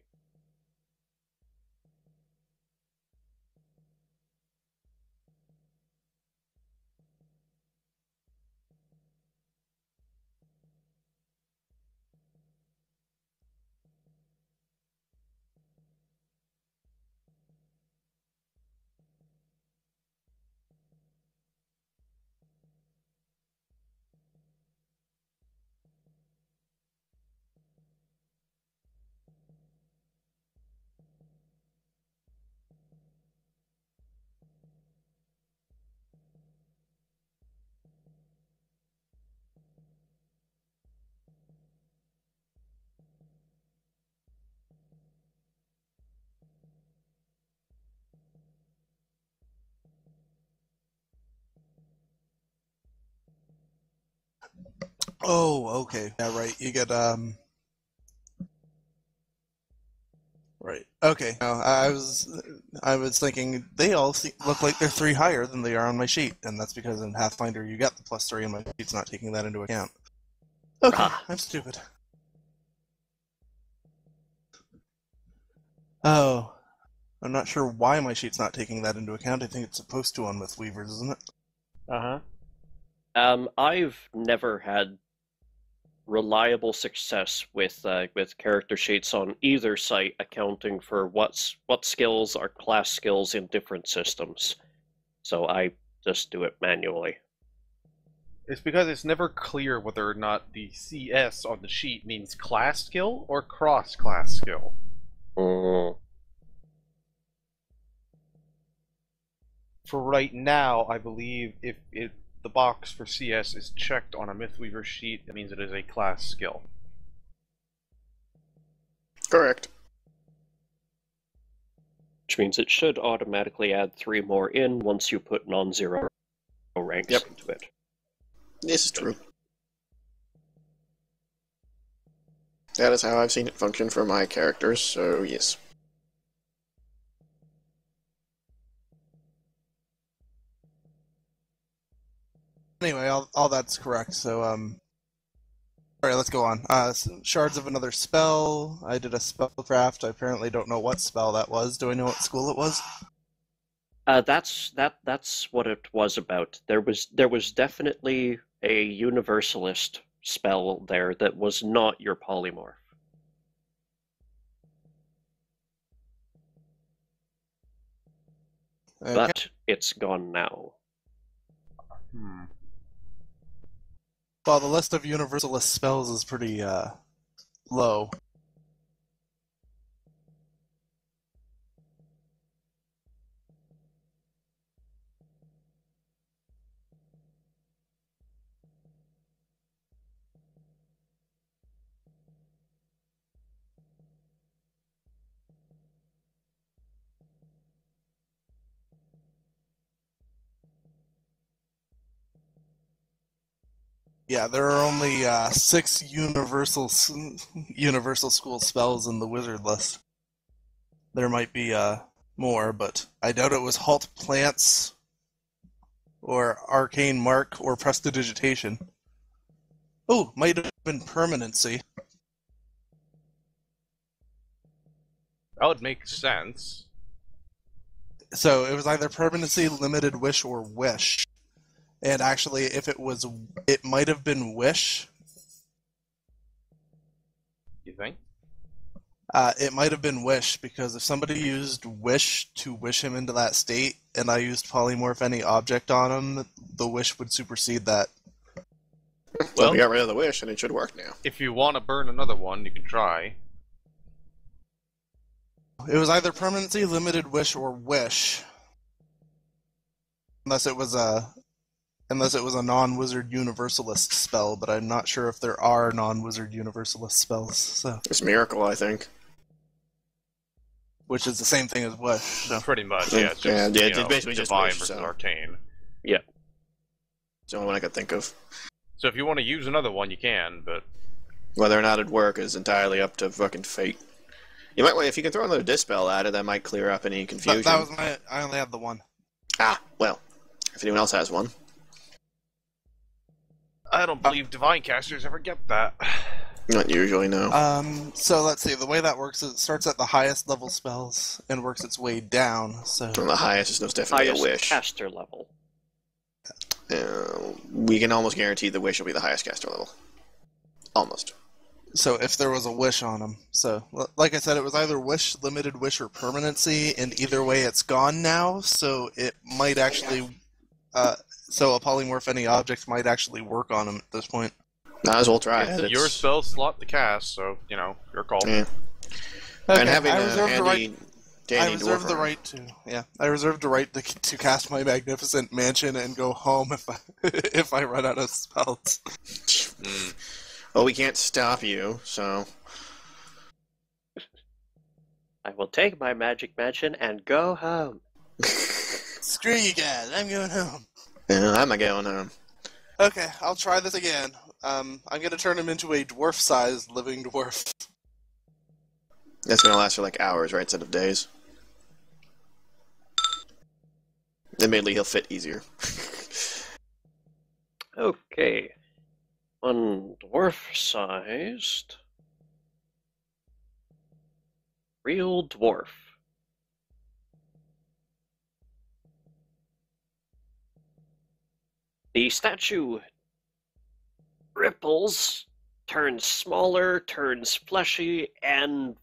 Oh, okay. Yeah, right. You get Right. Okay. No, I was thinking they all look like they're 3 higher than they are on my sheet, and that's because in Pathfinder you got the +3 and my sheet's not taking that into account. Okay, Ah. I'm stupid. Oh, I'm not sure why my sheet's not taking that into account. I think it's supposed to on Mythweavers, isn't it? I've never had reliable success with character sheets on either site accounting for what skills are class skills in different systems. So I just do it manually. It's because it's never clear whether or not the CS on the sheet means class skill or cross-class skill. Mm. For right now, I believe if the box for CS is checked on a Mythweaver sheet, it means it is a class skill. Correct. Which means it should automatically add 3 more in once you put non-zero ranks Yep. into it. This is true. That is how I've seen it function for my characters, so yes. Anyway, all that's correct. So, all right, let's go on. Shards of another spell. I did a spellcraft. I apparently don't know what spell that was. Do I know what school it was? That's what it was about. There was definitely a universalist spell there that was not your polymorph. Okay. But it's gone now. Well, the list of universalist spells is pretty low. Yeah, there are only 6 universal school spells in the wizard list. There might be more, but I doubt it was Halt Plants, or Arcane Mark, or Prestidigitation. Oh, might have been Permanency. That would make sense. So it was either Permanency, Limited Wish, or Wish. And actually, if it might have been Wish. You think? It might have been Wish, because if somebody used Wish to wish him into that state, and I used Polymorph any object on him, the Wish would supersede that. Well, we got rid of the wish, and it should work now. If you want to burn another one, you can try. It was either Permanency, Limited Wish, or Wish. Unless it was a non-wizard universalist spell, but I'm not sure if there are non-wizard universalist spells. So, It's Miracle, I think. which is the same thing as Wish. So. Pretty much, yeah. It's Yeah, just, it's basically just divine wish, versus so. arcane. Yeah. It's the only one I could think of. So if you want to use another one, you can, but... Whether or not it'd work is entirely up to fucking fate. You might, if you can throw another Dispel at it, that might clear up any confusion. That was I only had the one. Ah, well. If anyone else has one. I don't believe divine casters ever get that. Not usually, no. So let's see. The way that works is it starts at the highest level spells and works its way down. So On the highest is most definitely Highest a wish. caster level. We can almost guarantee the wish will be the highest caster level. Almost. So if there was a wish on him. So, like I said, it was either Wish, Limited Wish, or Permanency, and either way it's gone now, so it might actually... so a Polymorph any object might actually work on him at this point. Might as well try. It's your spell slot to cast, so, you know, your call. Yeah. Okay, And having I a reserve the right... handy, dandy I reserve dwarf the armor. right to... Yeah, I reserve the right to cast my magnificent mansion and go home if I run out of spells. Well, we can't stop you, so... I will take my magic mansion and go home. Screw you guys, I'm going home. Yeah, I'm not going home. Okay, I'll try this again. I'm gonna turn him into a dwarf-sized living dwarf. That's gonna last for like hours, right, instead of days. Admittedly, he'll fit easier. Okay. One dwarf-sized. Real dwarf. The statue ripples, turns smaller, turns fleshy, and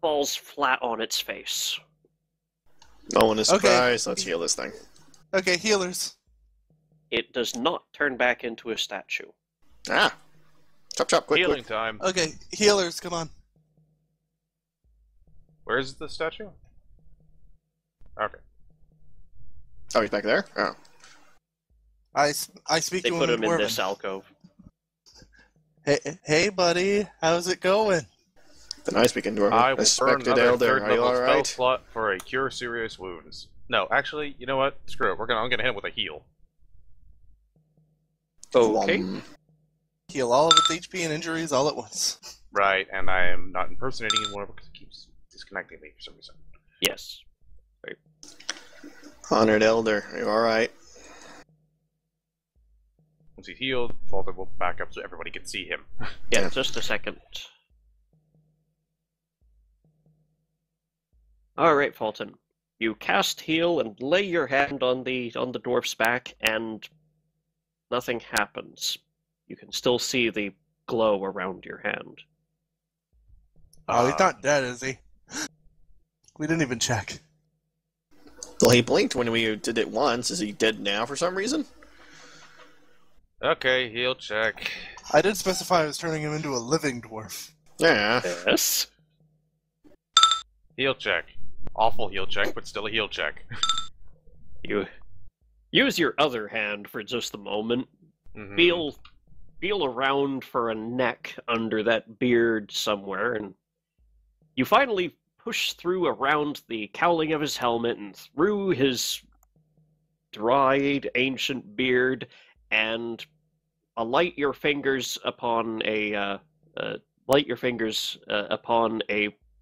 falls flat on its face. No one is Okay. surprised. Let's heal this thing. Okay, healers. It does not turn back into a statue. Ah! Chop, chop, quick, Healing quick. time. Okay, healers, come on. Where's the statue? Okay. Oh, he's back there? Oh. I speak They to put him him in Dwarven. this alcove. Hey, buddy, how's it going? Then I speak in Dwarven. I will burn Respected another elder, third are you level spell alright? slot for a cure serious wounds. No, actually, you know what? Screw it. I'm gonna hit him with a heal. Okay. Heal all of its HP and injuries all at once. Right, and I am not impersonating anyone because it keeps disconnecting me for some reason. Yes. Honored elder, are you alright? Once he's healed, Falter will back up so everybody can see him. Yeah, just a second. Alright, Fulton. You cast heal and lay your hand on the dwarf's back, and nothing happens. You can still see the glow around your hand. Oh, he's not dead, is he? We didn't even check. Well, he blinked when we did it once. Is he dead now for some reason? Okay, heal check. I did specify I was turning him into a living dwarf. Yeah. Yes? Heal check. Awful heal check, but still a heal check. You use your other hand for just a moment. Mhm. Feel around for a neck under that beard somewhere, and you finally push through around the cowling of his helmet and through his dried ancient beard, and light your fingers upon a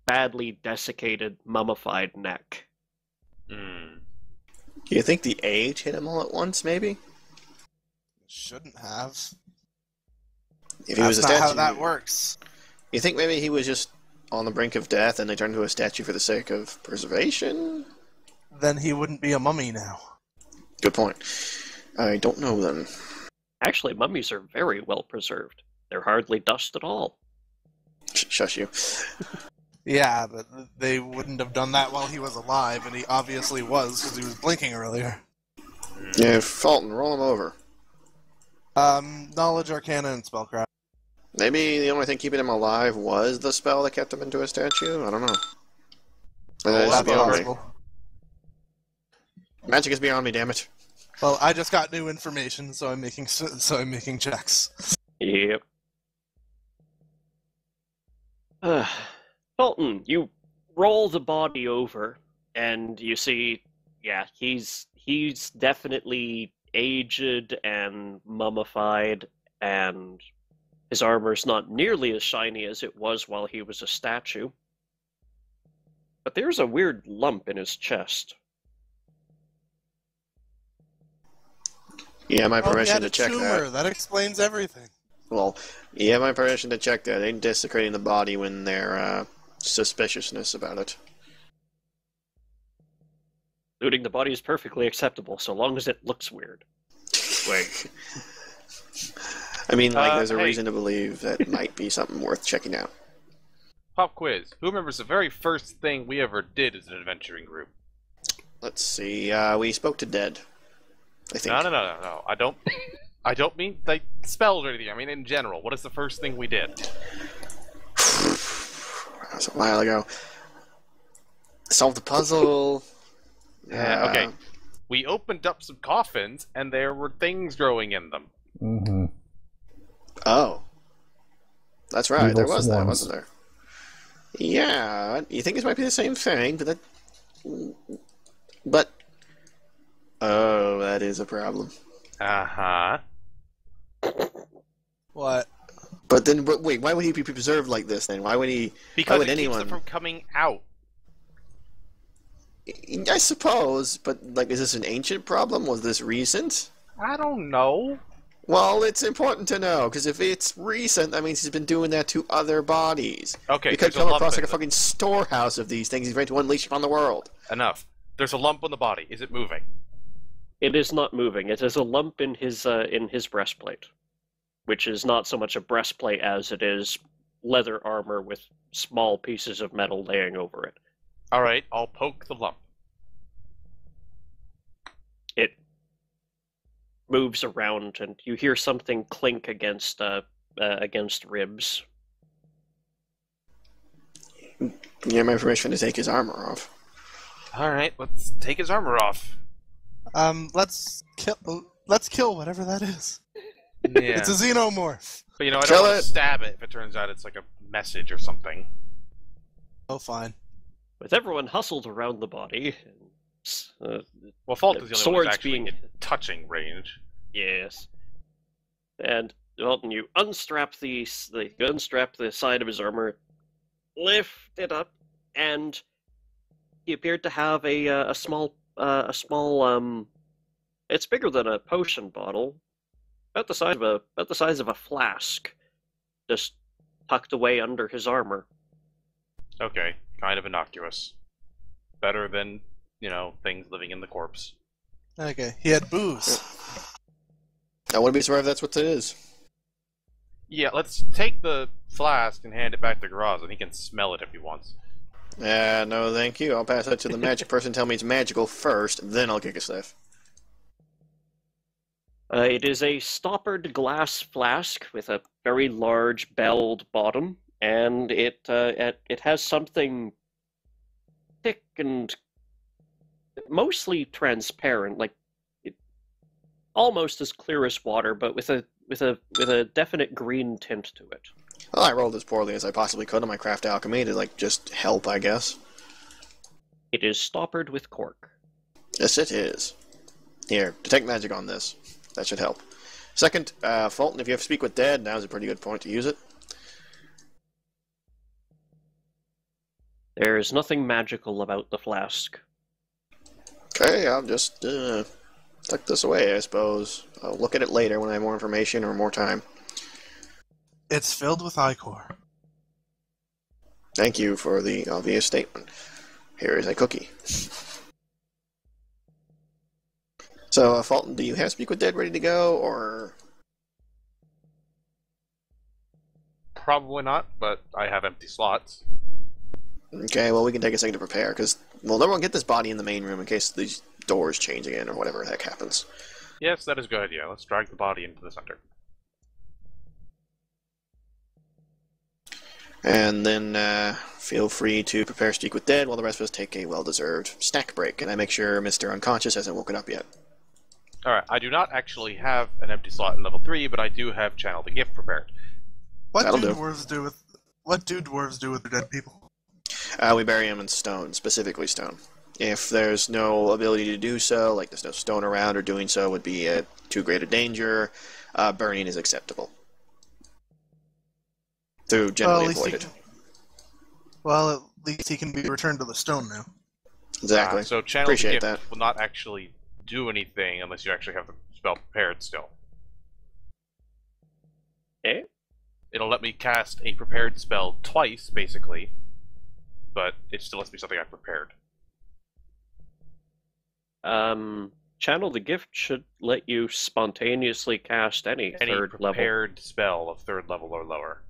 badly desiccated, mummified neck. Hmm. Do you think the age hit him all at once, maybe? Shouldn't have. If he was a That's not statue, how that works. You think maybe he was just on the brink of death and they turned into a statue for the sake of preservation? Then he wouldn't be a mummy now. Good point. I don't know then. Actually, mummies are very well preserved. They're hardly dust at all. Shush you. Yeah, but they wouldn't have done that while he was alive, and he obviously was, because he was blinking earlier. Yeah, Fulton, roll him over. Knowledge, Arcana, and Spellcraft. Maybe the only thing keeping him alive was the spell that kept him into a statue? I don't know. That's beyond me. possible. Magic is beyond me, damn it. Well, I just got new information, so I'm making checks. Yep. Fulton, you roll the body over, and you see, yeah, he's definitely aged and mummified, and his armor's not nearly as shiny as it was while he was a statue. But there's a weird lump in his chest. You have my Oh, he permission had to a check tumor. that. That explains everything. Well, you have my permission to check that. They ain't desecrating the body when they're suspiciousness about it. Looting the body is perfectly acceptable, so long as it looks weird. Wait. I mean, like, there's a hey. reason to believe that might be something worth checking out. Pop quiz. Who remembers the very first thing we ever did as an adventuring group? Let's see. We spoke to Dead. I think. No. I don't mean like spells or anything. I mean in general. What is the first thing we did? That was a while ago. Solved the puzzle. Okay. We opened up some coffins, and there were things growing in them. Mm-hmm. Oh. That's right. Evil There was that, swans. wasn't there? Yeah. You think this might be the same thing, but that... But... Oh, that is a problem. Uh-huh. What? But then, wait, why would he be preserved like this then? Why would he... Because would it keeps anyone- them from coming out. I suppose, but, like, is this an ancient problem? Was this recent? I don't know. Well, it's important to know, because if it's recent, that means he's been doing that to other bodies. Okay, He could there's a come lump across in like a it. fucking storehouse of these things he's ready to unleash upon the world. Enough. There's a lump on the body. Is it moving? It is not moving. It is a lump in his breastplate, which is not so much a breastplate as it is leather armor with small pieces of metal laying over it. Alright, I'll poke the lump. It moves around, and you hear something clink against ribs. You have my permission to take his armor off. Alright, let's take his armor off. Let's kill whatever that is. Yeah. It's a xenomorph. But you know, I Kill don't want it. to stab it if it turns out it's like a message or something. Oh, fine. With everyone hustled around the body, Well, Fulton's the only one Swords who's actually being- in touching range. yes, and Dalton, you unstrap the side of his armor, lift it up, and he appeared to have a small. It's bigger than a potion bottle, about the size of a flask, just tucked away under his armor. Okay, kind of innocuous. Better than, you know, things living in the corpse. Okay, he had booze. I wouldn't be surprised if that's what it is. Yeah, let's take the flask and hand it back to Graz, and he can smell it if he wants. No thank you. I'll pass that to the magic person, tell me it's magical first, then I'll kick a sniff. It is a stoppered glass flask with a very large belled bottom, and it has something thick and mostly transparent, like almost as clear as water, but with a definite green tint to it. Well, I rolled as poorly as I possibly could on my craft alchemy to, like, just help, I guess. It is stoppered with cork. Yes, it is. Here, detect magic on this. That should help. Second, Fulton, if you have to speak with Dead, now's a pretty good point to use it. There's nothing magical about the flask. Okay, I'll just tuck this away, I suppose. I'll look at it later when I have more information or more time. It's filled with ichor. Thank you for the obvious statement. Here is a cookie. So, Fulton, do you have Speak with Dead ready to go, or...? Probably not, but I have empty slots. Okay, well, we can take a second to prepare, because, well, everyone get this body in the main room in case these doors change again, or whatever the heck happens. Yes, that is a good idea. Let's drag the body into the center. And then, feel free to prepare Speak with Dead while the rest of us take a well-deserved snack break, and I make sure Mr. Unconscious hasn't woken up yet. Alright, I do not actually have an empty slot in level 3, but I do have Channel the Gift prepared. What That'll do do. dwarves do with their dead people? We bury them in stone, specifically stone. If there's no ability to do so, like there's no stone around or doing so would be too great a danger, burning is acceptable. To generally avoid it. Well, at least he can be returned to the stone now. Exactly. So Channel the Appreciate Gift that. will not actually do anything unless you actually have the spell prepared still. Eh? It'll let me cast a prepared spell twice, basically, but it still lets me something I've prepared. Channel the Gift should let you spontaneously cast any third level. Prepared spell of 3rd level or lower.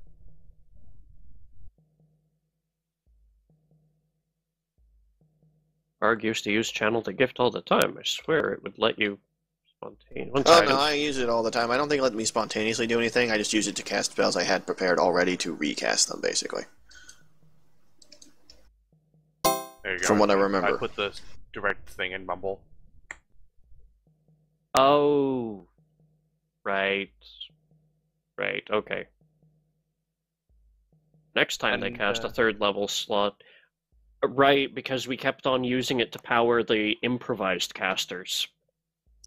Arg used to use Channel the Gift all the time. I swear it would let you spontaneously. Oh, no, I use it all the time. I don't think it let me spontaneously do anything. I just use it to cast spells I had prepared already to recast them, basically. There you go. From what I remember. I put the direct thing in Mumble. Oh, right. Right, okay. Next time they And, cast a 3rd level slot. Right, because we kept on using it to power the improvised casters.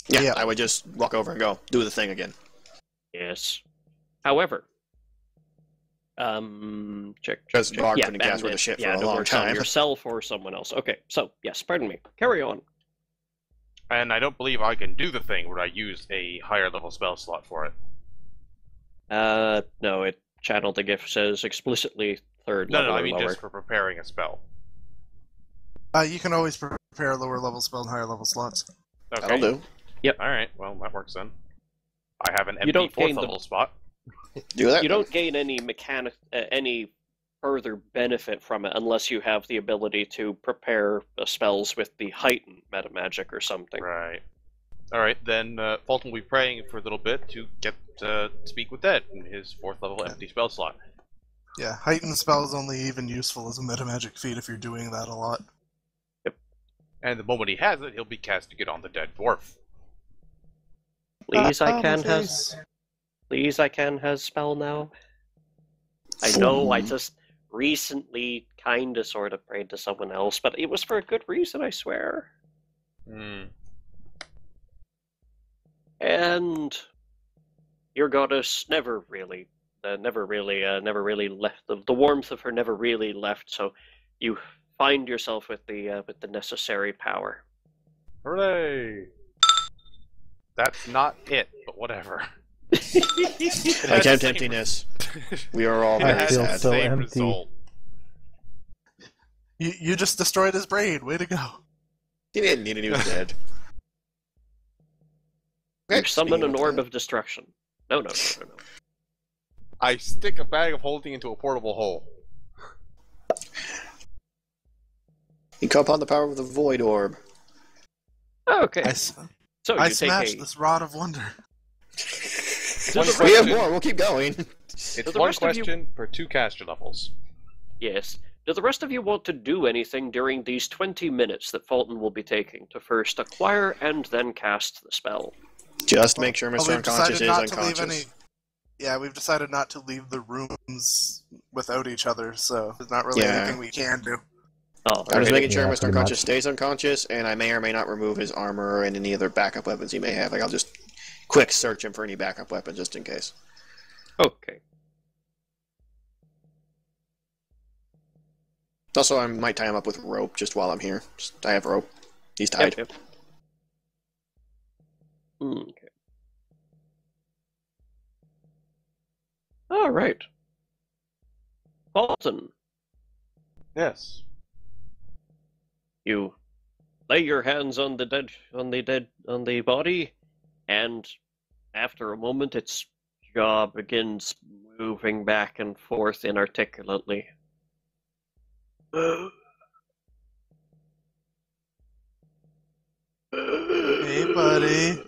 Yeah, I would just walk over and go, do the thing again. Yes. However, check. Because Bard couldn't bandit. cast with a shit for yeah, a no, long works on time. yourself or someone else. Okay, so, yes, pardon me. Carry on. And I don't believe I can do the thing where I use a higher level spell slot for it. No, it Channel the Gift says explicitly 3rd level No, or I mean lower. just for preparing a spell. You can always prepare lower level spell and higher level slots. Okay. That'll do. Alright, well, that works then. I have an empty don't 4th gain the- level spot. Do that. You don't gain any any further benefit from it unless you have the ability to prepare spells with the heightened metamagic or something. Right. Alright, then Fulton will be praying for a little bit to get Speak with Dead in his 4th level empty spell slot. Yeah, heightened spell is only even useful as a metamagic feat if you're doing that a lot. And the moment he has it, he'll be casting it on the dead dwarf. Please, I can has. has. Please, I can has spell now. I know I just recently kinda sorta prayed to someone else, but it was for a good reason, I swear. And your goddess never really left. The warmth of her never really left. So you find yourself with the necessary power. Hooray! That's not it, but whatever. I tempt emptiness. We are all It very has feel the sad. so same empty. result. You just destroyed his brain. Way to go. He didn't need it, he was dead. You summon speaking an of orb that. of destruction. No. I stick a bag of holding into a portable hole. You call upon the power of the Void Orb. Okay. I So you take smashed this rod of wonder. One We have question- more, we'll keep going. It's the one rest of you- question per 2 caster levels. Yes. Do the rest of you want to do anything during these 20 minutes that Fulton will be taking to first acquire and then cast the spell? Just make sure Well, Mr. we've Unconscious decided is not to leave unconscious. any. Yeah, we've decided not to leave the rooms without each other, so there's not really Yeah. anything we can do. Oh, I'm just alright. making sure Yeah, Mr. pretty Unconscious much. stays unconscious, and I may or may not remove his armor and any other backup weapons he may have. Like, I'll just quick search him for any backup weapon, just in case. Okay. Also, I might tie him up with rope just while I'm here. I have rope. He's tied. Yep. Okay. All right. Fulton, Yes. you lay your hands on the body, and after a moment, its jaw begins moving back and forth inarticulately. Hey, buddy.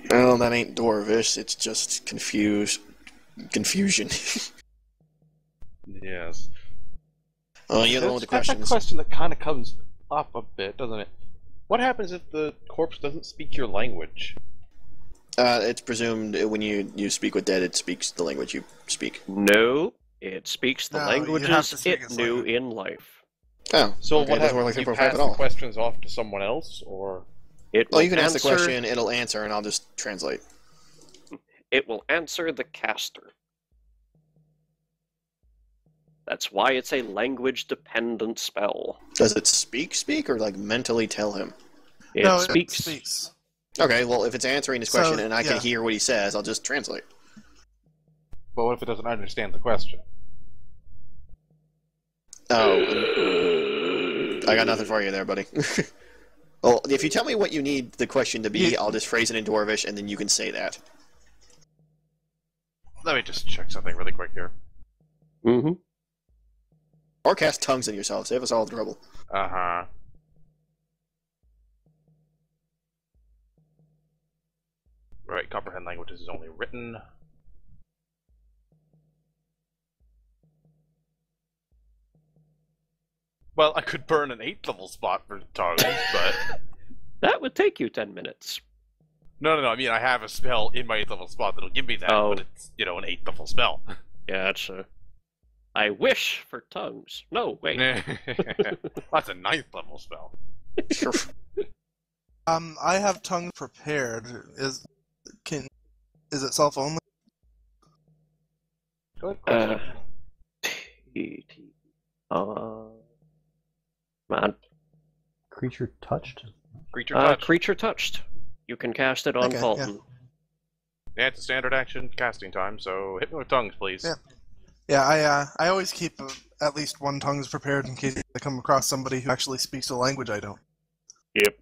Well, that ain't Dwarvish. It's just confusion. Yes. Oh, you're the one with the That's a questions. question that kind of comes up a bit, doesn't it? What happens if the corpse doesn't speak your language? It's presumed when you speak with dead, it speaks the language you speak. No, it speaks the No, you have to languages speak it its knew language. in life. Oh, So okay, what it doesn't work happens? like You 3.5 pass at the all. questions off to someone else, or It Well, will you can ask the answer- question, it'll answer, and I'll just translate. It will answer the caster. That's why it's a language-dependent spell. Does it speak, or like mentally tell him? It No, speaks. It speaks. Okay, well, if it's answering his So, question and I can yeah. hear what he says, I'll just translate. but what if it doesn't understand the question? Oh, I got nothing for you there, buddy. Well, if you tell me what you need the question to be, I'll just phrase it in Dwarvish, and then you can say that. Let me just check something really quick here. Mm-hmm. Or cast tongues in yourself, save us all the trouble. Uh-huh. Right, comprehend languages is only written. Well, I could burn an 8th level spot for tongues, but... That would take you 10 minutes. No, I mean, I have a spell in my 8th level spot that'll give me that, Oh. but it's, you know, an 8th level spell. Gotcha. I wish for tongues. No, wait. That's a 9th level spell. Sure. I have tongue prepared. Is it self only? Good Uh, question. Man. Creature touched? Creature touch. Creature touched. You can cast it on Okay, Fulton. Yeah, it's a standard action casting time, so hit me with tongues, please. Yeah. Yeah, I always keep at least one tongues prepared in case I come across somebody who actually speaks a language I don't. Yep.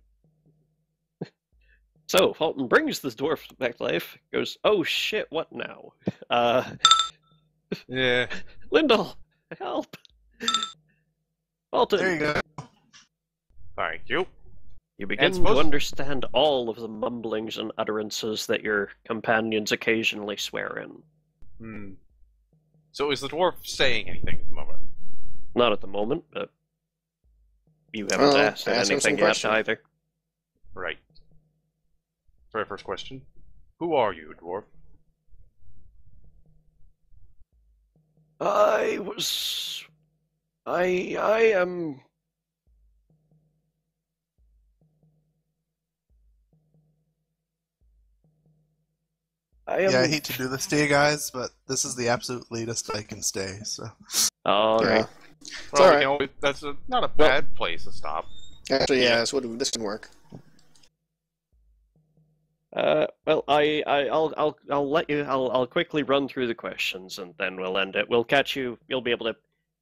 So, Fulton brings this dwarf back to life, goes, oh shit, what now? Yeah. Lyndall, help! Fulton, There you go. Thank you. you begin suppose- to understand all of the mumblings and utterances that your companions occasionally swear in. Hmm. So is the dwarf saying anything at the moment? Not at the moment, but you haven't Well, asked it ask him some anything yet questions. either. Right. Very first question. Who are you, dwarf? I am... Yeah, I hate to do this to you guys, but this is the absolute latest I can stay, so. Alright. Well, alright. we can always, that's not a bad place to stop. Actually, yeah, this can work. Well, I'll let you. I'll quickly run through the questions and then we'll end it. We'll catch you. You'll be able to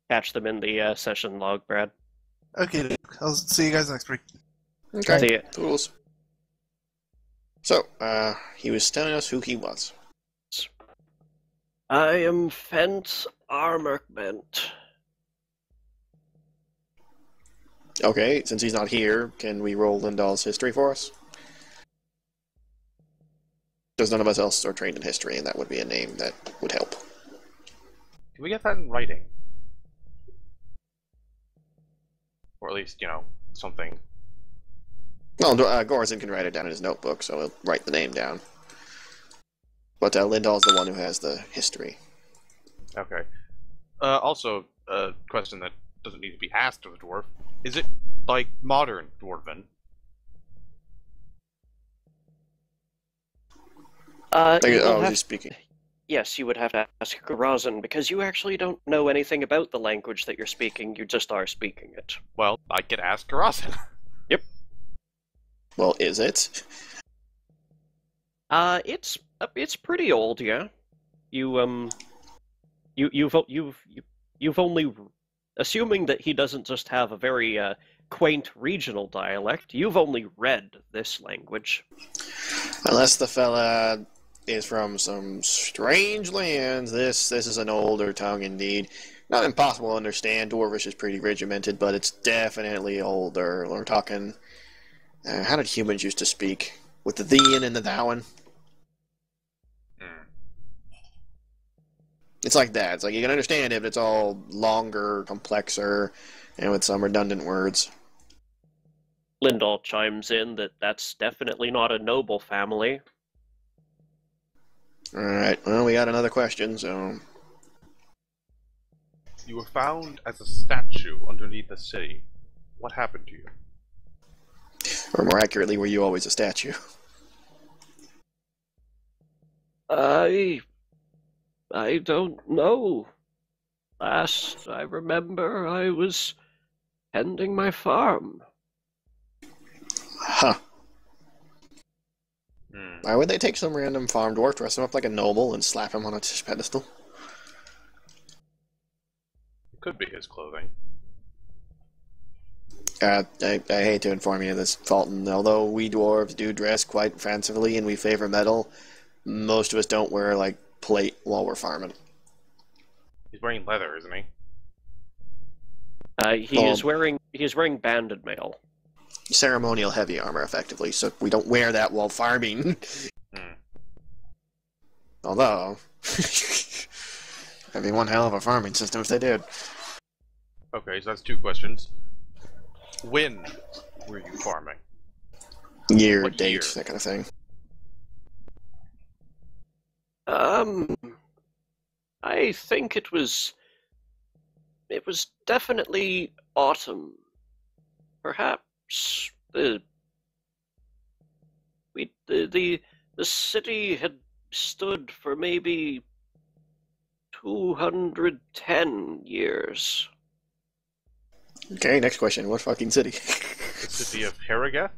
catch them in the session log, Brad. Okay, I'll see you guys next week. Okay. See ya. Tools. So, he was telling us who he was. I am Fent Armorment. Okay, since he's not here, can we roll Lindahl's history for us? Because none of us else are trained in history, and that would be a name that would help. Can we get that in writing? Or at least, you know, something. Well, Gorzin can write it down in his notebook, so he'll write the name down. But Lindahl's the one who has the history. Okay. Also, a question that doesn't need to be asked of a dwarf. Is it like modern dwarven? He's speaking. Yes, you would have to ask Garazan, because you actually don't know anything about the language that you're speaking, you just are speaking it. Well, I could ask Karasan. Yep. Well, is it? It's pretty old, yeah. You've only, assuming that he doesn't just have a very quaint regional dialect, you've only read this language. Unless the fella is from some strange lands, this is an older tongue indeed. Not impossible to understand. Dwarvish is pretty regimented, but it's definitely older. We're talking... how did humans used to speak? With the thee-in and the thou-in? It's like that. It's like you can understand it, but it's all longer, complexer, and with some redundant words. Lindahl chimes in that that's definitely not a noble family. Alright, well, we got another question, so... You were found as a statue underneath the city. What happened to you? Or more accurately, were you always a statue? I don't know. Last I remember, I was tending my farm. Huh. Why would they take some random farm dwarf, dress him up like a noble, and slap him on a pedestal? It could be his clothing. I hate to inform you of this, Fulton. Although we dwarves do dress quite fancifully and we favor metal, most of us don't wear, like, plate while we're farming. He's wearing leather, isn't he? He is wearing banded mail. Ceremonial heavy armor, effectively, so we don't wear that while farming. Although, that'd be one hell of a farming system if they did. Okay, so that's two questions. When were you farming? Year, What date, year? that kind of thing. I think it was definitely autumn. Perhaps the city had stood for maybe 210 years. Okay, next question. What fucking city? The city of Harrogate?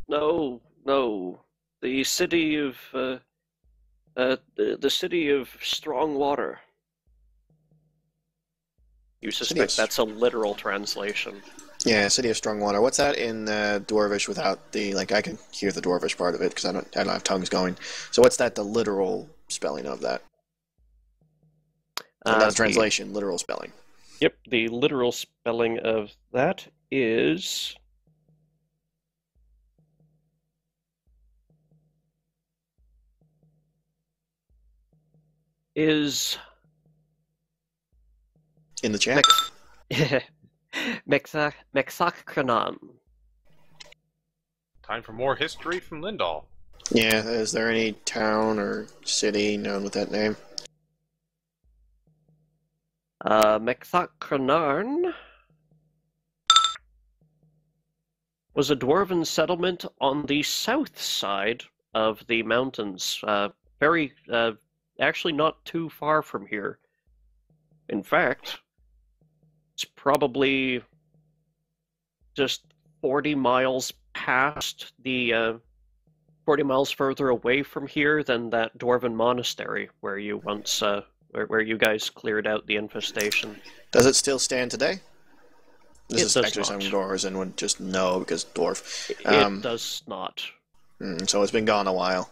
No. The city of the city of Strongwater. You suspect that's a literal translation. Yeah, City of Strongwater. What's that in Dwarvish without the, like, I can hear the Dwarvish part of it because I don't have tongues going. So what's that, the literal spelling of that? Not translation, literal spelling. Yep, the literal spelling of that is... In the chat? Mexakrenan. Time for more history from Lindahl. Yeah, is there any town or city known with that name? Mexakrenan was a dwarven settlement on the south side of the mountains. Actually not too far from here. In fact, it's probably just 40 miles past the 40 miles further away from here than that dwarven monastery where you once where you guys cleared out the infestation. Does it still stand today? This is actually not. something dwarves and would just know because dwarf. It does not. So it's been gone a while.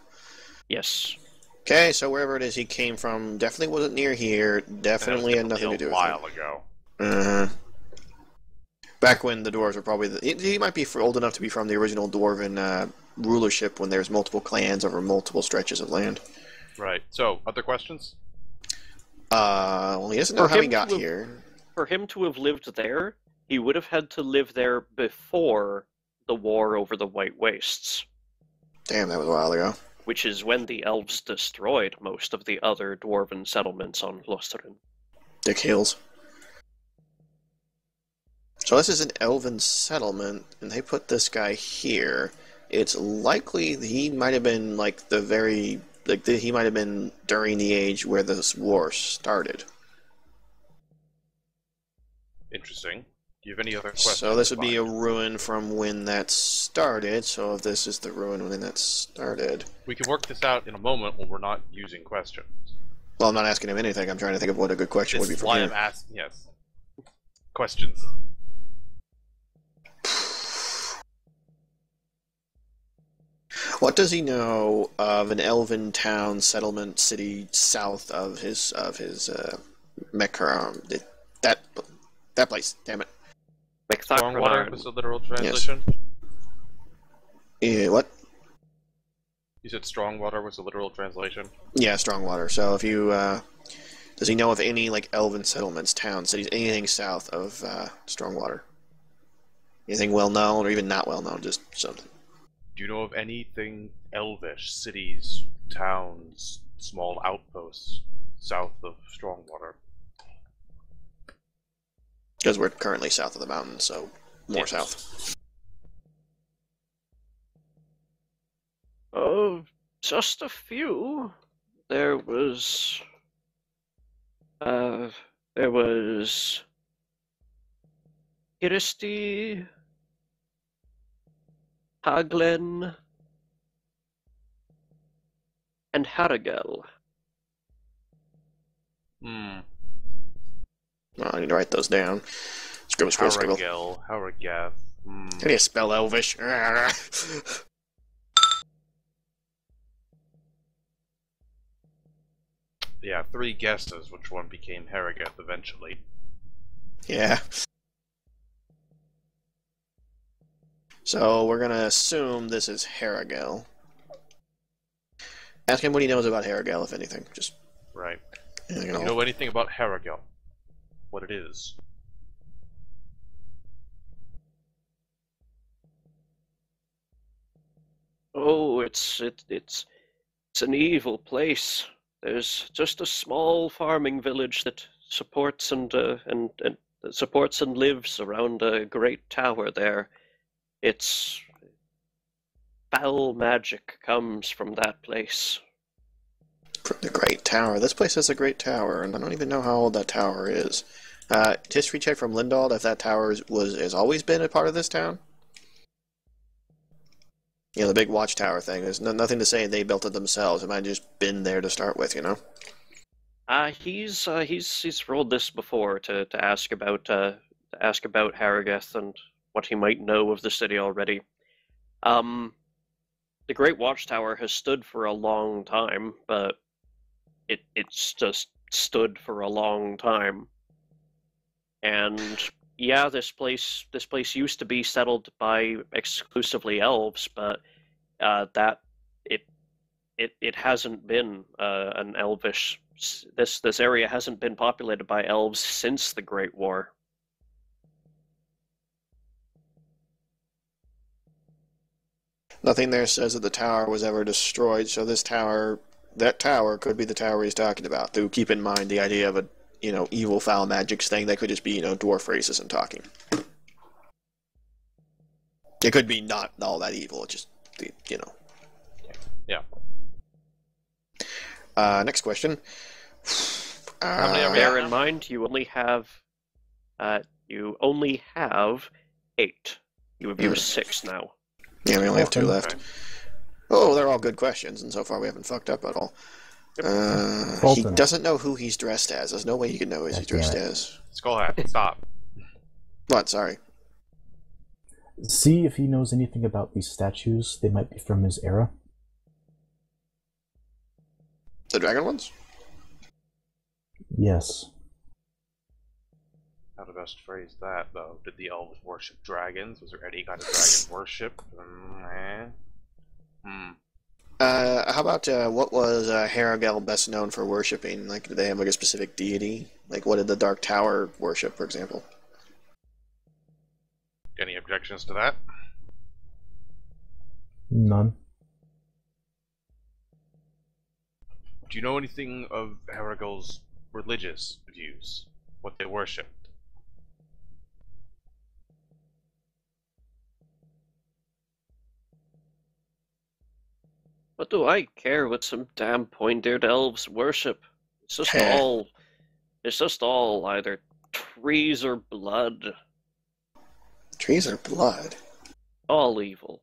Yes. Okay, so wherever it is he came from, definitely wasn't near here. Definitely had nothing to do with it. A while ago. Back when the dwarves were probably he might be old enough to be from the original dwarven rulership when there's multiple clans over multiple stretches of land. Right. So, other questions? Well, he doesn't know how he got here. For him to have lived there, he would have had to live there before the war over the White Wastes. Damn, that was a while ago. Which is when the elves destroyed most of the other dwarven settlements on Hlosterin. Dick Hills. So this is an elven settlement, and they put this guy here. It's likely that he might have been like he might have been during the age where this war started. Interesting. Do you have any other questions? So this would be a ruin from when that started. So if this is the ruin when that started, We can work this out in a moment when we're not using questions. well, I'm not asking him anything. I'm trying to think of what a good question would be This is from why here. I'm asking. Yes. Questions. What does he know of an elven town, settlement, city south of his Mekram? That place. Damn it. Strongwater was the literal translation? Yeah, what? You said Strongwater was the literal translation? Yeah, Strongwater. So if you does he know of any like elven settlements, towns, cities, anything south of Strongwater? Anything well known or even not well known, just something. Do you know of anything elvish? Cities, towns, small outposts south of Strongwater? Because we're currently south of the mountain, so more Yes. south. Oh, just a few. There was Kiristi, Haglen, and Haragel. Hmm. Oh, I need to write those down. Scribble, scribble, scribble. Haragath. Hmm. How do you spell Elvish? Yeah, 3 guesses which one became Haragath eventually. Yeah. So we're gonna assume this is Haragel. Ask him what he knows about Haragel, if anything. Just Right. anything Do at you all. know anything about Haragel? What it is? Oh, it's an evil place. There's just a small farming village that supports and supports and lives around a great tower there. It's foul magic comes from that place. From the Great Tower. This place has a great tower, and I don't even know how old that tower is. History check from Lindahl if that tower has always been a part of this town. You know, the big watchtower thing. There's nothing to say they built it themselves. It might have just been there to start with, you know? He's rolled this before to ask about Harrogate and what he might know of the city already. The Great Watchtower has stood for a long time, but it's just stood for a long time. And yeah, this place used to be settled by exclusively elves, but that it hasn't been an elvish. This area hasn't been populated by elves since the Great War. Nothing there says that the tower was ever destroyed, so that tower could be the tower he's talking about. Do keep in mind the idea of a, evil foul magics thing. That could just be, dwarf races and talking. It could be not all that evil, it just, Yeah. Next question. How many are we Bear at in now? mind, you only have 8. You have used 6 now. Yeah, we only have 2 Okay. left. Oh, they're all good questions, and so far we haven't fucked up at all. He Fulton. doesn't know who he's dressed as. There's no way he could know who he's God dressed damn it. as. Skullhat, stop. What? Sorry. See if he knows anything about these statues. They might be from his era. The dragon ones? Yes. How to best phrase that, though? Did the elves worship dragons? Was there any kind of dragon worship? How about, what was Haragel best known for worshipping? Like, did they have, like, a specific deity? Like, what did the Dark Tower worship, for example? Any objections to that? None. Do you know anything of Haragel's religious views? what they worshipped. What do I care what some damn pointed elves worship? It's just Heh. all. It's just all either trees or blood. Trees are blood. All evil.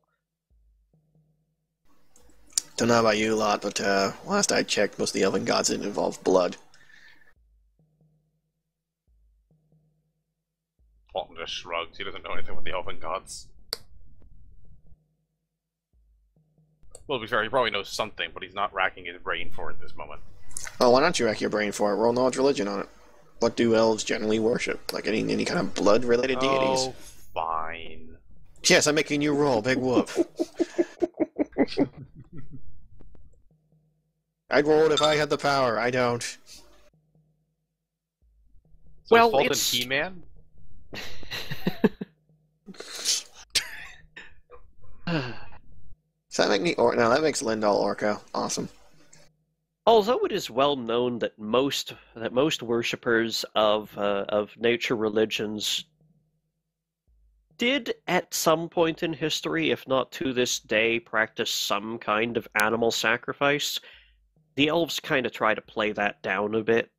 Don't know about you lot, but last I checked, most of the elven gods didn't involve blood. Fulton just shrugs. He doesn't know anything about the elven gods. Well, to be fair, he probably knows something, but he's not racking his brain for it this moment. Oh, why don't you rack your brain for it? Roll knowledge religion on it. What do elves generally worship? Like any kind of blood-related deities? Oh, fine. Yes, I'm making you roll. Big whoop. I'd roll it if I had the power. I don't. So Well, Fulton it's- He-Man? Does that make me no, that makes Lindahl Orca. Awesome. Although it is well known that most worshippers of nature religions did at some point in history, if not to this day, practice some kind of animal sacrifice, the elves kind of try to play that down a bit.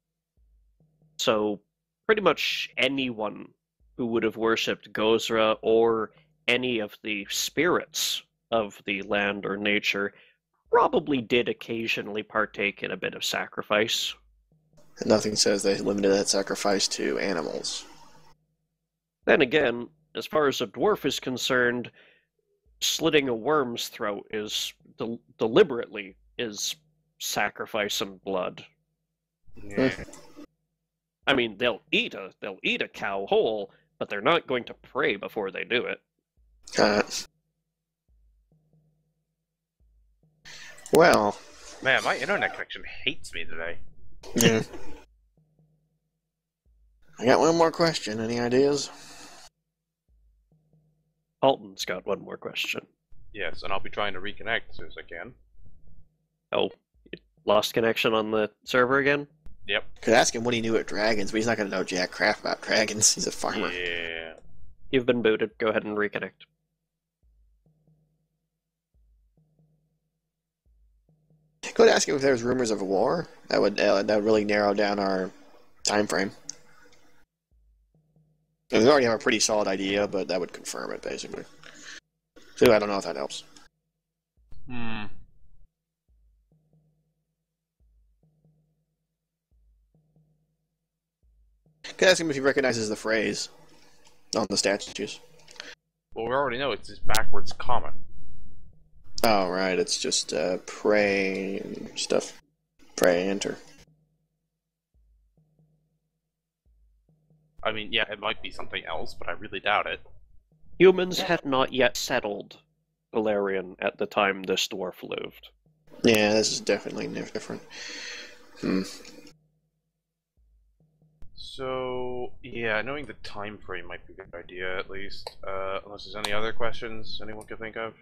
So pretty much anyone who would have worshipped Gozra or any of the spirits of the land or nature probably did occasionally partake in a bit of sacrifice. And nothing says they limited that sacrifice to animals. Then again, as far as a dwarf is concerned, slitting a worm's throat is deliberately is sacrifice and blood. Yeah. I mean, they'll eat a cow whole, but they're not going to pray before they do it. Well, Man, my internet connection hates me today. yeah. I got one more question. Any ideas? Alton's got one more question. Yes, and I'll be trying to reconnect as soon as I can. Oh, you lost connection on the server again? Yep. Could ask him what he knew at dragons, but he's not going to know jack crap about dragons. He's a farmer. Yeah. You've been booted. Go ahead and reconnect. Could ask him if there's rumors of a war. That would really narrow down our time frame. And we already have a pretty solid idea, but that would confirm it, basically. So I don't know if that helps. Hmm. Could ask him if he recognizes the phrase on the statues. Well, we already know it's just backwards common. Oh, right. It's just pray and stuff. Pray, enter. I mean, yeah, it might be something else, but I really doubt it. Humans had not yet settled Valerian at the time this dwarf lived. Yeah, this is definitely different. So, yeah, knowing the time frame might be a good idea, at least. Unless there's any other questions anyone could think of.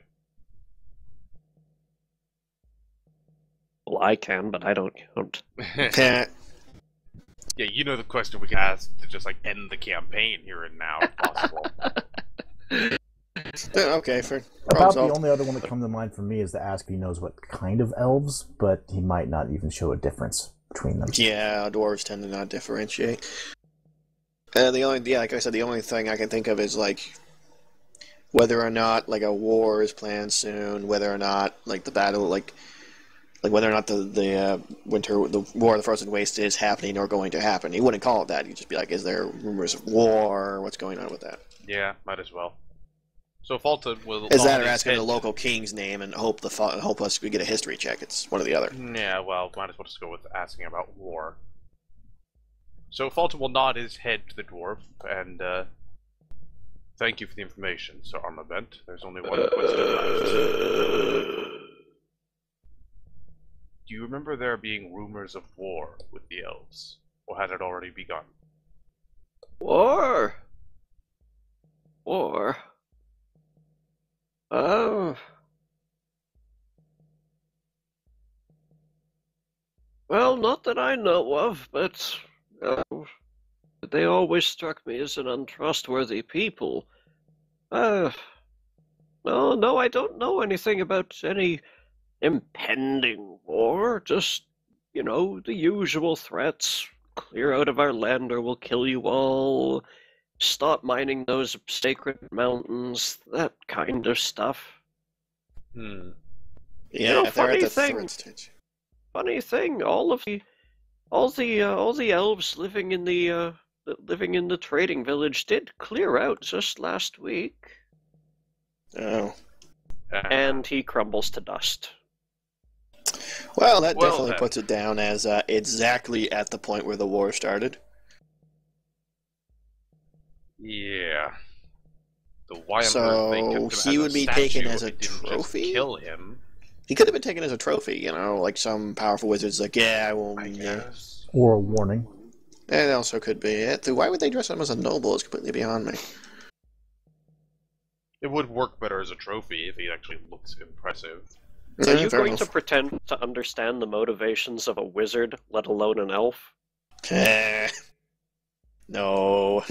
Well, I can, but I don't count. Yeah. Yeah, you know the question we can ask to just, like, end the campaign here and now, if possible. Okay, fair. About the solved. only other one that comes to mind for me is to ask if he knows what kind of elves, but he might not even show a difference between them. Yeah, dwarves tend to not differentiate. Like I said, the only thing I can think of is like whether or not like a war is planned soon, whether or not like the battle, like whether or not the War of the Frozen Waste is happening or going to happen. He wouldn't call it that. He'd just be like, is there rumors of war? What's going on with that? Yeah, might as well. So Fulton will... Is that or nod his asking head the local king's name and hope us we get a history check? It's one or the other. Yeah, well, might as well just go with asking about war. So Fulton will nod his head to the dwarf, and, thank you for the information, Sir Armament. There's only one question left. Do you remember there being rumors of war with the elves? Or had it already begun? War? War? Oh. Well, not that I know of, but They always struck me as an untrustworthy people. No, I don't know anything about any impending war. Just, the usual threats. Clear out of our land or we'll kill you all. Stop mining those sacred mountains. That kind of stuff. Yeah, they're at the threat stage. Funny thing, all the elves living in the trading village did clear out just last week. Oh. And he crumbles to dust. Well, that definitely puts it down as exactly at the point where the war started. Yeah. So why he would be taken as a trophy? Kill him. He could have been taken as a trophy, like some powerful wizard's like, yeah, I won't. Or a warning. It also could be it. Why would they dress him as a noble is completely beyond me. It would work better as a trophy if he actually looks impressive. Are you going to pretend to understand the motivations of a wizard, let alone an elf? No.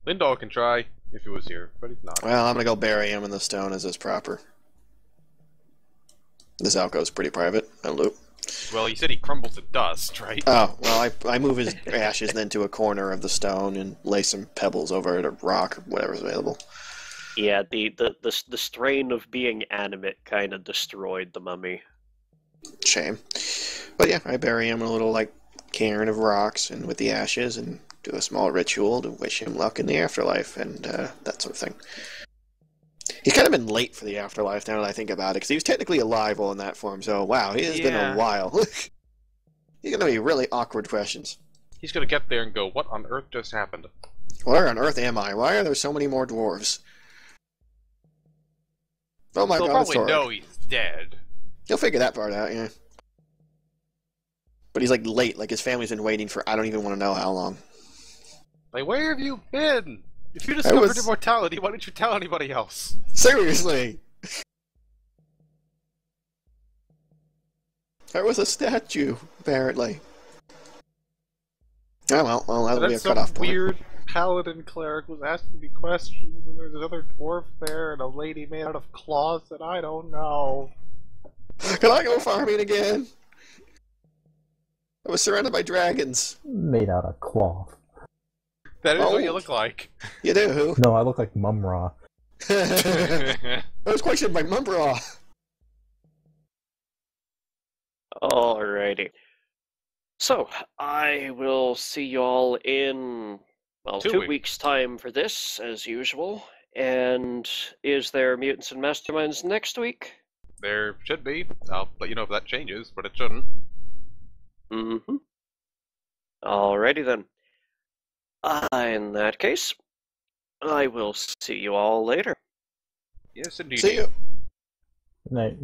Lindor can try if he was here, but he's not. Well, I'm gonna go bury him in the stone as is proper. This alcove's pretty private. A loop. Well, you said he crumbled to dust, right? Oh, well, I move his ashes then to a corner of the stone and lay some pebbles over it, or rock, or whatever's available. Yeah, the strain of being animate kind of destroyed the mummy. Shame. But yeah, I bury him in a little, cairn of rocks and with the ashes and do a small ritual to wish him luck in the afterlife and that sort of thing. He's kind of been late for the afterlife now that I think about it, because he was technically alive while in that form, so wow, he has been a while. He's going to be really awkward questions. He's going to get there and go, what on earth just happened? Where on earth am I? Why are there so many more dwarves? Oh my god, He'll probably know he's dead. He'll figure that part out, yeah. But he's late, his family's been waiting for I don't even want to know how long. Where have you been? If you discovered immortality, why didn't you tell anybody else? Seriously! There was a statue, apparently. Oh well, that'll be a cutoff point. Weird paladin cleric was asking me questions, and there's another dwarf there, and a lady made out of claws that I don't know. Can I go farming again? I was surrounded by dragons. Made out of cloth. That is what you look like. You do? No, I look like Mumra. I was questioned by Mumbra. Alrighty. So, I will see y'all in, 2 weeks' time for this, as usual. And is there Mutants and Masterminds next week? There should be. I'll let you know if that changes, but it shouldn't. Mm-hmm. Alrighty then. In that case, I will see you all later. Yes, indeed. See you. Night.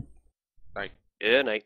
Night. Good night.